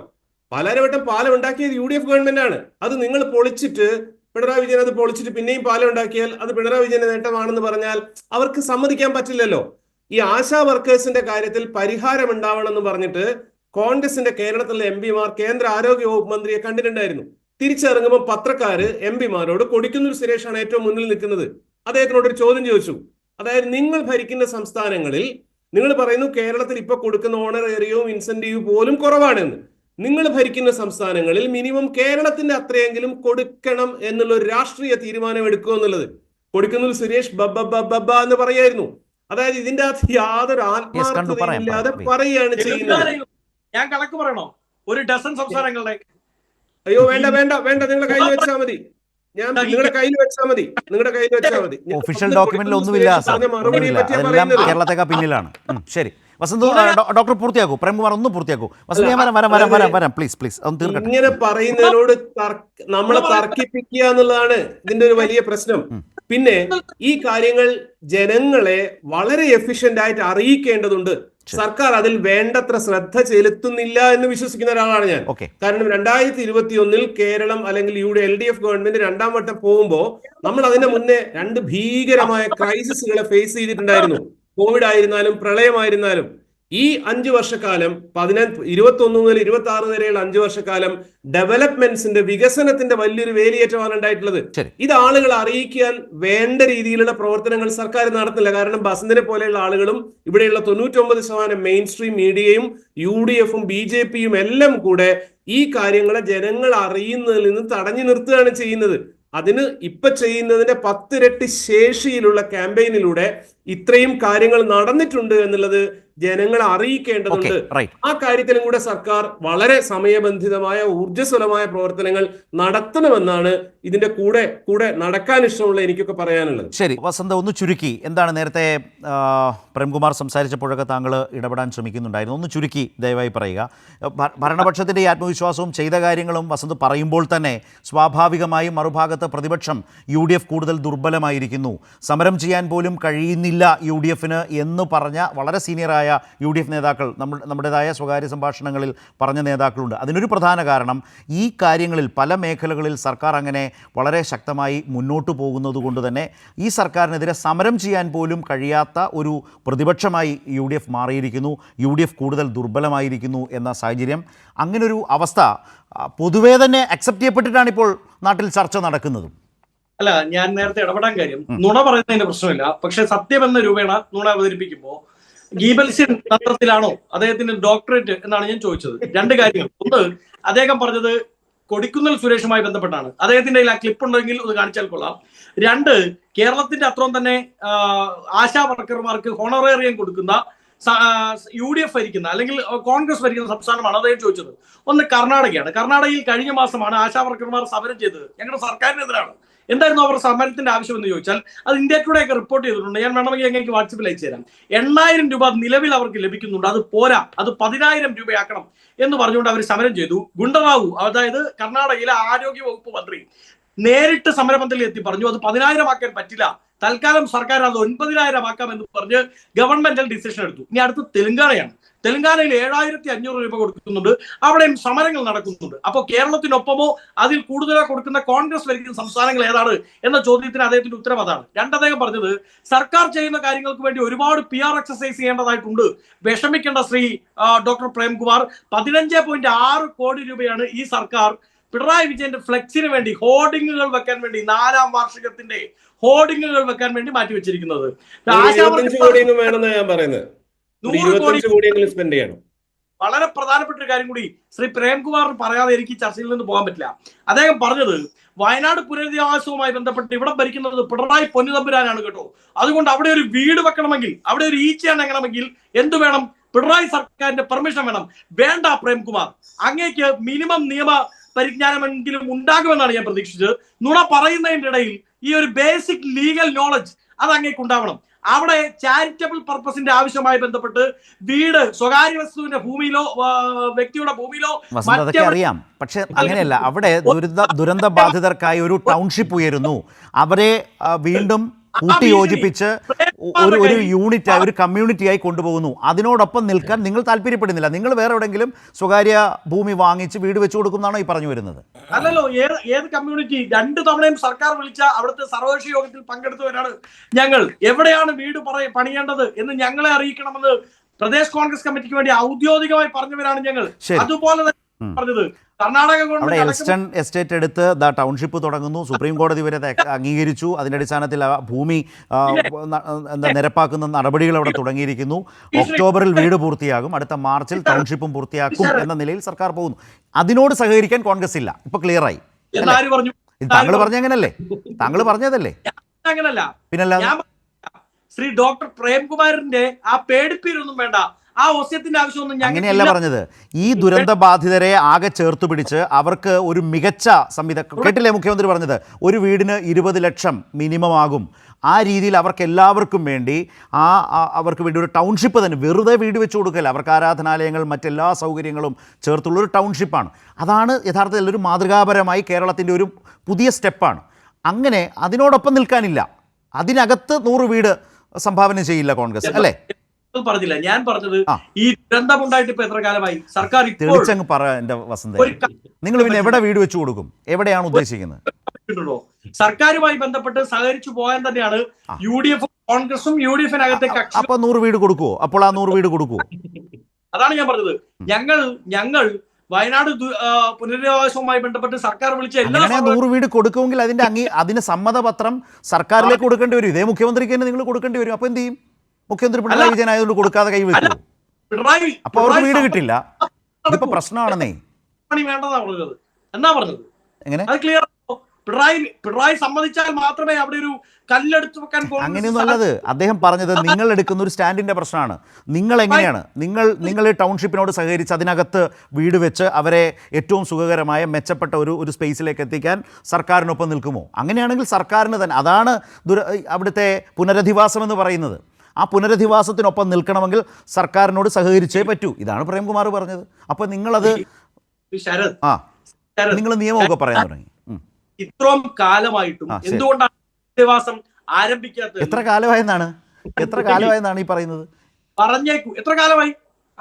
E: പാലാരിവട്ടം പാലം ഉണ്ടാക്കിയത് UDF ഗവൺമെന്റ് ആണ്. അത് നിങ്ങൾ പൊളിച്ചിട്ട് പിണറായി വിജയൻ അത് പൊളിച്ചിട്ട് പിന്നെയും പാലം ഉണ്ടാക്കിയാൽ അത് പിണറായി വിജയന്റെ നേട്ടമാണെന്ന് പറഞ്ഞാൽ അവർക്ക് സമ്മതിക്കാൻ പറ്റില്ലല്ലോ. ഈ ആശാ വർക്കേഴ്സിന്റെ കാര്യത്തിൽ പരിഹാരം ഉണ്ടാവണമെന്ന് പറഞ്ഞിട്ട് കോൺഗ്രസിന്റെ കേരളത്തിലെ MP-മാർ കേന്ദ്ര ആരോഗ്യ വകുപ്പ് മന്ത്രിയെ കണ്ടിട്ടുണ്ടായിരുന്നു. തിരിച്ചിറങ്ങുമ്പോൾ പത്രക്കാര് MP-മാരോട് കൊടിക്കുന്നിൽ സുരേഷാണ് ഏറ്റവും മുന്നിൽ നിൽക്കുന്നത്. അദ്ദേഹത്തിനോട് ഒരു ചോദ്യം ചോദിച്ചു. അതായത് നിങ്ങൾ ഭരിക്കുന്ന സംസ്ഥാനങ്ങളിൽ നിങ്ങൾ പറയുന്നു കേരളത്തിൽ ഇപ്പൊ കൊടുക്കുന്ന ഓണറേറിയവും ഇൻസെന്റീവ് പോലും കുറവാണെന്ന്. നിങ്ങൾ ഭരിക്കുന്ന സംസ്ഥാനങ്ങളിൽ മിനിമം കേരളത്തിന്റെ അത്രയെങ്കിലും കൊടുക്കണം എന്നുള്ള ഒരു രാഷ്ട്രീയ തീരുമാനം എടുക്കുക എന്നുള്ളത് കൊടിക്കുന്നിൽ സുരേഷ് ബബ്ബ എന്ന് പറയായിരുന്നു. അതായത് ഇതിന്റെ അകത്ത് യാതൊരു ആത്മാർത്ഥതയില്ലാതെ പറയുകയാണ് ചെയ്യുന്നത്.
D: ഞാൻ കണക്ക് പറയണോ? ഒരു ഡസൻ സംസ്ഥാനങ്ങളുടെ
E: അയ്യോ വേണ്ട നിങ്ങളുടെ കയ്യിൽ വെച്ചാൽ മതി. നിങ്ങളുടെ കയ്യിൽ വെച്ചാൽ മതി.
B: ഒഫീഷ്യൽ ഡോക്യുമെന്റിൽ ഒന്നുമില്ല. അതെല്ലാം കേരളത്തേക്കാൾ പിന്നിലാണ്. ശരി വസന്ത്, ഡോക്ടർ പൂർത്തിയാക്കൂ. പ്രേംകുമാർ ഒന്ന് പൂർത്തിയാക്കൂ. വസന്ത് ഞാൻ വരാം പ്ലീസ് ഒന്ന് തീർക്കട്ടെ.
E: ഇങ്ങനെ പറയുന്നതിനോട് നമ്മളെ തർക്കിപ്പിക്കുക എന്നുള്ളതാണ് ഇതിന്റെ ഒരു വലിയ പ്രശ്നം. പിന്നെ ഈ കാര്യങ്ങൾ ജനങ്ങളെ വളരെ എഫിഷ്യന്റ് ആയിട്ട് അറിയിക്കേണ്ടതുണ്ട്. സർക്കാർ അതിൽ വേണ്ടത്ര ശ്രദ്ധ ചെലുത്തുന്നില്ല എന്ന് വിശ്വസിക്കുന്ന ഒരാളാണ് ഞാൻ. കാരണം 2021 കേരളം അല്ലെങ്കിൽ LDF ഗവൺമെന്റ് 2ാം വട്ടം പോകുമ്പോൾ നമ്മൾ അതിന്റെ മുന്നേ 2 ഭീകരമായ ക്രൈസിസുകളെ ഫേസ് ചെയ്തിട്ടുണ്ടായിരുന്നു. കോവിഡ് ആയിരുന്നാലും പ്രളയമായിരുന്നാലും. ഈ 5 വർഷക്കാലം 21 മുതൽ 26 വരെയുള്ള 5 വർഷക്കാലം ഡെവലപ്മെന്റ്സിന്റെ വികസനത്തിന്റെ വലിയൊരു വേലിയേറ്റമാണ് ഉണ്ടായിട്ടുള്ളത്. ഇത് ആളുകൾ അറിയിക്കാൻ വേണ്ട രീതിയിലുള്ള പ്രവർത്തനങ്ങൾ സർക്കാർ നടത്തില്ല. കാരണം ബസന്തിനെ പോലെയുള്ള ആളുകളും ഇവിടെയുള്ള 99% മെയിൻ സ്ട്രീം മീഡിയയും UDF-ഉം BJP-യും എല്ലാം കൂടെ ഈ കാര്യങ്ങളെ ജനങ്ങൾ അറിയുന്നതിൽ നിന്ന് തടഞ്ഞു നിർത്തുകയാണ് ചെയ്യുന്നത്. അതിന് ഇപ്പൊ ചെയ്യുന്നതിന്റെ 10 ഇരട്ടി ശേഷിയിലുള്ള ക്യാമ്പയിനിലൂടെ ഇത്രയും കാര്യങ്ങൾ നടന്നിട്ടുണ്ട് എന്നുള്ളത് ജനങ്ങളെ അറിയിക്കേണ്ടതുണ്ട്.
B: റൈറ്റ്.
E: ആ കാര്യത്തിലും കൂടെ സർക്കാർ വളരെ സമയബന്ധിതമായ ഊർജ്ജസ്വലമായ പ്രവർത്തനങ്ങൾ നടത്തണമെന്നാണ് ഇതിന്റെ കൂടെ നടക്കാൻ ഇഷ്ടമുള്ള എനിക്കൊക്കെ പറയാനുള്ളത്.
B: ശരി വസന്ത, ഒന്ന് ചുരുക്കി എന്താണ് നേരത്തെ പ്രേംകുമാർ സംസാരിച്ചപ്പോഴൊക്കെ താങ്കൾ ഇടപെടാൻ ശ്രമിക്കുന്നുണ്ടായിരുന്നു, ഒന്ന് ചുരുക്കി ദയവായി പറയുക. ഭരണപക്ഷത്തിൻ്റെ ഈ ആത്മവിശ്വാസവും ചെയ്ത കാര്യങ്ങളും വസന്ത് പറയുമ്പോൾ തന്നെ സ്വാഭാവികമായും മറുഭാഗത്ത് പ്രതിപക്ഷം UDF കൂടുതൽ ദുർബലമായിരിക്കുന്നു, സമരം ചെയ്യാൻ പോലും കഴിയുന്നില്ല UDFന് എന്ന് പറഞ്ഞ വളരെ സീനിയറായ UDF നേതാക്കൾ നമ്മുടേതായ സ്വകാര്യ സംഭാഷണങ്ങളിൽ പറഞ്ഞ നേതാക്കളുണ്ട്. അതിനൊരു പ്രധാന കാരണം ഈ കാര്യങ്ങളിൽ പല മേഖലകളിൽ സർക്കാർ അങ്ങനെ വളരെ ശക്തമായി മുന്നോട്ട് പോകുന്നത് കൊണ്ട് തന്നെ ഈ സർക്കാരിനെതിരെ സമരം ചെയ്യാൻ പോലും കഴിയാത്ത ഒരു പ്രതിപക്ഷമായി UDF മാറിയിരിക്കുന്നു, UDF കൂടുതൽ ദുർബലമായിരിക്കുന്നു എന്ന സാഹചര്യം. അങ്ങനൊരു അവസ്ഥ പൊതുവേ തന്നെ അക്സെപ്റ്റ് ചെയ്യപ്പെട്ടിട്ടാണ് ഇപ്പോൾ നാട്ടിൽ ചർച്ച നടക്കുന്നതും.
D: അല്ല, ഞാൻ നേരത്തെ ഇടപെടാൻ കാര്യം നുണ പറയുന്നതിന് പ്രശ്നമില്ല, പക്ഷെ സത്യം എന്ന രൂപേണ നുണ അവതരിപ്പിക്കുമ്പോൾ ഗീബൽസിൻ തന്ത്രത്തിലാണോ അദ്ദേഹത്തിന് ഡോക്ടറേറ്റ് എന്നാണ് ഞാൻ ചോദിച്ചത്. രണ്ട് കാര്യങ്ങൾ. ഒന്ന്, അദ്ദേഹം പറഞ്ഞത് കൊടിക്കുന്നിൽ സുരേഷുമായി ബന്ധപ്പെട്ടാണ്. അദ്ദേഹത്തിന്റെ ആ ക്ലിപ്പ് ഉണ്ടെങ്കിൽ ഒന്ന് കാണിച്ചാൽ കൊള്ളാം. രണ്ട്, കേരളത്തിന്റെ അത്രയും തന്നെ ആശാ വർക്കർമാർക്ക് ഹോണറേറിയം കൊടുക്കുന്ന UDF ഭരിക്കുന്ന അല്ലെങ്കിൽ കോൺഗ്രസ് ഭരിക്കുന്ന സംസ്ഥാനമാണ് അദ്ദേഹം ചോദിച്ചത്. ഒന്ന് കർണാടകയാണ്. കർണാടകയിൽ കഴിഞ്ഞ മാസമാണ് ആശാ വർക്കർമാർ സമരം ചെയ്തത്, ഞങ്ങളുടെ സർക്കാരിനെതിരാണ്. എന്തായിരുന്നു അവർ സമരത്തിന്റെ ആവശ്യം എന്ന് ചോദിച്ചാൽ അത് ഇന്ത്യ ടുഡേ ഒക്കെ റിപ്പോർട്ട് ചെയ്തിട്ടുണ്ട്. ഞാൻ വേണമെങ്കിൽ ഞങ്ങൾക്ക് വാട്സപ്പിൽ അയച്ചു തരാം. 8,000 രൂപ നിലവിൽ അവർക്ക് ലഭിക്കുന്നുണ്ട്, അത് പോരാ, അത് 10,000 രൂപയാക്കണം എന്ന് പറഞ്ഞുകൊണ്ട് അവർ സമരം ചെയ്തു. ഗുണ്ടറാവു, അതായത് കർണാടകയിലെ ആരോഗ്യ വകുപ്പ് മന്ത്രി, നേരിട്ട് സമരപന്തലിൽ എത്തി പറഞ്ഞു അത് 10,000 ആക്കാൻ പറ്റില്ല, തൽക്കാലം സർക്കാർ അത് 9,000 ആക്കാം എന്ന് പറഞ്ഞ് ഗവൺമെന്റൽ ഡിസിഷൻ എടുത്തു. ഇനി അടുത്ത് തെലങ്കാനയാണ്. തെലങ്കാനയിൽ 7,500 രൂപ കൊടുക്കുന്നുണ്ട്, അവിടെയും സമരങ്ങൾ നടക്കുന്നുണ്ട്. അപ്പോൾ കേരളത്തിനൊപ്പമോ അതിൽ കൂടുതലോ കൊടുക്കുന്ന കോൺഗ്രസ് ഭരിക്കുന്ന സംസ്ഥാനങ്ങൾ ഏതാണ് എന്ന ചോദ്യത്തിന് അദ്ദേഹത്തിന്റെ ഉത്തരം അതാണ്. അദ്ദേഹം പറഞ്ഞത് സർക്കാർ ചെയ്യുന്ന കാര്യങ്ങൾക്ക് വേണ്ടി ഒരുപാട് PR എക്സസൈസ് ചെയ്യേണ്ടതായിട്ടുണ്ട്, വിഷമിക്കേണ്ട ശ്രീ ഡോക്ടർ പ്രേംകുമാർ. 15.6 കോടി രൂപയാണ് ഈ സർക്കാർ പിണറായി വിജയന്റെ ഫ്ലെക്സിന് വേണ്ടി ഹോർഡിങ്ങുകൾ വെക്കാൻ വേണ്ടി 4ാം വാർഷികത്തിന്റെ ഹോർഡിങ്ങുകൾ വെക്കാൻ വേണ്ടി മാറ്റിവെച്ചിരിക്കുന്നത്.
E: 25 കോടിയെങ്കിലും വേണമെന്ന് ഞാൻ പറയുന്നത്. 125 കോടിയെങ്കിലും സ്പെൻഡ് ചെയ്യണം.
D: വളരെ പ്രധാനപ്പെട്ട ഒരു കാര്യം കൂടി ശ്രീ പ്രേംകുമാറിന് പറയാതെ എനിക്ക് ചർച്ചയിൽ നിന്ന് പോകാൻ പറ്റില്ല. അദ്ദേഹം പറഞ്ഞത് വയനാട് പുനരധിവാസവുമായി ബന്ധപ്പെട്ട് ഇവിടെ ഭരിക്കുന്നത് പിണറായി പൊന്നുതമ്പുരാനാണ് കേട്ടോ, അതുകൊണ്ട് അവിടെ ഒരു വീട് വെക്കണമെങ്കിൽ, അവിടെ ഒരു ഈച്ച അണങ്ങണമെങ്കിൽ എന്ത് വേണം? പിണറായി സർക്കാരിന്റെ പെർമിഷൻ വേണം. വേണ്ട പ്രേംകുമാർ, അങ്ങേക്ക് മിനിമം നിയമ പരിജ്ഞാനമെങ്കിലും ഉണ്ടാകുമെന്നാണ് ഞാൻ പ്രതീക്ഷിച്ചത്. നുണ പറയുന്നതിന്റെ ഇടയിൽ ഈ ഒരു ബേസിക് ലീഗൽ നോളജ് അത് അങ്ങേക്ക് ഉണ്ടാവണം. അവിടെ ചാരിറ്റബിൾ പർപ്പസിന്റെ ആവശ്യമായി ബന്ധപ്പെട്ട് വീട് സ്വകാര്യ വസ്തുവിന്റെ ഭൂമിയിലോ വ്യക്തിയുടെ ഭൂമിയിലോ
B: അതൊക്കെ അറിയാം, പക്ഷെ അങ്ങനെയല്ല. അവിടെ ദുരന്ത ബാധിതർക്കായി ഒരു ടൗൺഷിപ്പ് ഉയരുന്നു, അവരെ വീണ്ടും കൂട്ടിയോജിപ്പിച്ച് ഒരു യൂണിറ്റായി ഒരു കമ്മ്യൂണിറ്റിയായി കൊണ്ടുപോകുന്നു. അതിനോടൊപ്പം നിൽക്കാൻ നിങ്ങൾ താല്പര്യപ്പെടുന്നില്ല. നിങ്ങൾ വേറെ എവിടെയെങ്കിലും സ്വകാര്യ ഭൂമി വാങ്ങിച്ച് വീട് വെച്ചു കൊടുക്കുന്നതാണോ ഈ പറഞ്ഞു വരുന്നത്?
D: അല്ലല്ലോ, ഏത് കമ്മ്യൂണിറ്റി? 2 തവണയും സർക്കാർ വിളിച്ച അവിടുത്തെ സർവകക്ഷി യോഗത്തിൽ പങ്കെടുത്തവരാണ് ഞങ്ങൾ. എവിടെയാണ് വീട് പണിയേണ്ടത് എന്ന് ഞങ്ങളെ അറിയിക്കണമെന്ന് പ്രദേശ് കോൺഗ്രസ് കമ്മിറ്റിക്ക് വേണ്ടി ഔദ്യോഗികമായി പറഞ്ഞവരാണ് ഞങ്ങൾ. അതുപോലെ തന്നെ പറഞ്ഞത് കർണാടക
B: എൽസ്റ്റൺ എസ്റ്റേറ്റ് എടുത്ത് ടൗൺഷിപ്പ് തുടങ്ങുന്നു, സുപ്രീം കോടതി വരെ അംഗീകരിച്ചു. അതിന്റെ അടിസ്ഥാനത്തിൽ ഭൂമി നിരപ്പാക്കുന്ന നടപടികൾ അവിടെ തുടങ്ങിയിരിക്കുന്നു. ഒക്ടോബറിൽ വീട് പൂർത്തിയാകും, അടുത്ത മാർച്ചിൽ ടൗൺഷിപ്പും പൂർത്തിയാക്കും എന്ന നിലയിൽ സർക്കാർ പോകുന്നു. അതിനോട് സഹകരിക്കാൻ കോൺഗ്രസ് ഇല്ല. ഇപ്പൊ ക്ലിയർ ആയി. താങ്കൾ പറഞ്ഞങ്ങനല്ലേ? താങ്കൾ പറഞ്ഞതല്ലേ?
D: അങ്ങനല്ല.
B: പിന്നല്ല,
D: ശ്രീ ഡോക്ടർ പ്രേംകുമാറിന്റെ ആ പേടിപ്പീരൊന്നും വേണ്ട, ആ ഒസ്യത്തിന്റെ ആവശ്യമൊന്നും
B: അങ്ങനെയല്ല പറഞ്ഞത്. ഈ ദുരന്ത ബാധിതരെ ആകെ ചേർത്ത് പിടിച്ച് അവർക്ക് ഒരു മികച്ച സംവിധാനം, കേട്ടില്ലേ മുഖ്യമന്ത്രി പറഞ്ഞത്? ഒരു വീടിന് 20 ലക്ഷം മിനിമം ആകും. ആ രീതിയിൽ അവർക്ക് എല്ലാവർക്കും വേണ്ടി അവർക്ക് വേണ്ടി ഒരു ടൗൺഷിപ്പ് തന്നെ, വെറുതെ വീട് വെച്ച് കൊടുക്കല്ല, അവർക്ക് ആരാധനാലയങ്ങൾ മറ്റെല്ലാ സൗകര്യങ്ങളും ചേർത്തുള്ള ഒരു ടൗൺഷിപ്പാണ്. അതാണ് യഥാർത്ഥത്തിൽ ഒരു മാതൃകാപരമായി കേരളത്തിൻ്റെ ഒരു പുതിയ സ്റ്റെപ്പാണ്. അങ്ങനെ അതിനോടൊപ്പം നിൽക്കാനില്ല. അതിനകത്ത് 100 വീട് സംഭാവന ചെയ്യില്ല കോൺഗ്രസ്, അല്ലേ?
D: പറഞ്ഞില്ല. ഞാൻ പറഞ്ഞത് ഈ ദുരന്തമുണ്ടായിട്ട് ഇപ്പൊ എത്ര കാലമായി? സർക്കാർ
B: തെളിച്ചങ്ങ് പറ എന്റെ വസന്ത. നിങ്ങൾ പിന്നെ എവിടെ വീട് വെച്ചു കൊടുക്കും? എവിടെയാണ് ഉദ്ദേശിക്കുന്നത്?
D: സർക്കാരുമായി ബന്ധപ്പെട്ട് സഹകരിച്ചു പോകാൻ തന്നെയാണ് UDF കോൺഗ്രസും UDFിനകത്തെ.
B: അപ്പൊ 100 വീട് കൊടുക്കുവോ? അപ്പോൾ ആ 100 വീട് കൊടുക്കുവോ?
D: അതാണ് ഞാൻ പറഞ്ഞത്. ഞങ്ങൾ വയനാട് പുനരധിവാസവുമായി ബന്ധപ്പെട്ട് സർക്കാർ വിളിച്ച എല്ലാ
B: 100 വീട് കൊടുക്കുമെങ്കിൽ അതിന് സമ്മതപത്രം സർക്കാരിലേക്ക് കൊടുക്കേണ്ടി വരും. ഇതേ മുഖ്യമന്ത്രിക്ക് തന്നെ നിങ്ങൾ കൊടുക്കേണ്ടി വരും. അപ്പൊ എന്ത് ചെയ്യും? മുഖ്യമന്ത്രി പിണറായി വിജയൻ ആയതുകൊണ്ട് കൊടുക്കാതെ കൈവെക്കും. അപ്പൊ അവർക്ക് വീട് കിട്ടില്ല. ഇതിപ്പോ പ്രശ്നമാണെന്നേ.
D: വേണ്ടതാ പറഞ്ഞത്. എന്നാ പറഞ്ഞത്?
B: എങ്ങനെ?
D: അത് ക്ലിയർ. പിണറായി സമ്മതിച്ചാൽ മാത്രമേ അവിടെ ഒരു കല്ലെടുത്ത് വെക്കാൻ
B: അങ്ങനെയൊന്നും അല്ലത്. അദ്ദേഹം പറഞ്ഞത് നിങ്ങൾ എടുക്കുന്ന ഒരു സ്റ്റാൻഡിൻ്റെ പ്രശ്നമാണ്. നിങ്ങൾ എങ്ങനെയാണ് നിങ്ങൾ ടൗൺഷിപ്പിനോട് സഹകരിച്ച് അതിനകത്ത് വീട് വെച്ച് അവരെ ഏറ്റവും സുഖകരമായ മെച്ചപ്പെട്ട ഒരു സ്പേസിലേക്ക് എത്തിക്കാൻ സർക്കാരിനൊപ്പം നിൽക്കുമോ? അങ്ങനെയാണെങ്കിൽ സർക്കാരിന് തന്നെ അതാണ് അവിടുത്തെ പുനരധിവാസം എന്ന് പറയുന്നത്. ആ പുനരധിവാസത്തിനൊപ്പം നിൽക്കണമെങ്കിൽ സർക്കാരിനോട് സഹകരിച്ചേ പറ്റൂ. ഇതാണ് പ്രേംകുമാർ പറഞ്ഞത്. അപ്പോൾ നിങ്ങളത് നിങ്ങൾ നിയമമൊക്കെ പറയാൻ തുടങ്ങി.
D: ഇത്രയും കാലമായിട്ടും എന്തുകൊണ്ടാണ് പുനരധിവാസം ആരംഭിക്കാത്തത്?
B: എത്ര കാലമായെന്നാണ് ഈ പറയുന്നത്?
D: പറഞ്ഞേക്കൂ, എത്ര കാലമായി?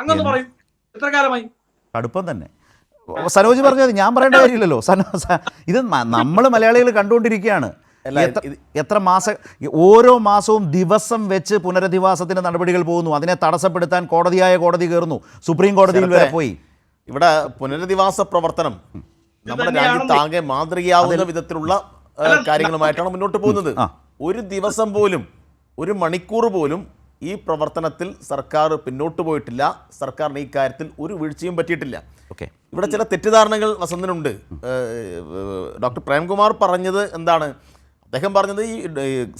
D: അങ്ങൊന്ന് പറയൂ, എത്ര കാലമായി?
B: കടുപ്പം തന്നെ. സനോജ് പറഞ്ഞത് ഞാൻ പറയേണ്ട കാര്യമില്ലല്ലോ. ഇത് നമ്മൾ മലയാളികൾ കണ്ടുകൊണ്ടിരിക്കുകയാണ്. എത്ര മാസം, ഓരോ മാസവും ദിവസം വെച്ച് പുനരധിവാസത്തിന് നടപടികൾ പോകുന്നു. അതിനെ തടസ്സപ്പെടുത്താൻ കോടതി കയറുന്നു, സുപ്രീം കോടതിയിൽ വരെ പോയി.
C: ഇവിടെ പുനരധിവാസ പ്രവർത്തനം നമ്മുടെ രാജ്യത്താകെ മാതൃകയാവുന്ന വിധത്തിലുള്ള കാര്യങ്ങളുമായിട്ടാണ് മുന്നോട്ട് പോകുന്നത്. ഒരു ദിവസം പോലും, ഒരു മണിക്കൂർ പോലും ഈ പ്രവർത്തനത്തിൽ സർക്കാർ പിന്നോട്ട് പോയിട്ടില്ല. സർക്കാരിന് ഈ കാര്യത്തിൽ ഒരു വീഴ്ചയും പറ്റിയിട്ടില്ല. ഇവിടെ ചില തെറ്റിദ്ധാരണകൾ വസന്തനുണ്ട്. ഡോക്ടർ പ്രേംകുമാർ പറഞ്ഞത് എന്താണ്? അദ്ദേഹം പറഞ്ഞത് ഈ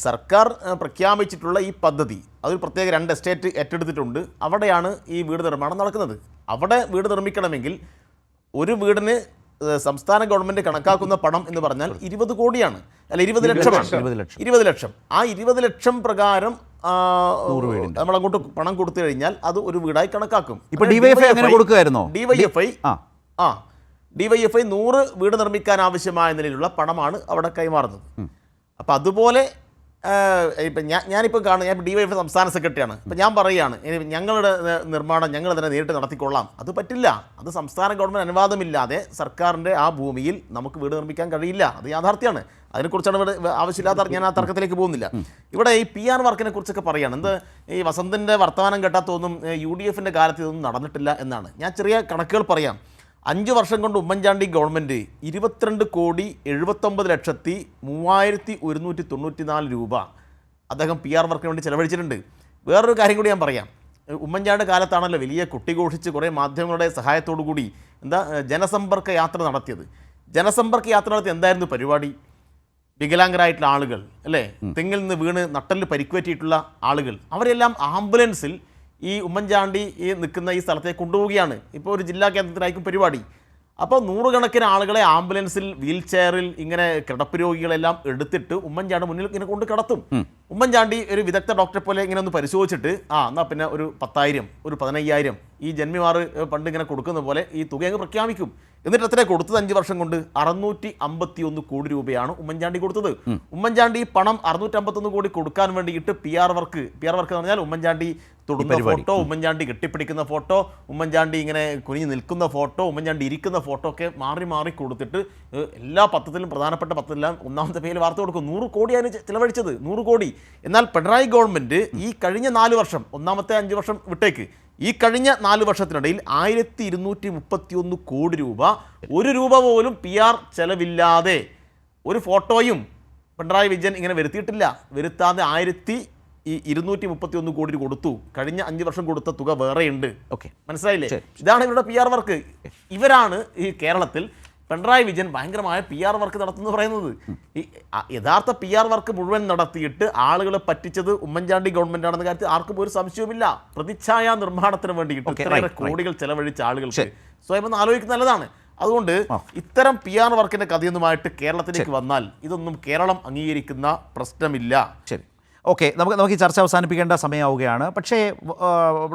C: സർക്കാർ പ്രഖ്യാപിച്ചിട്ടുള്ള ഈ പദ്ധതി അതൊരു പ്രത്യേക 2 എസ്റ്റേറ്റ് ഏറ്റെടുത്തിട്ടുണ്ട്. അവിടെയാണ് ഈ വീട് നിർമ്മാണം നടക്കുന്നത്. അവിടെ വീട് നിർമ്മിക്കണമെങ്കിൽ ഒരു വീടിന് സംസ്ഥാന ഗവൺമെൻറ് കണക്കാക്കുന്ന പണം എന്ന് പറഞ്ഞാൽ 20 കോടിയാണ്, അല്ല 20 ലക്ഷമാണ്. 20 ലക്ഷം. ആ 20 ലക്ഷം പ്രകാരം നമ്മൾ അങ്ങോട്ട് പണം കൊടുത്തു കഴിഞ്ഞാൽ അത് ഒരു വീടായി കണക്കാക്കും.
B: ഇപ്പൊ ഡിവൈഎഫ്ഐ അങ്ങനെ കൊടുക്കുമായിരുന്നോ?
C: ഡിവൈഎഫ്ഐ 100 വീട് നിർമ്മിക്കാൻ ആവശ്യമായ നിലയിലുള്ള പണമാണ് അവിടെ കൈമാറുന്നത്. അപ്പം അതുപോലെ ഇപ്പം ഞാനിപ്പോൾ ഞാൻ ഡിവൈഎഫ്ഐ സംസ്ഥാന സെക്രട്ടറിയാണ്. അപ്പം ഞാൻ പറയുകയാണ്, ഞങ്ങളുടെ നിർമ്മാണം ഞങ്ങൾ തന്നെ നേരിട്ട് നടത്തിക്കൊള്ളാം. അത് പറ്റില്ല. അത് സംസ്ഥാന ഗവൺമെൻറ് അനുവാദമില്ലാതെ സർക്കാരിൻ്റെ ആ ഭൂമിയിൽ നമുക്ക് വീട് നിർമ്മിക്കാൻ കഴിയില്ല. അത് യാഥാർത്ഥ്യമാണ്. അതിനെക്കുറിച്ചാണ് ഇവിടെ ആവശ്യമില്ലാത്ത ഞാൻ ആ തർക്കത്തിലേക്ക് പോകുന്നില്ല. ഇവിടെ ഈ PR വർക്കിനെ കുറിച്ചൊക്കെ പറയുകയാണ്. എന്ത് ഈ വസന്തിൻ്റെ വർത്തമാനം കേട്ടാത്തൊന്നും UDFിൻ്റെ കാലത്ത് ഇതൊന്നും നടന്നിട്ടില്ല എന്നാണ്. ഞാൻ ചെറിയ കണക്കുകൾ പറയാം. 5 വർഷം കൊണ്ട് ഉമ്മൻചാണ്ടി ഗവൺമെൻറ് 22,79,3194 രൂപ അദ്ദേഹം PR വർക്കിന് വേണ്ടി ചെലവഴിച്ചിട്ടുണ്ട്. വേറൊരു കാര്യം കൂടി ഞാൻ പറയാം. ഉമ്മൻചാണ്ടി കാലത്താണല്ലോ വലിയ കുട്ടിഘോഷിച്ച് കുറേ മാധ്യമങ്ങളുടെ സഹായത്തോടു കൂടി ജനസമ്പർക്ക യാത്ര നടത്തിയത്. ജനസമ്പർക്ക യാത്ര നടത്തി എന്തായിരുന്നു പരിപാടി? വികലാംഗരായിട്ടുള്ള ആളുകൾ, അല്ലേ, തെങ്ങിൽ നിന്ന് വീണ് നട്ടലിൽ പരിക്കുപറ്റിയിട്ടുള്ള ആളുകൾ, അവരെല്ലാം ആംബുലൻസിൽ ഈ ഉമ്മൻചാണ്ടി നിൽക്കുന്ന ഈ സ്ഥലത്തേക്ക് കൊണ്ടുപോവുകയാണ്. ഇപ്പോൾ ഒരു ജില്ലാ കേന്ദ്രത്തിലായിരിക്കും പരിപാടി. അപ്പോൾ 100 കണക്കിന് ആളുകളെ ആംബുലൻസിൽ, വീൽ ചെയറിൽ ഇങ്ങനെ കിടപ്പ് രോഗികളെല്ലാം എടുത്തിട്ട് ഉമ്മൻചാണ്ടി മുന്നിൽ ഇങ്ങനെ കൊണ്ട് കിടത്തും. ഉമ്മൻചാണ്ടി ഒരു വിദഗ്ധ ഡോക്ടറെ പോലെ ഇങ്ങനെ ഒന്ന് പരിശോധിച്ചിട്ട് എന്നാൽ പിന്നെ ഒരു 10,000, ഒരു 15,000 ഈ ജന്മിമാർ പണ്ട് ഇങ്ങനെ കൊടുക്കുന്ന പോലെ ഈ തുക അങ്ങ് പ്രഖ്യാപിക്കും. എന്നിട്ട് എത്ര കൊടുത്തത്? 5 വർഷം കൊണ്ട് 651 കോടി രൂപയാണ് ഉമ്മൻചാണ്ടി കൊടുത്തത്. ഉമ്മൻചാണ്ടി പണം 651 കോടി കൊടുക്കാൻ വേണ്ടിയിട്ട് PR വർക്ക് എന്ന് പറഞ്ഞാൽ ഉമ്മൻചാണ്ടി തൊടുന്ന ഫോട്ടോ, ഉമ്മൻചാണ്ടി കെട്ടിപ്പിടിക്കുന്ന ഫോട്ടോ, ഉമ്മൻചാണ്ടി ഇങ്ങനെ കുനിഞ്ഞ് നിൽക്കുന്ന ഫോട്ടോ, ഉമ്മൻചാണ്ടി ഇരിക്കുന്ന ഫോട്ടോ ഒക്കെ മാറി കൊടുത്തിട്ട് എല്ലാ പത്രത്തിലും, പ്രധാനപ്പെട്ട പത്രത്തിലെല്ലാം ഒന്നാമത്തെ പേരിൽ വാർത്ത കൊടുക്കും. 100 കോടിയാണ് ചിലവഴിച്ചത്, 100 കോടി. എന്നാൽ പിണറായി ഗവൺമെൻറ് ഈ കഴിഞ്ഞ 4 വർഷം, ഒന്നാമത്തെ 5 വർഷം വിട്ടേക്ക്, ഈ കഴിഞ്ഞ 4 വർഷത്തിനിടയിൽ 1231 കോടി രൂപ, 1 രൂപ പോലും PR ചെലവില്ലാതെ ഒരു ഫോട്ടോയും പിണറായി വിജയൻ ഇങ്ങനെ വരുത്താതെ 1231 കോടി കൊടുത്തു. കഴിഞ്ഞ 5 വർഷം കൊടുത്ത തുക വേറെയുണ്ട്. മനസ്സിലായില്ലേ? ഇതാണ് ഇവരുടെ PR വർക്ക്. ഇവരാണ് ഈ കേരളത്തിൽ പിണറായി വിജയൻ ഭയങ്കരമായ PR വർക്ക് നടത്തുന്നത് പറയുന്നത്. ഈ യഥാർത്ഥ PR വർക്ക് മുഴുവൻ നടത്തിയിട്ട് ആളുകളെ പറ്റിച്ചത് ഉമ്മൻചാണ്ടി ഗവൺമെന്റ് ആണെന്ന കാര്യത്തിൽ ആർക്കും ഒരു സംശയവുമില്ല. പ്രതിച്ഛായ നിർമ്മാണത്തിന് വേണ്ടിയിട്ട് ഇത്രയേറെ കോടികൾ ചെലവഴിച്ച ആളുകൾക്ക് സ്വയം ഒന്ന് ആലോചിക്കുന്നത് നല്ലതാണ്. അതുകൊണ്ട് ഇത്തരം PR വർക്കിന്റെ കഥയൊന്നുമായിട്ട് കേരളത്തിലേക്ക് വന്നാൽ ഇതൊന്നും കേരളം അംഗീകരിക്കുന്ന പ്രശ്നമില്ല.
B: ശരി, ഓക്കെ, നമുക്ക് ഈ ചർച്ച അവസാനിപ്പിക്കേണ്ട സമയമാവുകയാണ്. പക്ഷേ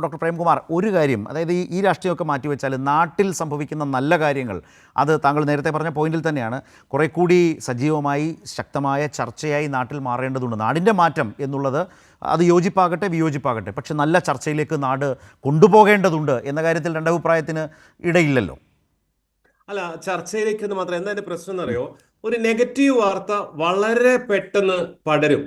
B: ഡോക്ടർ പ്രേംകുമാർ, ഒരു കാര്യം, അതായത് ഈ രാഷ്ട്രീയമൊക്കെ മാറ്റിവെച്ചാൽ നാട്ടിൽ സംഭവിക്കുന്ന നല്ല കാര്യങ്ങൾ, അത് താങ്കൾ നേരത്തെ പറഞ്ഞ പോയിന്റിൽ തന്നെയാണ്, കുറേ കൂടി സജീവമായി ശക്തമായ ചർച്ചയായി നാട്ടിൽ മാറേണ്ടതുണ്ട്. നാടിൻ്റെ മാറ്റം എന്നുള്ളത് അത് യോജിപ്പാകട്ടെ വിയോജിപ്പാകട്ടെ, പക്ഷെ നല്ല ചർച്ചയിലേക്ക് നാട് കൊണ്ടുപോകേണ്ടതുണ്ട് എന്ന കാര്യത്തിൽ രണ്ടഭിപ്രായത്തിന് ഇടയില്ലല്ലോ.
E: അല്ല, ചർച്ചയിലേക്ക് മാത്രം എന്താ എൻ്റെ പ്രശ്നം എന്നറിയോ? ഒരു നെഗറ്റീവ് വാർത്ത വളരെ പെട്ടെന്ന് പടരും.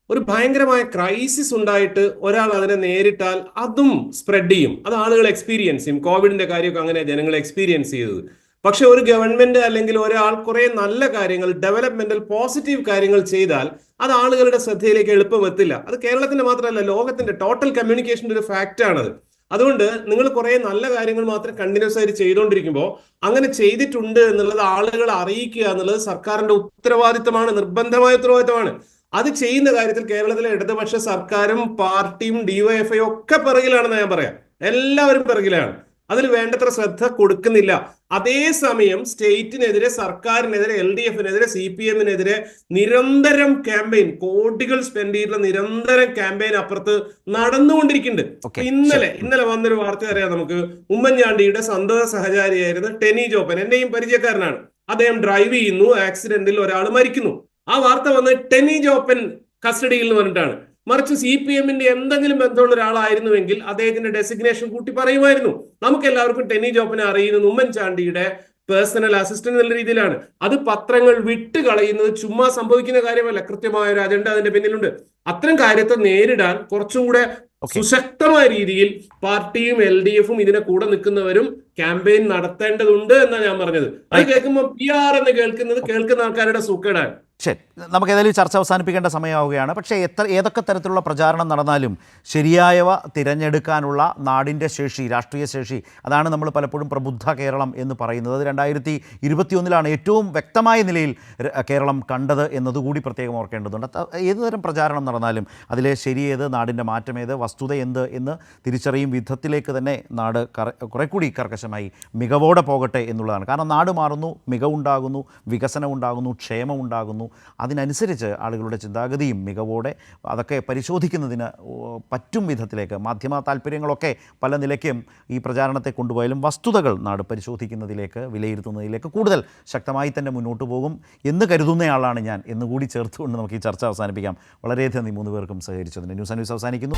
E: ഒരു ഭയങ്കരമായ ക്രൈസിസ് ഉണ്ടായിട്ട് ഒരാൾ അതിനെ നേരിട്ടാൽ അതും സ്പ്രെഡ് ചെയ്യും. അത് ആളുകൾ എക്സ്പീരിയൻസ് ചെയ്യും. കോവിഡിന്റെ കാര്യമൊക്കെ അങ്ങനെ ജനങ്ങൾ എക്സ്പീരിയൻസ് ചെയ്തത്. പക്ഷെ ഒരു ഗവൺമെന്റ് അല്ലെങ്കിൽ ഒരാൾ കുറെ നല്ല കാര്യങ്ങൾ, ഡെവലപ്മെന്റൽ പോസിറ്റീവ് കാര്യങ്ങൾ ചെയ്താൽ അത് ആളുകളുടെ ശ്രദ്ധയിലേക്ക് എളുപ്പം എത്തില്ല. അത് കേരളത്തിന്റെ മാത്രമല്ല, ലോകത്തിന്റെ ടോട്ടൽ കമ്മ്യൂണിക്കേഷന്റെ ഒരു ഫാക്റ്റ് ആണത്. അതുകൊണ്ട് നിങ്ങൾ കുറെ നല്ല കാര്യങ്ങൾ മാത്രം കണ്ടിന്യൂസ് ആയിട്ട് ചെയ്തുകൊണ്ടിരിക്കുമ്പോൾ അങ്ങനെ ചെയ്തിട്ടുണ്ട് എന്നുള്ളത് ആളുകളെ അറിയിക്കുക എന്നുള്ളത് സർക്കാരിന്റെ ഉത്തരവാദിത്തമാണ്, നിർബന്ധമായ ഉത്തരവാദിത്തമാണ്. അത് ചെയ്യുന്ന കാര്യത്തിൽ കേരളത്തിലെ ഇടതുപക്ഷ സർക്കാരും പാർട്ടിയും DYFI ഒക്കെ പിറകിലാണെന്ന് ഞാൻ പറയാം. എല്ലാവരും പിറകിലാണ്. അതിൽ വേണ്ടത്ര ശ്രദ്ധ കൊടുക്കുന്നില്ല. അതേസമയം സ്റ്റേറ്റിനെതിരെ, സർക്കാരിനെതിരെ, LDFനെതിരെ, CPMനെതിരെ നിരന്തരം ക്യാമ്പയിൻ, കോടികൾ സ്പെൻഡ് ചെയ്തിട്ടുള്ള നിരന്തരം ക്യാമ്പയിൻ അപ്പുറത്ത് നടന്നുകൊണ്ടിരിക്കുന്നുണ്ട്. ഇന്നലെ വന്നൊരു വാർത്ത അറിയാം നമുക്ക്. ഉമ്മൻചാണ്ടിയുടെ സന്തത സഹചാരിയായിരുന്ന ടെനി ജോപ്പൻ, എന്റെയും പരിചയക്കാരനാണ്. അദ്ദേഹം ഡ്രൈവ് ചെയ്യുന്നു, ആക്സിഡന്റിൽ ഒരാൾ മരിക്കുന്നു. ആ വാർത്ത വന്ന് ടെനി ജോപ്പൻ കസ്റ്റഡിയിൽ എന്ന് പറഞ്ഞിട്ടാണ്. മറിച്ച് CPMന്റെ എന്തെങ്കിലും ബന്ധമുള്ള ഒരാളായിരുന്നുവെങ്കിൽ അദ്ദേഹത്തിന്റെ ഡെസിഗ്നേഷൻ കൂട്ടി പറയുമായിരുന്നു. നമുക്ക് എല്ലാവർക്കും ടെനി ജോപ്പനെ അറിയുന്നത് ഉമ്മൻചാണ്ടിയുടെ പേഴ്സണൽ അസിസ്റ്റന്റ് എന്നുള്ള രീതിയിലാണ്. അത് പത്രങ്ങൾ വിട്ട് കളയുന്നത് ചുമ്മാ സംഭവിക്കുന്ന കാര്യമല്ല. കൃത്യമായ ഒരു അജണ്ട അതിന്റെ പിന്നിലുണ്ട്. അത്തരം കാര്യത്തെ നേരിടാൻ കുറച്ചുകൂടെ സുശക്തമായ രീതിയിൽ പാർട്ടിയും LDFും ഇതിനെ കൂടെ നിൽക്കുന്നവരും ക്യാമ്പയിൻ നടത്തേണ്ടതുണ്ട് എന്നാണ് ഞാൻ പറഞ്ഞത്. അത് കേൾക്കുമ്പോൾ PR എന്ന് കേൾക്കുന്ന ആൾക്കാരുടെ സൂക്കേടാണ്.
B: ശരി, നമുക്ക് ഏതായാലും ചർച്ച അവസാനിപ്പിക്കേണ്ട സമയമാവുകയാണ്. പക്ഷേ ഏതൊക്കെ തരത്തിലുള്ള പ്രചാരണം നടന്നാലും ശരിയായവ തിരഞ്ഞെടുക്കാനുള്ള നാടിൻ്റെ ശേഷി, രാഷ്ട്രീയ ശേഷി, അതാണ് നമ്മൾ പലപ്പോഴും പ്രബുദ്ധ കേരളം എന്ന് പറയുന്നത്. 2021 ഏറ്റവും വ്യക്തമായ നിലയിൽ കേരളം കണ്ടത് എന്നതുകൂടി പ്രത്യേകം ഓർക്കേണ്ടതുണ്ട്. ഏതുതരം പ്രചാരണം നടന്നാലും അതിലെ ശരിയേത്, നാടിൻ്റെ മാറ്റമേത്, വസ്തുത എന്ത് എന്ന് തിരിച്ചറിയും വിധത്തിലേക്ക് തന്നെ നാട് കുറെ കൂടി കർക്കശമായി മികവോടെ പോകട്ടെ എന്നുള്ളതാണ്. കാരണം നാട് മാറുന്നു, മികവുണ്ടാകുന്നു, വികസനം ഉണ്ടാകുന്നു, ക്ഷേമം ഉണ്ടാകുന്നു. അതിനനുസരിച്ച് ആളുകളുടെ ചിന്താഗതിയും മികവോടെ അതൊക്കെ പരിശോധിക്കുന്നതിന് പറ്റും വിധത്തിലേക്ക് മാധ്യമ താല്പര്യങ്ങളൊക്കെ പല നിലയ്ക്കും ഈ പ്രചാരണത്തെ കൊണ്ടുപോയാലും വസ്തുതകൾ നാട് പരിശോധിക്കുന്നതിലേക്ക്, വിലയിരുത്തുന്നതിലേക്ക് കൂടുതൽ ശക്തമായി തന്നെ മുന്നോട്ട് പോകും എന്ന് കരുതുന്നയാളാണ് ഞാൻ എന്നുകൂടി ചേർത്തുകൊണ്ട് നമുക്ക് ഈ ചർച്ച അവസാനിപ്പിക്കാം. വളരെയധികം ഈ 3 പേർക്കും സഹകരിച്ചതിന് ന്യൂസ് അവസാനിക്കുന്നു.